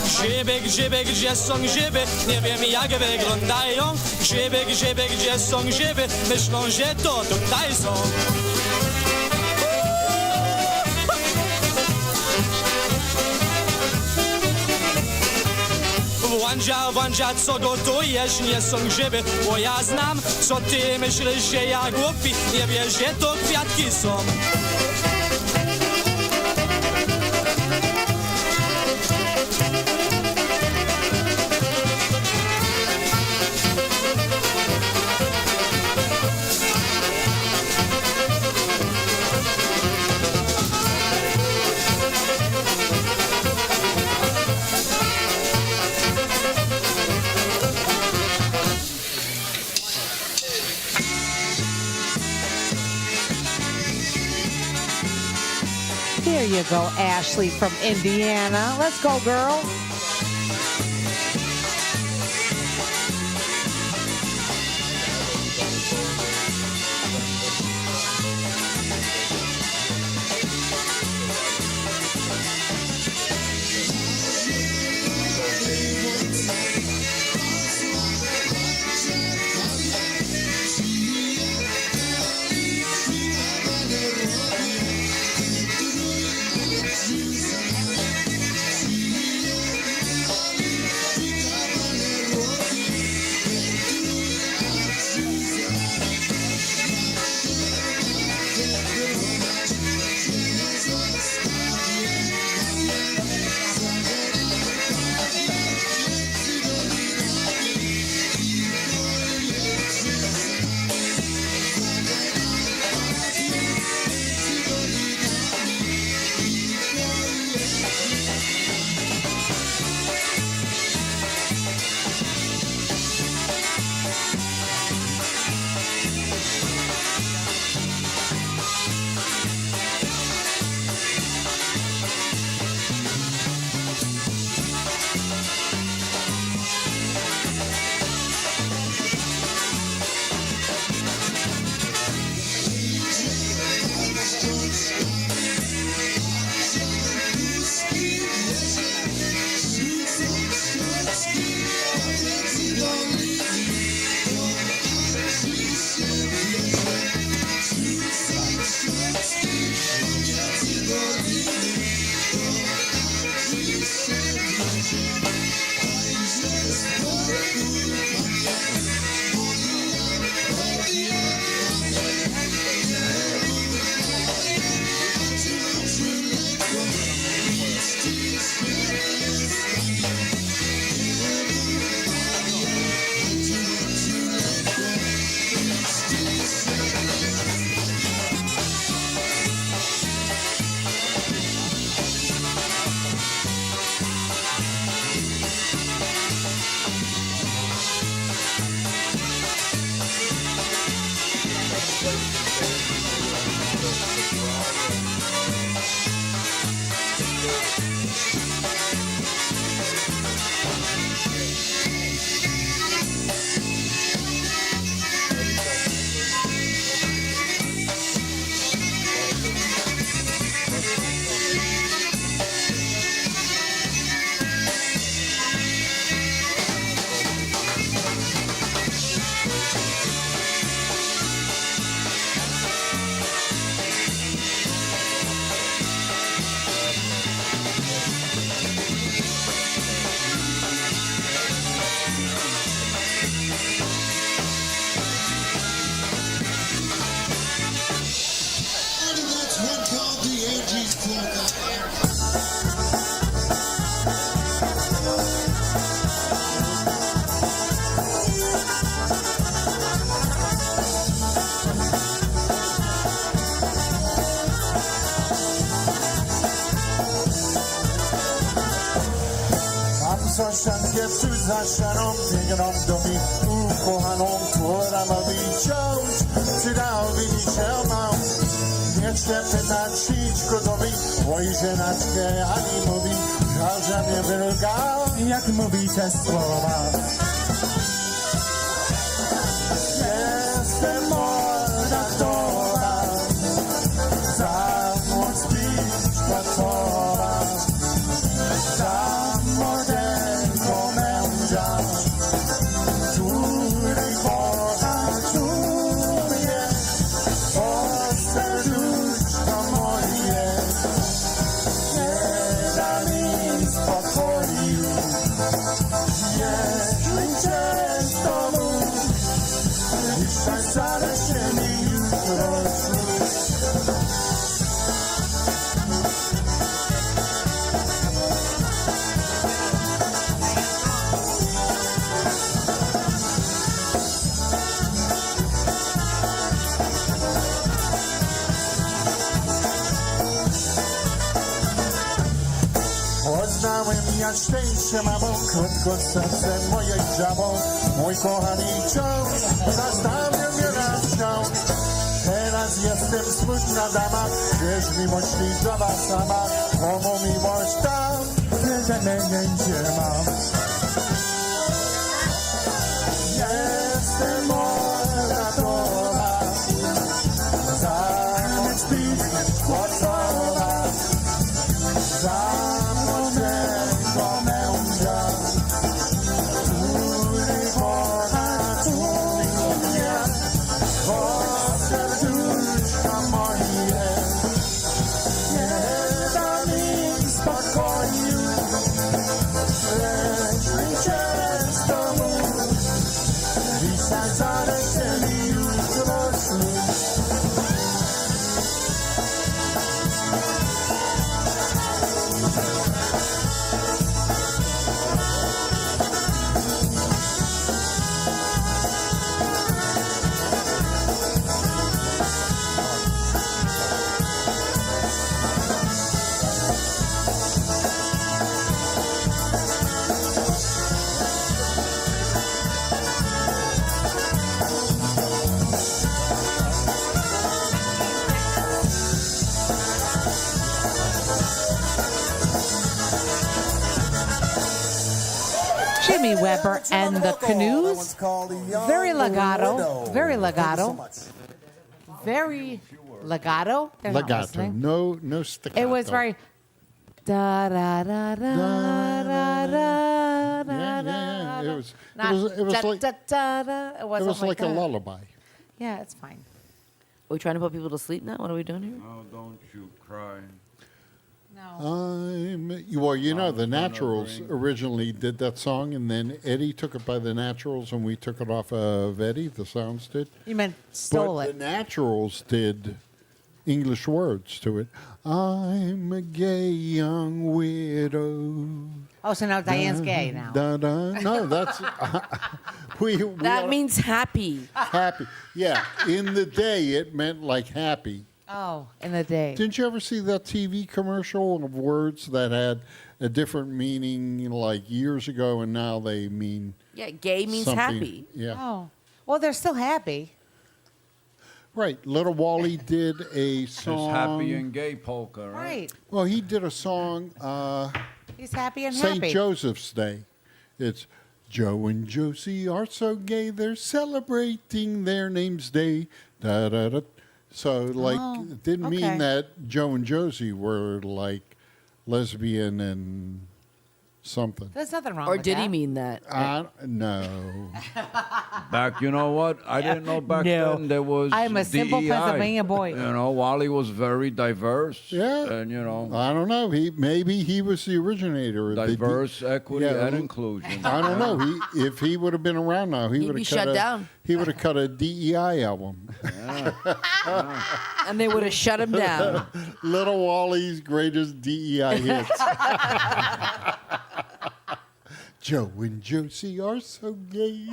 Grzyby, grzyby, gdzie są grzyby? Nie wiem jak wyglądają. Grzyby, grzyby, gdzie są grzyby? Myślą, że to tutaj są. Wandzia, co gotujesz, nie są grzyby, bo ja znam, co ty myślisz, że ja głupi, nie wiesz, że to kwiatki są. There you go, Ashley from Indiana. Let's go, girl. Gesù za šanom, tigrom do mi ukohanom, tvora ma vyčauč, si dal vyničel mám. Nečte petáčičko do mi, tvoj ženačke ani mluví, žal, že mě vylgal, jak mluvíte slova. Jeste morda tola, za môj spíč patová, za modelko męża, który bohatuje, o serduszko moje, nie da mi spokoju. Dzisiaj zależy mi jutro znów. Poznałem ja szczęście mamą, krótko serce moje żabą. Mój kochany wciąż zastawił mnie na wciąż. Teraz jestem smutna dama, gdzieś miłości droga sama. Komu miłość tam, że nie mam. Jestem młoda droga, zamiast śpić głosowa. Za młodego męża, który kocha mnie, bo serduszko moje nie da mi spokoju, lecz liczę z tobą, dzisiaj zależy mi jutro znów. Jimmy Weber and the Canoes. Very legato. Very legato. Very legato. They're not Legato. listening. No staccato. It was very da da da da da da da da. It was. Not It was da, like. da, da, da. It It wasn't was like a that. lullaby. Yeah, it's fine. Are we trying to put people to sleep now? What are we doing here? Oh, don't you cry. Well, you know, the Naturals originally did that song, and then Eddie took it by the Naturals, and we took it off of Eddie. The Sounds did. You meant stole But it. the Naturals did English words to it. I'm a gay young widow. Oh, so now Diane's gay now. No, that's we That are means happy. happy. Yeah, in the day it meant like happy. Oh, in the day. Didn't you ever see that TV commercial of words that had a different meaning like years ago, and now they mean Yeah, gay means something? happy. Yeah. Oh. Well, they're still happy. Right. Little Wally did a It's song. happy and gay polka, right? Right. Well, he did a song, He's happy and St. happy. Joseph's Day. It's Joe and Josie are so gay, they're celebrating their name's day. Da, da, da. So, like, Oh, it didn't okay. mean that Joe and Josie were, like, lesbian and something. There's nothing wrong Or with did that. he mean that? No. Back, you know what? I didn't know back No. then there was I'm a simple DEI. Pennsylvania boy. You know, Wally was very diverse. Yeah. And, you know, I don't know. Maybe he was the originator of the diverse, equity, yeah, and inclusion. I don't know. If he would have been around now, he He'd would be have shut down. He would have cut a DEI album. And they would have shut him down. Little Wally's greatest DEI hits. Joe and Josie are so gay.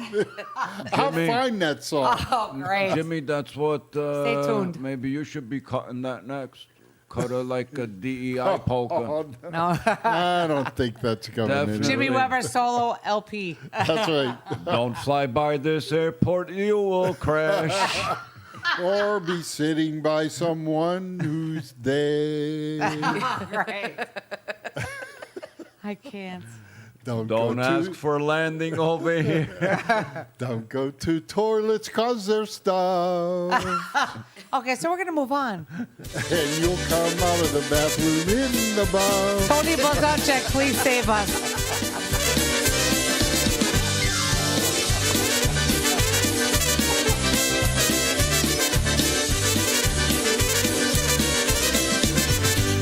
I'll Jimmy. find that song. Oh, great. Jimmy, that's what. Stay tuned. Maybe you should be cutting that next. Cut her like a DEI polka. Oh, No. I don't think that's coming in. Definitely. Jimmy Weber solo LP. That's right. Don't fly by this airport, you will crash. Or be sitting by someone who's dead. Right. I can't. Don't Don't ask for landing over here. Don't go to toilets because they're stuffed. Okay, so we're going to move on. And you'll come out of the bathroom in the bum. Tony Blazonczyk, please save us.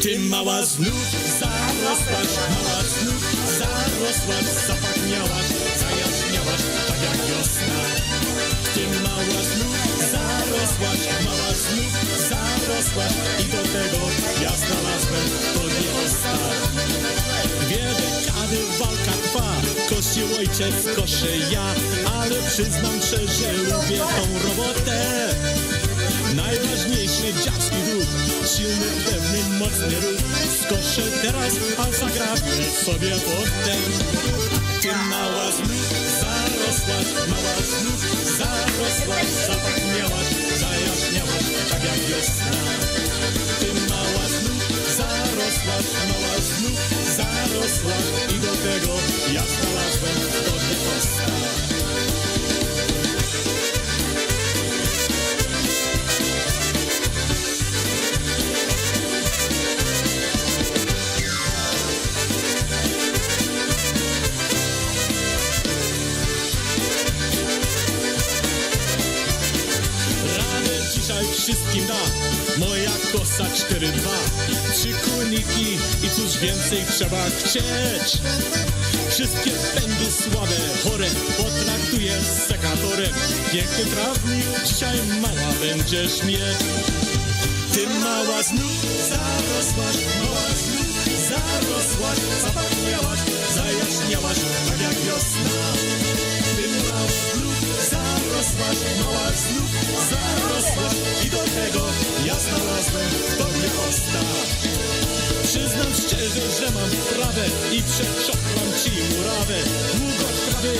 Ty mała znów zarosłaś, mała znów zarosłaś, zapachniałaś, zajaśniałaś, tak jak wiosna. Ty mała znów zarosła i do tego ja znalazłem to nie ostatnie. Dwie dekady walka trwa, kościół ojciec, koszę ja, ale przyznam szczerze, lubię tą robotę. Najważniejszy dziarski duch, silny, pewny, mocny ruch. Skoszę teraz, a zagramy sobie potem. Ty mała znów zarosłaś, mała znów zarosłaś, zapachniałaś, zajaśniałaś, tak jak wiosna. Ty mała znów zarosłaś, mała znów zarosłaś i do tego ja znalazłem to nie postaw. Wszystkim da moja kosa 4-2. 3 kulniki i cóż więcej trzeba chcieć. Wszystkie pędy słabe, chore potraktuję z sekatorem. Piękny trawnik, dzisiaj mała będziesz mieć. Ty mała znów zarosłaś, mała znów zarosłaś, zapachniałaś, zajaśniałaś, tak jak wiosna. Ty mała znów zarosłaś, mała znów zarosłaś i do tego ja znalazłem w tobie postaw. Przyznam szczerze, że mam wprawę i przeczoklam ci murawę. Długość trawy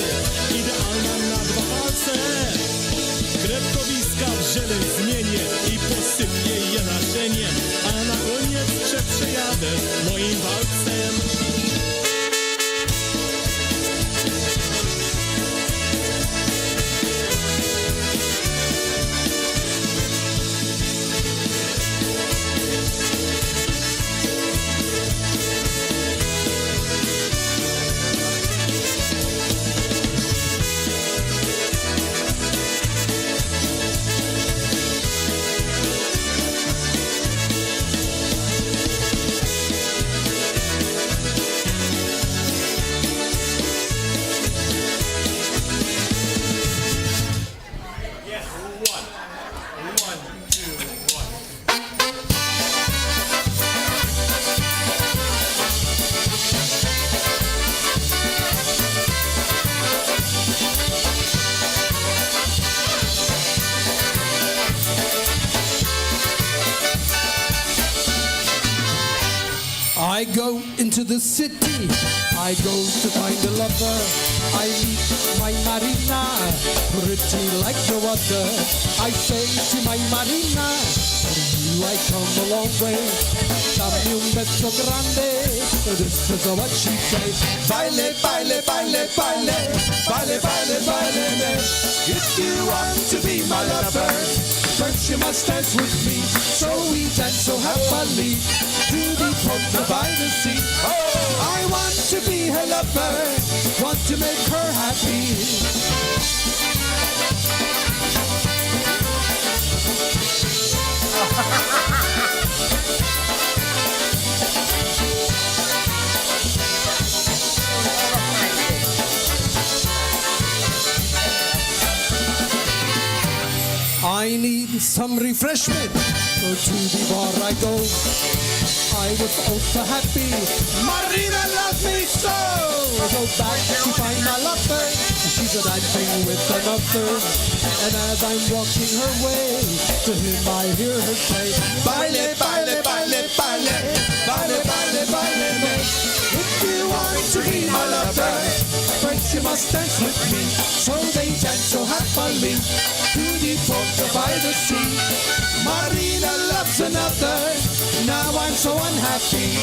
idealna na 2 palce. Krewkowiska w zieleń zmienię i posypię je nasioniem, a na koniec przejadę moim walcem. I go into the city, I go to find a lover. I meet my Marina, pretty like the water. I say to my Marina, for you I come a long way. Dame un beso grande, this is what she say. Baile, baile, baile, baile, baile, baile, baile. If you want to be my lover, first you must dance with me. So we dance so happily to the polka by the sea. I want to be her lover, want to make her happy. I need some refreshment, so to the bar I go. I was also happy, Marina loves me so. I go back to find my lover, she's a dancing with another. And as I'm walking her way, to him I hear her say, baile, baile, baile, baile, baile, baile, baile. If you want to be my lover, first you must dance with me. So they dance so happily to the polka by the sea. Marina loves another, now I'm so unhappy.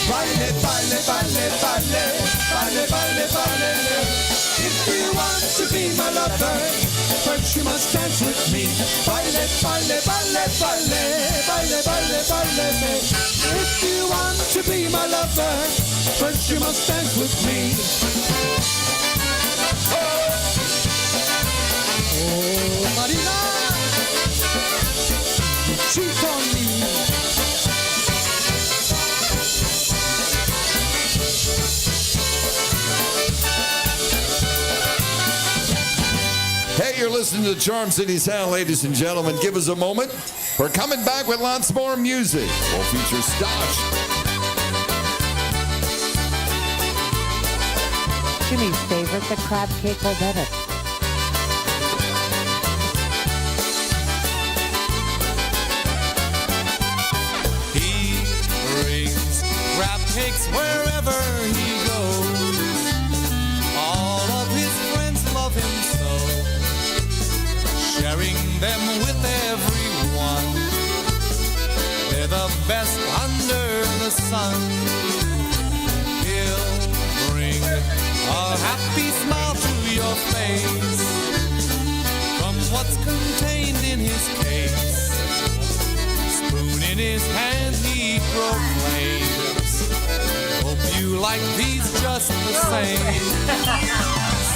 Baile, baile, baile, baile, baile, baile, baile. If you want to be my lover, first you must dance with me. Baile, baile, baile, baile, baile, baile, baile. If you want to be my lover, first you must dance with me. Oh, Marina. you're listening to Charm City Sound, ladies and gentlemen. Give us a moment. We're coming back with lots more music. We'll feature Stotch. Jimmy's favorite, the crab cake au bevette. He brings crab cakes wherever he goes. All of his friends love him so, sharing them with everyone. They're the best under the sun. He'll bring a happy smile to your face from what's contained in his case. Spoon in his hand he proclaims, hope you like these just the same.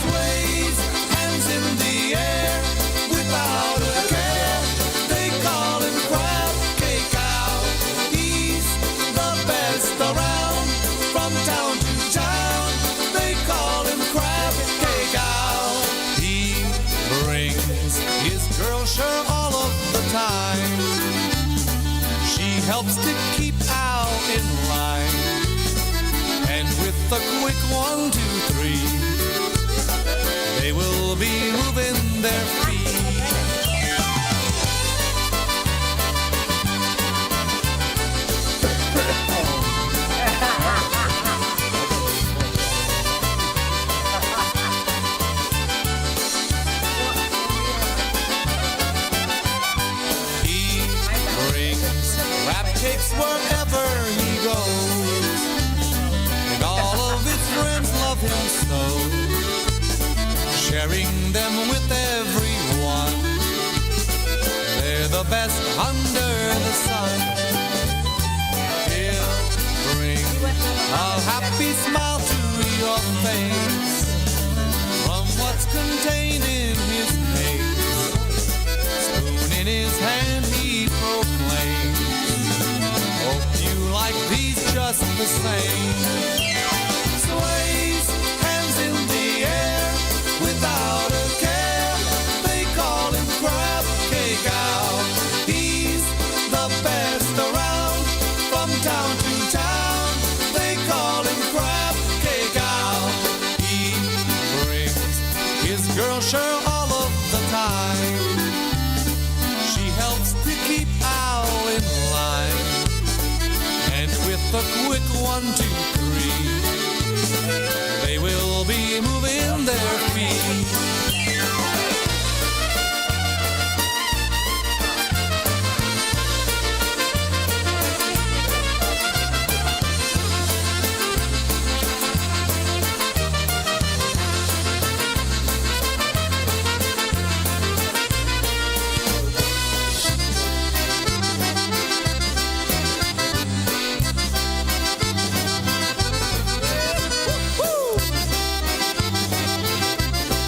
Sways hands in the air without a care. They call him crab cake out. He's the best around. From town to town, they call him crab cake out. He brings his girl sure all of the time. She helps to keep Al in line. And with a quick 1, 2, 3, they will be moving their feet. He brings crab cakes wherever he goes, and all of his friends love him so, sharing them with everyone. They're the best under the sun. He'll bring a happy smile to your face from what's contained in his case. Spoon in his hand he proclaims, hope you like these just the same. Sways hands in the air without a care. They call him crab cake out. He's the best around. From town to town, they call him crab cake out. He brings his girl sure all of the time. She helps to keep Al in line. And with a quick 1, 2, 3, they will be moving their feet.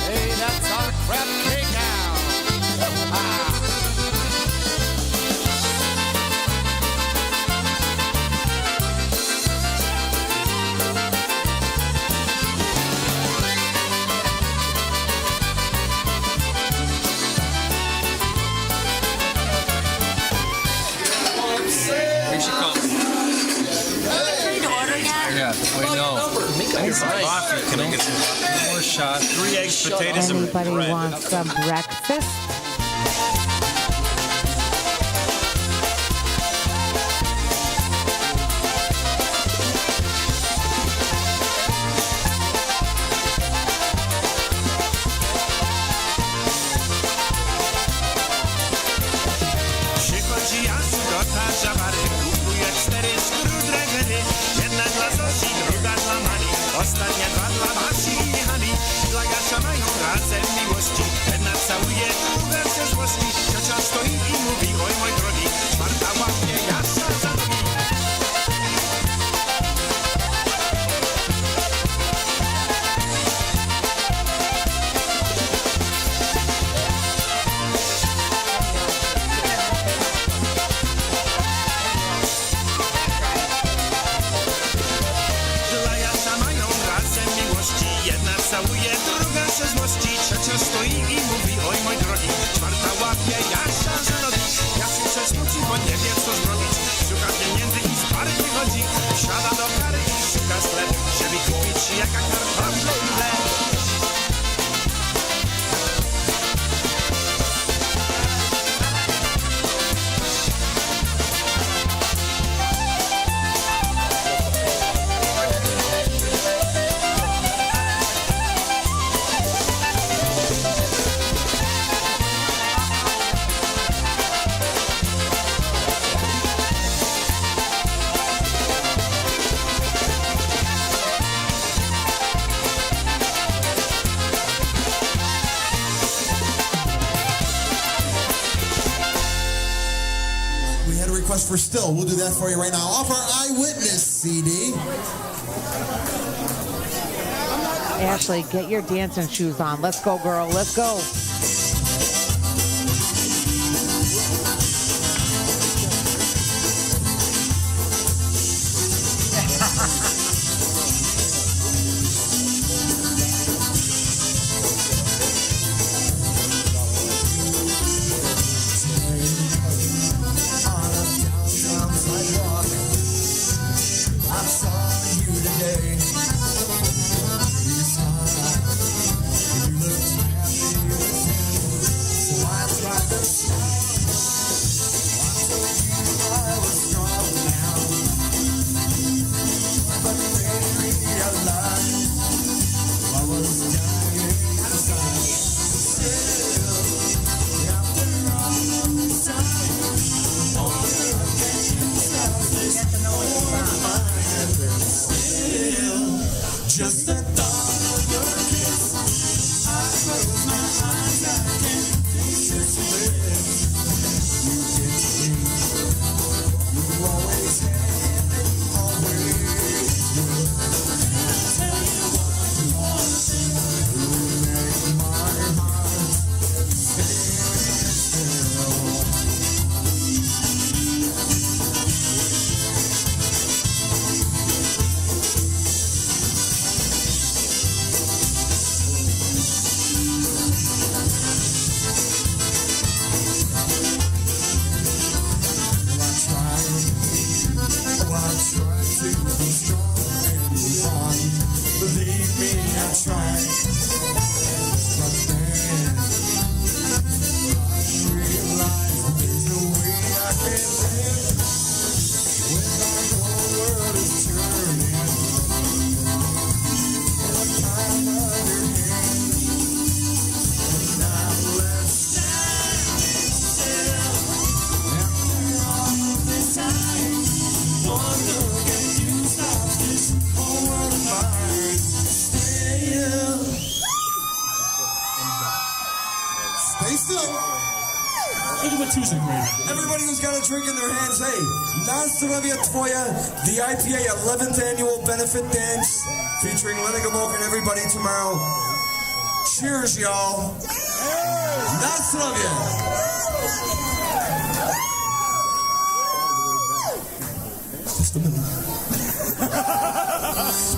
Hey, that's our crab cake out. We should come. Yeah, wait, no. Coffee. Can I get some more shot? 3 eggs, potatoes, and Anybody bread. want some breakfast? Przychodzi Jasu do Tarzawary, kupuje 4 skrudregery. Jedna dla Zosi, druga dla Mari, ostatnia 2 dla Basi i Hani. Dla Jasia mają razem miłości, jedna całuje, druga się złości. Ciocia stoi i mówi, oj mój drogi, 4 łapie Jasia za nogi. Dla Jasia mają razem miłości, jedna całuje, druga się złości. Trzecia stoi i mówi, oj mój request for Still. We'll do that for you right now. Off our Eyewitness CD. Ashley, get your dancing shoes on. Let's go, girl. Let's go. Just the thought of your kiss, I close my eyes, I can't taste your lips. You get me, you always have and always will. And I tell you one more thing, you make my heart stand still. Believe me, I tried. But then I realized there's no way I can live when the whole world is turning in the palm of your hand. And I'm left standing still after all this time. One look at you stops this whole world of mine. Stay still. Look at what Tuesday made. Everybody who's got a drink in their hands, hey, Nastarovia Tvoya, the IPA 11th annual benefit dance featuring Lenny Gomolka and everybody tomorrow. Cheers, y'all. Nastarovia. Just a minute.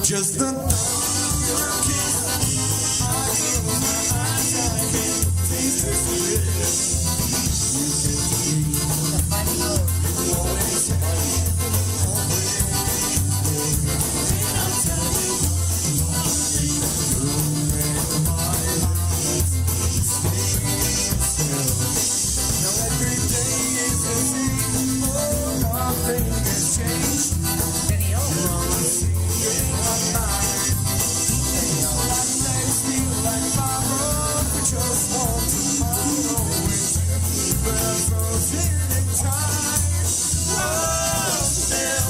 Just the thought of your kiss, I close my eyes, I can't taste your lips. You get me, you always have, always will. And I'll tell you one thing, you'll make my heart stay still. Now every day is the same, oh, nothing has changed. You're on the scene. Just want tomorrow with you, but I'm frozen in time. Oh, still.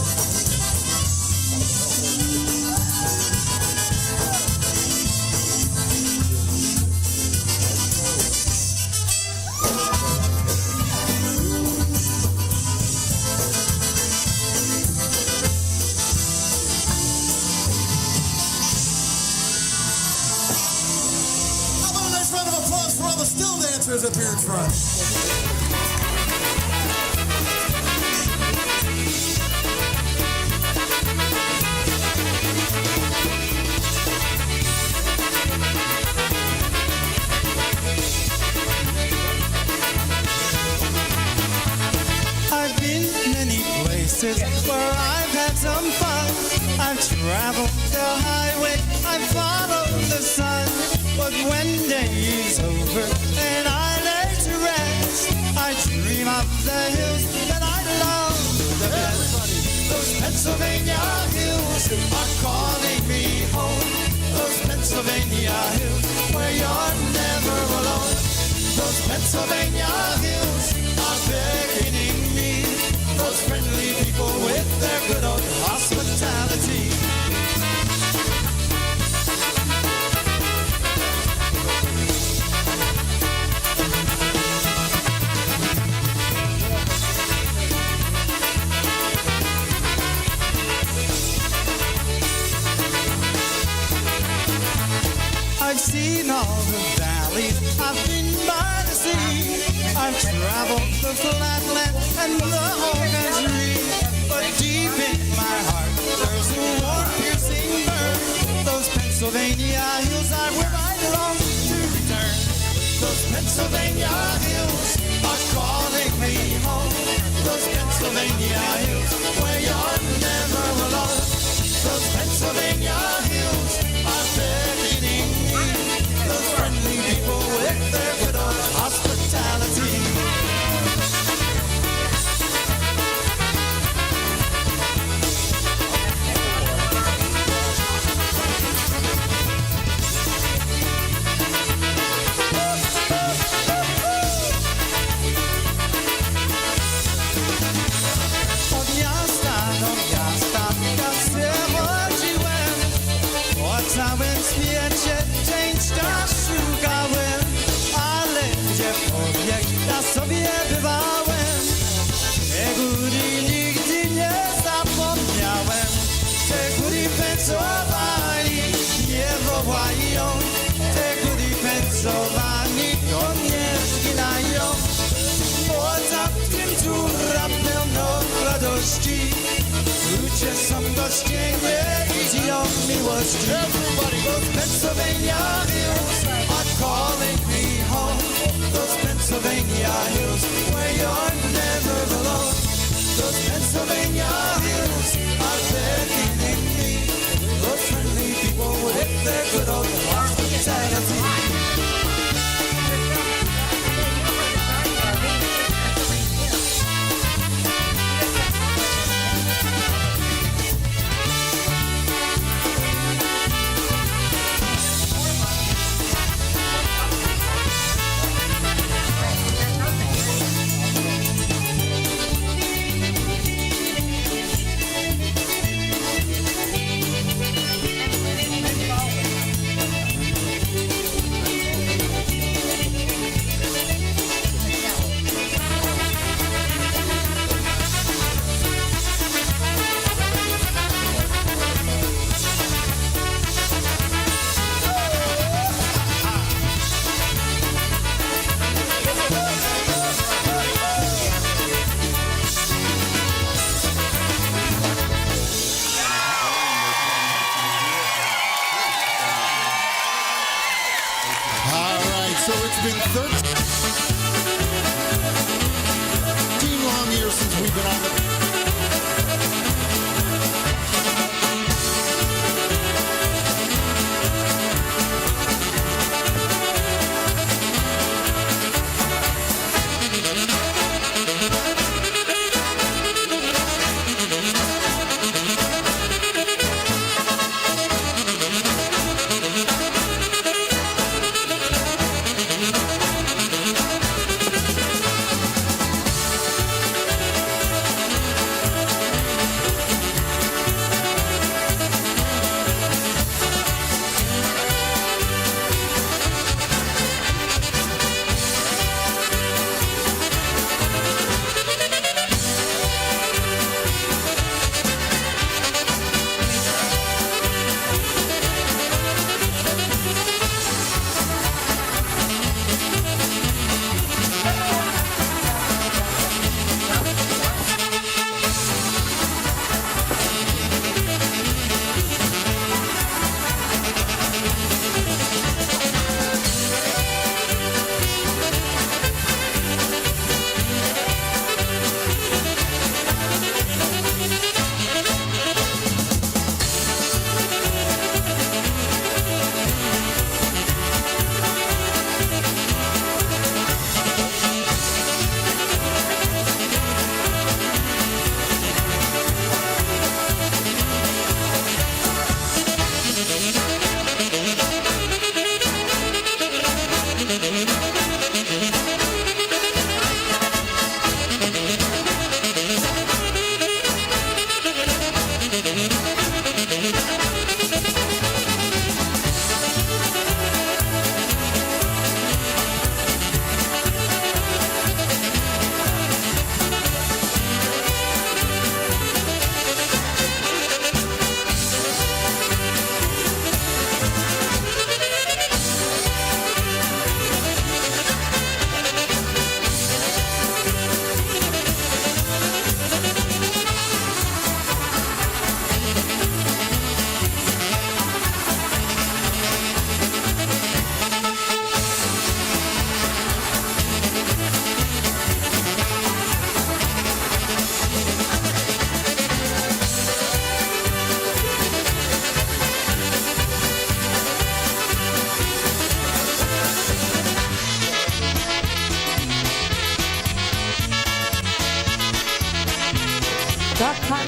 How about a nice round of applause for all the still dancers up here in front? I've been many places where I've had some fun. I've traveled the highway, I've followed the sun. But when day is over and I lay to rest, I dream of the hills that I love the best. Those Pennsylvania hills are calling me home. Those Pennsylvania hills where you're never alone. Those Pennsylvania hills are beckoning me. Those friendly people with their good old hospitality. I've seen all the valleys, I've been by the sea, I've traveled the flatland and the whole country. But deep in my heart, there's a warm, piercing burn. Those Pennsylvania hills are where I long to return. Those Pennsylvania hills are calling me home. Those Pennsylvania hills where you're never alone. Those Pennsylvania hills are beckoning me. Those friendly people with their good old hospitality. Całym świecie dzień szukałem, ale gdzie pobieg ja sobie bywałem. Te góry nigdy nie zapomniałem, te góry Pensylwanii nie wołają, te góry Pensylwanii to nie zginają. Poza tym dziura pełno radości, ludzie są gościnnie i dziją miłości. Everybody goes Pennsylvania hills are calling me home. Those Pennsylvania hills where you're never alone. Those Pennsylvania hills are beckoning me. Those friendly people with their good old hospitality. So it's been 13 long years since we've been on the...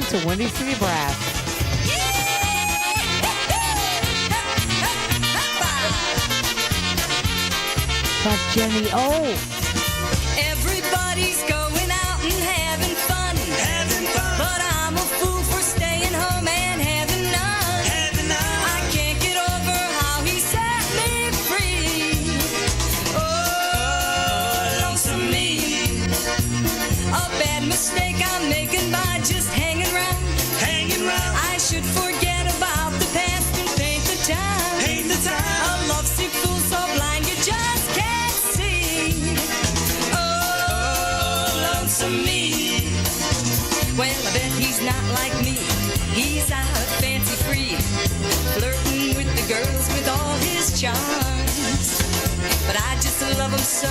to Windy City Brass. That's Jenny O. Everybody's going out and having fun. But I'm a fool for staying home and having none. I can't get over how he set me free. Oh, lonesome me. A bad mistake I'm making by just hanging around. I should forget about the past and paint the time. A lovesick fool so blind you just can't see. Oh, lonesome me. Well, I bet he's not like me. He's out fancy free, flirting with the girls with all his charms. But I just love him so.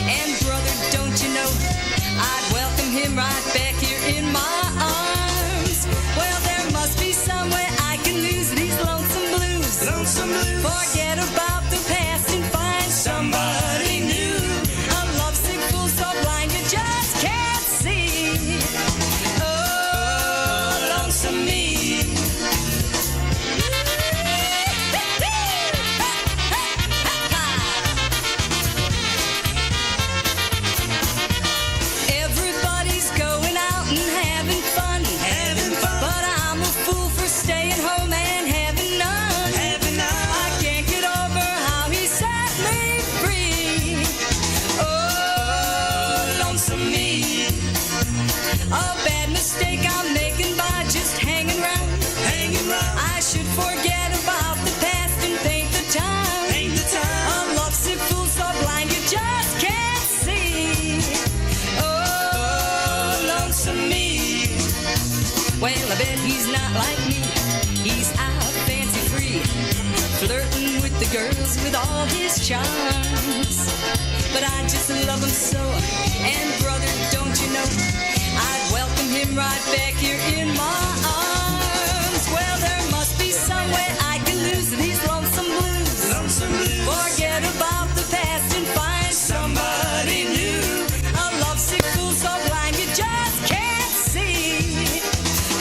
And brother, don't you know, I'd welcome him right back here in my arms. Well, there must be some way I can lose these lonesome blues. Forget about the past and find somebody new. A lovesick fool so blind you just can't see. Oh, lonesome me. Everybody's going out and having fun. But I'm a fool for staying home and having none. I can't get over how he set me free. Oh, lonesome me. A bad mistake I'm making by just hanging around. I should forget about the past and paint the time. A lovesick fool so blind you just can't see. Oh, lonesome me. Well, I bet he's not like me. He's out fancy free, flirting with the girls with all his charms. But I just love him so. And brother, don't you know, I'd welcome him right back here in my arms. Well, there must be some way I can lose these lonesome blues. Forget about the past and find somebody new. A lovesick fool so blind you just can't see.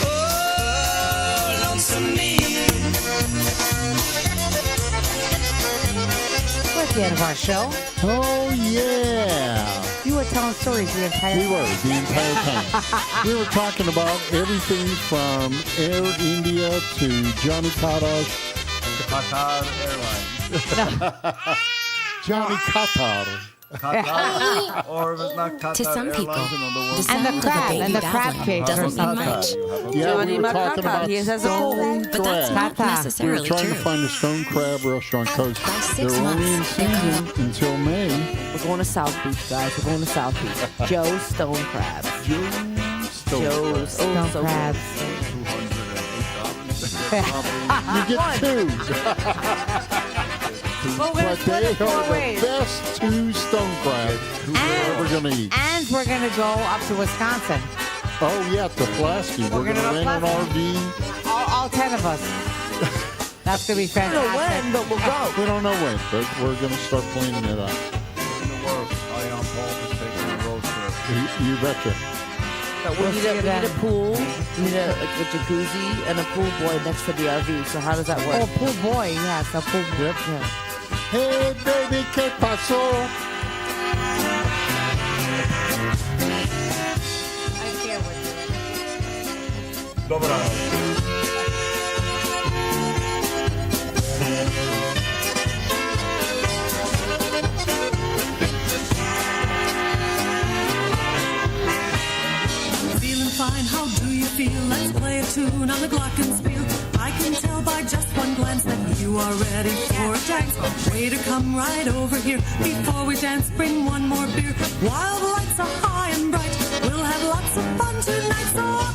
Oh, lonesome me. We're at the end of our show. Oh, yeah. You were telling stories the entire We were, the entire time. We were talking about everything from Air India to Johnny Kadash. Qatar Airlines. Johnny Qatar. Qatar, or if it's not Qatar To some people, Airlines, in other words. the sound of a baby babbling doesn't mean much. Yeah, we were talking about He has a stone But that's crab. not We were necessarily trying true. to find a stone crab restaurant because By 6 they're only in months, they're season until May. We're going to South Beach, guys. We're going to South Beach. Joe's Stone Crab. Joe's Stone so crabs. You get two. Well, we're But split they it are four the ways. best two stone crabs we're ever going to eat. And we're going to go up to Wisconsin. Oh, yeah, to Pulaski. We're going to gonna rent an Pulaski. RV. All 10 of us. That's going to be I don't know fantastic. when, but we'll go. We don't know when, but we're going to start cleaning it up. In the works, Ion Paul is taking a road trip. You betcha. But we We'll need see a you then. pool, we need a jacuzzi and a pool boy next to the RV. So how does that work? Oh, pool boy. Yes, a pool boy. Yep. Yeah. Hey, baby, ¿qué pasó? I can't wait. Feeling fine, how do you feel? Let's play a tune on the glockenspiel. I can tell by just one glance that you are ready for a dance. Way to come right over here. Before we dance, bring one more beer. While the lights are high and bright, we'll have lots of fun tonight. So up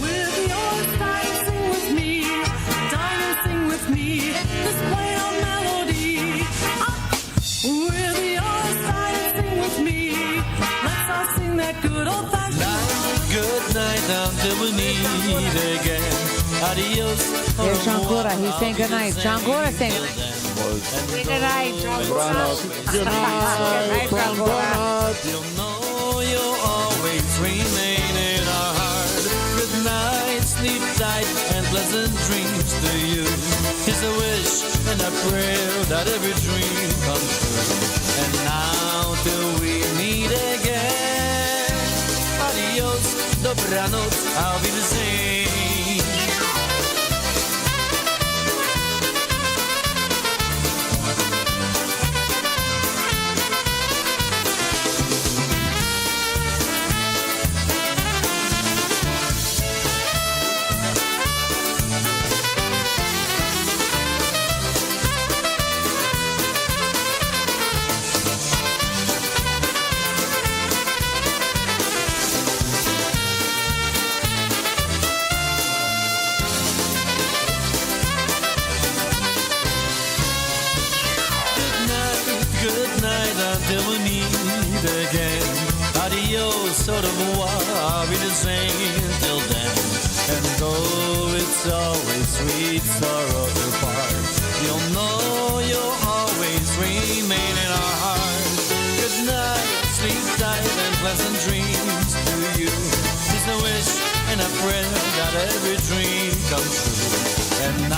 with your style, sing with me. Dine and sing with me. This play on melody. Up with your style, sing with me. Let's all sing that good old fashioned. Good night until we meet again. Adios. Here's John Gura. He's saying good night. John Gura saying good night, John Gura. Good night, John Gura. You'll know you'll always remain in our heart. Good night. sleep tight and pleasant dreams to you. It's a wish and a prayer that every dream comes true. And now till we meet again, adios, dobranoc, I'll be the same. Till we meet again. Adios, au revoir, I'll be the same till then. And though it's always sweet sorrow to part, you'll know you'll always remain in our hearts. Good night, sleep tight and pleasant dreams to you. It's a wish and a prayer that every dream comes true. And now